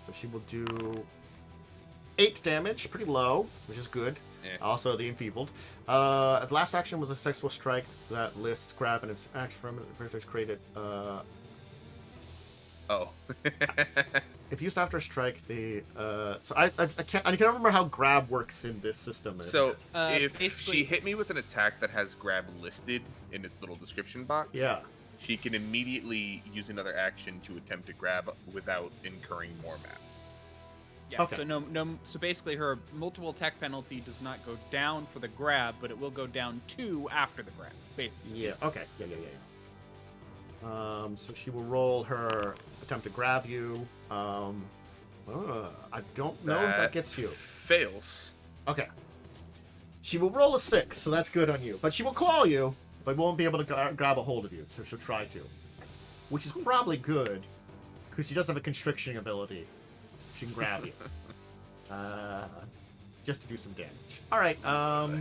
So she will do 8 damage, pretty low, which is good. Yeah. Also, the enfeebled. The last action was a successful strike that lists grab and its action from it. The character's created. Oh. If used after a strike, the so I can't remember how grab works in this system. So if basically- she hit me with an attack that has grab listed in its little description box, Yeah. she can immediately use another action to attempt to grab without incurring more map. Yeah. Okay. So so basically her multiple attack penalty does not go down for the grab, but it will go down 2 after the grab. Basically. Yeah. Okay. Yeah. So she will roll her attempt to grab you. I don't know if that gets you. Fails. Okay. She will roll a 6, so that's good on you. But she will claw you, but won't be able to grab a hold of you, so she'll try to. Which is probably good, because she does have a constriction ability. She can grab you. Just to do some damage. Alright, Yeah.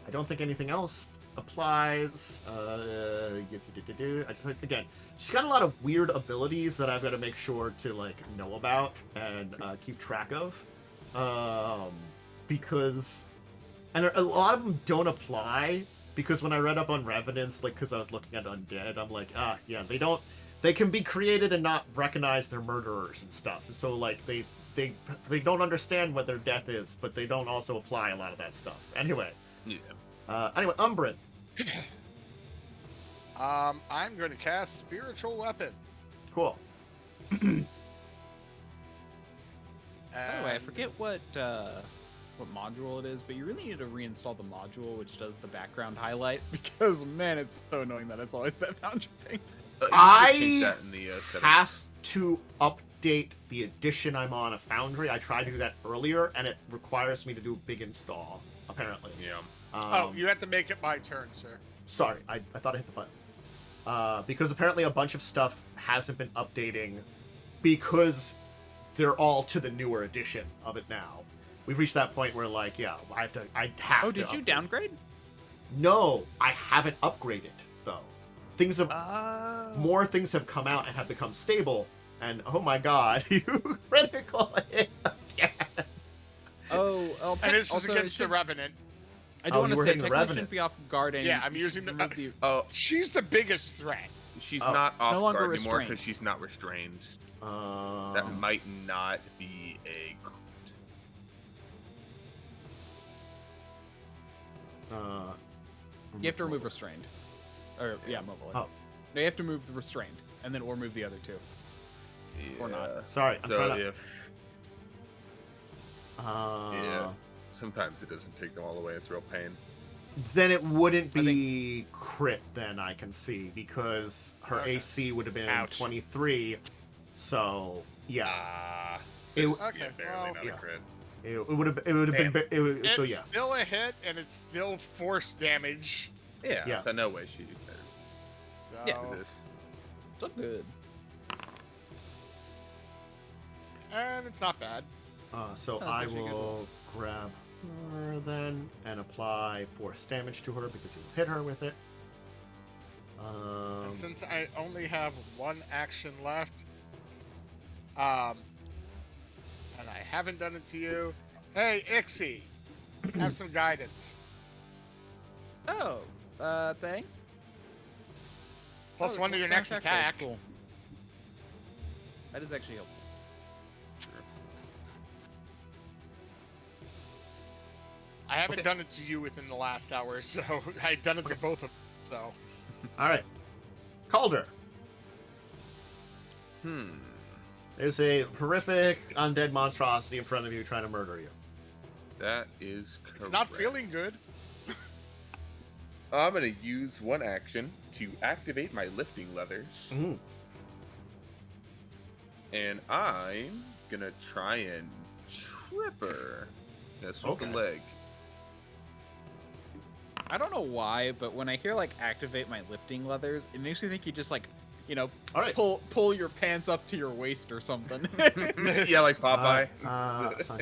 I don't think anything else applies. Again, she's got a lot of weird abilities that I've got to make sure to like know about and keep track of, because, and a lot of them don't apply because when I read up on Revenants, like because I was looking at undead, I'm like, yeah, they can be created and not recognize their murderers and stuff. So like they don't understand what their death is, but they don't also apply a lot of that stuff. Anyway. Yeah. Anyway, Umbrin. I'm going to cast Spiritual Weapon. Cool. By the way, I And- forget what module it is, but you really need to reinstall the module which does the background highlight because man, it's so annoying that it's always that Foundry thing. You can I change that in the settings. Have to update the edition I'm on a Foundry. I tried to do that earlier, and it requires me to do a big install, apparently. Yeah. you have to make it my turn, sir. Sorry, I thought I hit the button. Because apparently a bunch of stuff hasn't been updating because they're all to the newer edition of it now. We've reached that point where, like, yeah, I have to Oh, did you update. downgrade? No, I haven't upgraded, though. Things have... More things have come out and have become stable, and oh my god, you critical hit again. Oh, And this is also, against the Revenant. I do Oh, want you to were say hitting the technically Revenant. shouldn't be off guard anymore. Yeah, I'm using the- Oh, She's the biggest threat. she's Oh. not off no longer guard anymore restrained. because she's not restrained. That might not be a crit. You have to remove restrained. Or yeah, mobile. Oh. No, you have to move the restrained, and then or move the other two. Or not. Yeah. Sorry, I'm So trying to... if sometimes it doesn't take them all the way. It's real pain. Then it wouldn't I be crit, then I can see, because her Okay. AC would have been Ouch. 23. So, yeah. Ah. It- So it's, Okay, barely well, not yeah. a crit. It would have been. It's So yeah. still a hit, and it's still force damage. Yeah. So no way she did better. So Yeah. This. So good. and it's not bad. So That's I actually a good will grab her then and apply force damage to her because you hit her with it. And since I only have one action left, and I haven't done it to you, hey Ixie, have some guidance. Oh, thanks. Plus Oh, one to your next roll. attack. Cool. That is actually helpful. I haven't Okay. done it to you within the last hour, so I've done it to both of them. So All right, Calder. There's a horrific undead monstrosity in front of you trying to murder you. That is correct. it's not feeling good. I'm gonna use one action to activate my lifting leathers, Mhm. and I'm gonna try and trip her. Gonna swoop Okay. a leg. I don't know why, but when I hear like activate my lifting leathers, it makes me think you just like, you know, All right. pull your pants up to your waist or something. Yeah, like Popeye.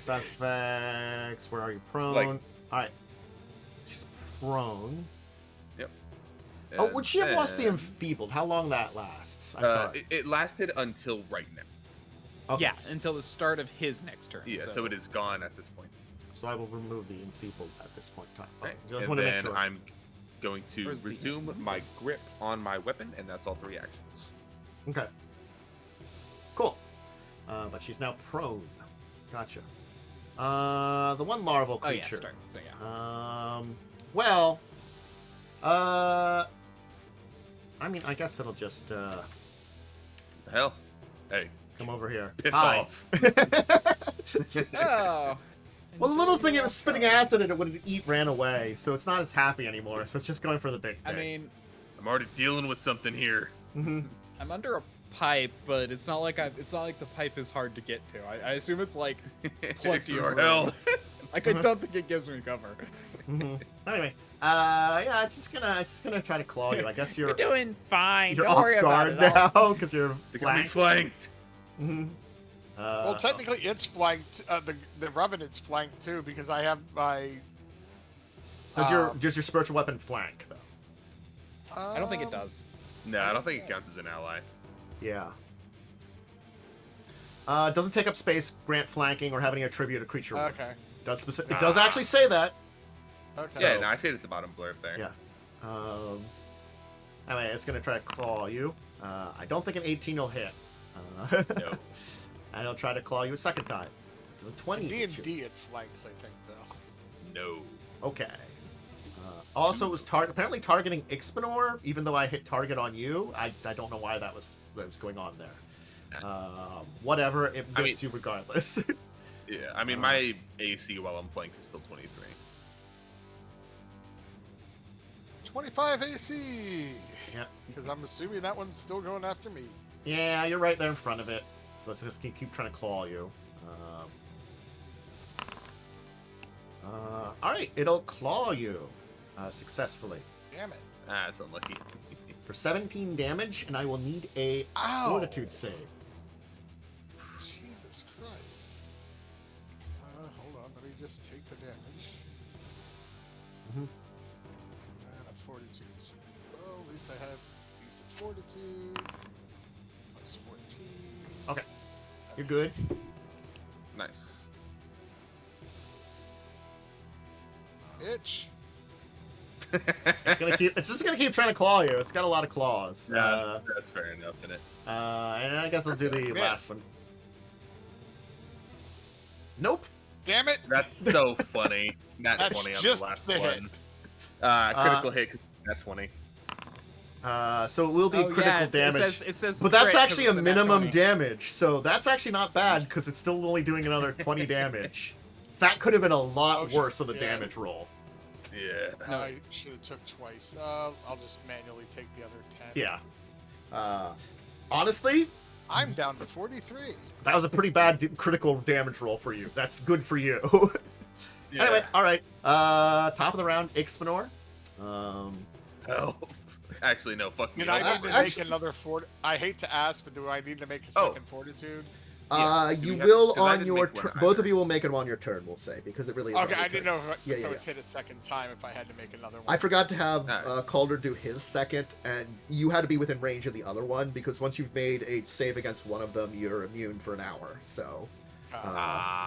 Suspects. Where are you? Prone. Like- All right. She's prone. And Would she have lost the then, enfeebled? How long that lasts? I'm sorry. it lasted until right now. Okay. Yeah, until the start of his next turn. Yeah, so it is gone at this point. So I will remove the enfeebled at this point in time. Okay. Right. Just And want to make then sure. I'm going to Where's the resume my grip on my weapon, and that's all 3 actions. Okay. Cool. But she's now prone. Gotcha. The one larval Oh yeah, creature. start. So yeah. Well. I mean, I guess it'll just The hell? Hey, come over here. piss Hi. off. Oh. Well, the little thing it was spitting acid and it would eat ran away, so it's not as happy anymore. So it's just going for the big I thing. mean, I'm already dealing with something here. Mhm. I'm under a pipe, but it's not like it's not like the pipe is hard to get to. I assume it's like plenty your of room. hell. Like I don't think it gives me cover. Mhm. Anyway, yeah, it's just gonna try to claw you. I guess You're you're doing fine. you're Don't off worry about guard it. I'll- now because you're They're gonna be flanked. flanked. Mhm. Well, technically, it's flanked. The Revenant's flanked too because I have my. does your spiritual weapon flank though? I don't think it does. No, I don't think it counts as an ally. Yeah. Doesn't take up space, grant flanking, or have any attribute a creature. would. Okay. It does actually say that. Okay. Yeah, So- no, I see it at the bottom blurb there. Yeah. Anyway, it's gonna try to claw you. I don't think an 18 will hit. No. And it'll try to claw you a second time. Does a 20 hit you? D&D it flanks, I think, though. No. Okay. Also, it was apparently targeting Ixbanor, even though I hit target on you. I don't know why that was going on there. Whatever, it I missed you regardless. Yeah, I mean, my AC while I'm flanked is still 23. 25 AC. Yeah. Because I'm assuming that one's still going after me. Yeah, you're right there in front of it. So it's just gonna keep trying to claw you. All right, it'll claw you successfully Damn it. Ah, that's unlucky. for 17 damage, and I will need a Ow. Fortitude save. Jesus Christ. Hold on, let me just take the damage. Mhm. And a Fortitude save. Well, at least I have decent Fortitude. Plus 14. Okay, you're good. Nice. Itch. It's just gonna keep trying to claw you. It's got a lot of claws. Yeah, that's fair enough, isn't it? And I guess I'll do the last Missed. one. Nope. Damn it. That's so funny. Nat That's 20 on just the last the hit. one. Critical hit, nat 20. So it will be Oh, critical yeah, damage. it says But that's crit 'cause actually a it's nat minimum 20. damage, so that's actually not bad because it's still only doing another 20 damage. That could have been a lot Oh, shit, worse of the yeah. damage roll. Yeah. I should have took twice. I'll just manually take the other 10. Yeah. Honestly, I'm down to 43. That was a pretty bad critical damage roll for you. That's good for you. Yeah. Anyway, all right. Top of the round, Ixbanor. Hell. Actually, no. Fuck me. Did I I'll need to go make first. another fort? I hate to ask, but do I need to make a second fortitude? Yeah, do You we have- will 'cause I on didn't your make one turn. Both of either. you will make it on your turn. We'll say because it really is. Okay, on your I didn't turn. know if, since yeah, I was yeah. hit a second time if I had to make another one. I forgot to have Alright. Calder do his second, and you had to be within range of the other one because once you've made a save against one of them, you're immune for an hour. So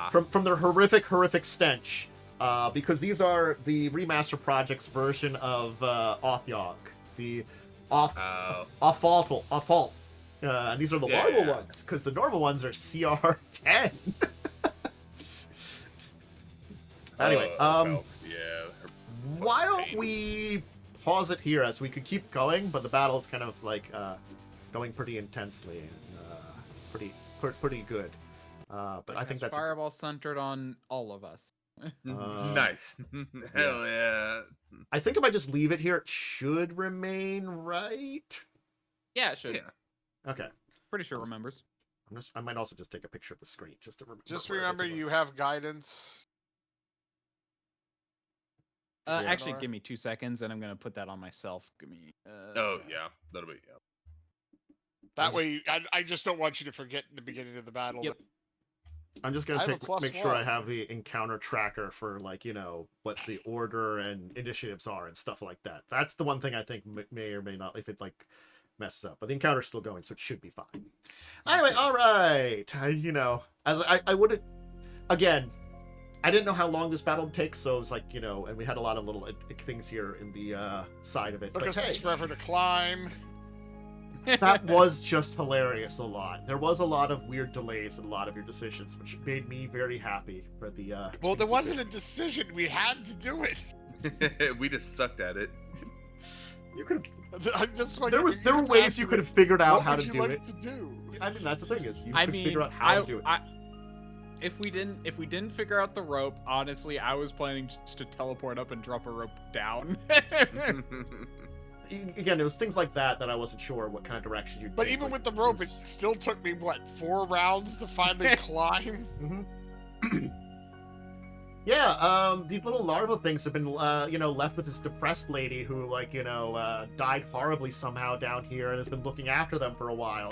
from their horrific stench, because these are the remaster project's version of Othyog, the Offalth. And these are the larval ones because the normal ones are CR 10. Anyway, Elves, yeah. why don't we pause it here as we could keep going, but the battle is kind of like going pretty intensely and pretty good. But I think that's fireball centered on all of us. Nice. Hell yeah. I think if I just leave it here, it should remain right. Yeah, it should. Yeah. Okay. Pretty sure it remembers. I might also just take a picture of the screen just to remember. Just where remember everything you was. have guidance. Yeah, Actually, Nora? give me 2 seconds, and I'm gonna put that on myself. Give me. Oh yeah, that'll be That way, I just don't want you to forget in the beginning of the battle. Yep. I'm just I gonna have a make sure I +1. have the encounter tracker for what the order and initiatives are and stuff like that. That's the one thing I think may or may not, if it messes up, but the encounter's still going, so it should be fine. Anyway, all right. As I wouldn't, again, I didn't know how long this battle would take, so it was and we had a lot of little things here in the side of it. Took But us hey, forever to climb. that was just hilarious a lot. There was a lot of weird delays in a lot of your decisions, which made me very happy for the Well, there things wasn't you a decision. We had to do it. yeah. We just sucked at it. did. You could there were ways you could have figured out how to do it. To do? I mean, that's the thing is you I could mean, figure out how to do it. If we didn't figure out the rope, honestly, I was planning just to teleport up and drop a rope down. Again, it was things like that I wasn't sure what kind of direction you'd But take, even like, with the rope, it was- still took me 4 rounds to finally climb. Yeah, these little larva things have been, left with this depressed lady who, died horribly somehow down here and has been looking after them for a while,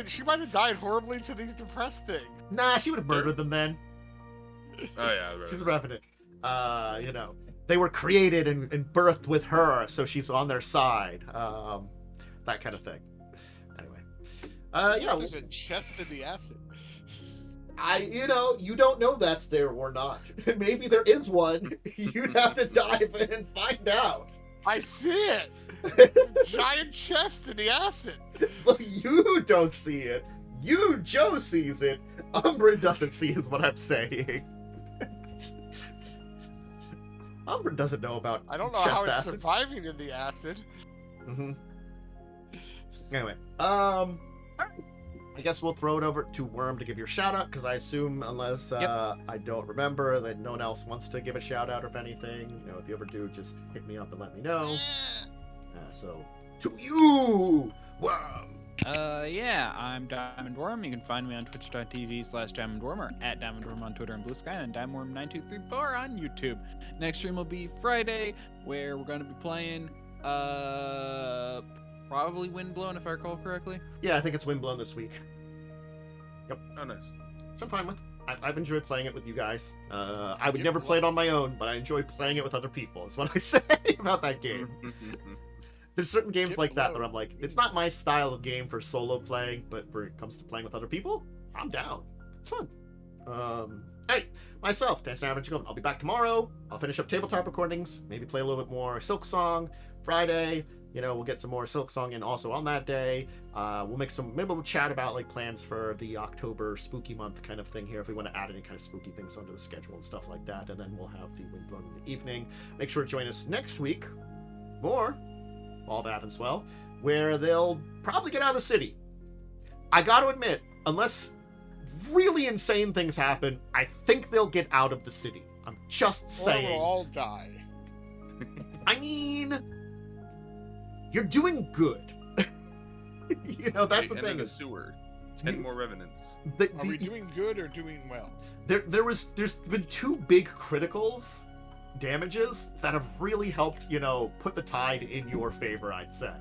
She might have died horribly to these depressed things. Nah, she would have murdered them then. Oh yeah. Right. She's a revenant. They were created and birthed with her, so she's on their side. That kind of thing. Anyway. There's a chest in the acid. You don't know that's there or not. Maybe there is one. You'd have to dive in and find out. I see it. It's a giant chest in the acid. Well, you don't see it. Joe sees it. Umbrin doesn't see is what I'm saying. Umbrin doesn't know about I don't know chest how it's acid. surviving in the acid. Anyway, I guess we'll throw it over to Wyrm to give your shout out, because I assume, unless I don't remember, that no one else wants to give a shout out or if anything. If you ever do, just hit me up and let me know. So, to you! Wow! Yeah, I'm Diamond Worm. You can find me on twitch.tv/DiamondWorm or at DiamondWorm on Twitter and Blue Sky and DiamondWorm9234 on YouTube. Next stream will be Friday, where we're going to be playing, probably Windblown, if I recall correctly. Yeah, I think it's Windblown this week. Oh nice. Which I'm fine with. I've enjoyed playing it with you guys. I would never play it on my own, but I enjoy playing it with other people, is what I say about that game. There's certain games like that where I'm like, it's not my style of game for solo playing, but when it comes to playing with other people, I'm down. It's fun. Hey, myself, Dan Savage, I'll be back tomorrow. I'll finish up tabletop recordings, maybe play a little bit more Silk Song. Friday, we'll get some more Silk Song in also on that day. Maybe we'll chat about plans for the October spooky month kind of thing here, if we want to add any kind of spooky things onto the schedule and stuff like that. And then we'll have the Windblown in the evening. Make sure to join us next week. More Fall of Avanswell, where they'll probably get out of the city. I gotta admit, unless really insane things happen, I think they'll get out of the city. I'm just saying. Or we'll all die. I mean, you're doing good. You know, that's the And in thing. the Is sewer. 10 more revenants. Are we doing good or doing well? there's been 2 big criticals damages that have really helped, you know, put the tide in your favor, I'd say.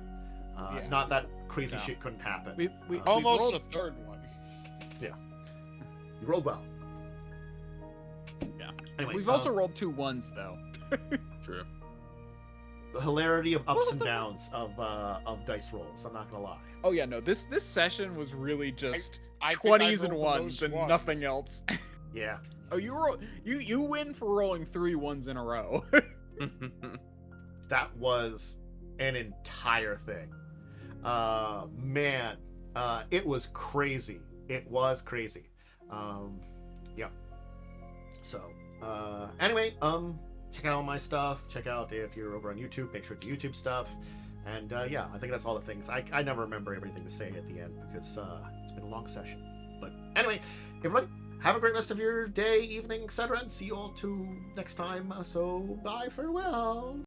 Yeah. Not that crazy Yeah. shit couldn't happen. We Almost rolled- a third one. You rolled well. Yeah. Anyway, We've also rolled 2 1s though. True. the hilarity of ups and downs of dice rolls. I'm not gonna lie. Oh yeah, no. This session was really just I think I 20s and rolled the 1s most and ones. nothing else. Yeah. Oh, you win for rolling 3 1s in a row. That was an entire thing. Man, it was crazy. It was crazy. Yeah. So, anyway, check out all my stuff. Check out if you're over on YouTube, make sure to YouTube stuff. And yeah, I think that's all the things. I never remember everything to say at the end because it's been a long session. But anyway, everybody, have a great rest of your day, evening, etc. And see you all to next time. So, bye, farewell.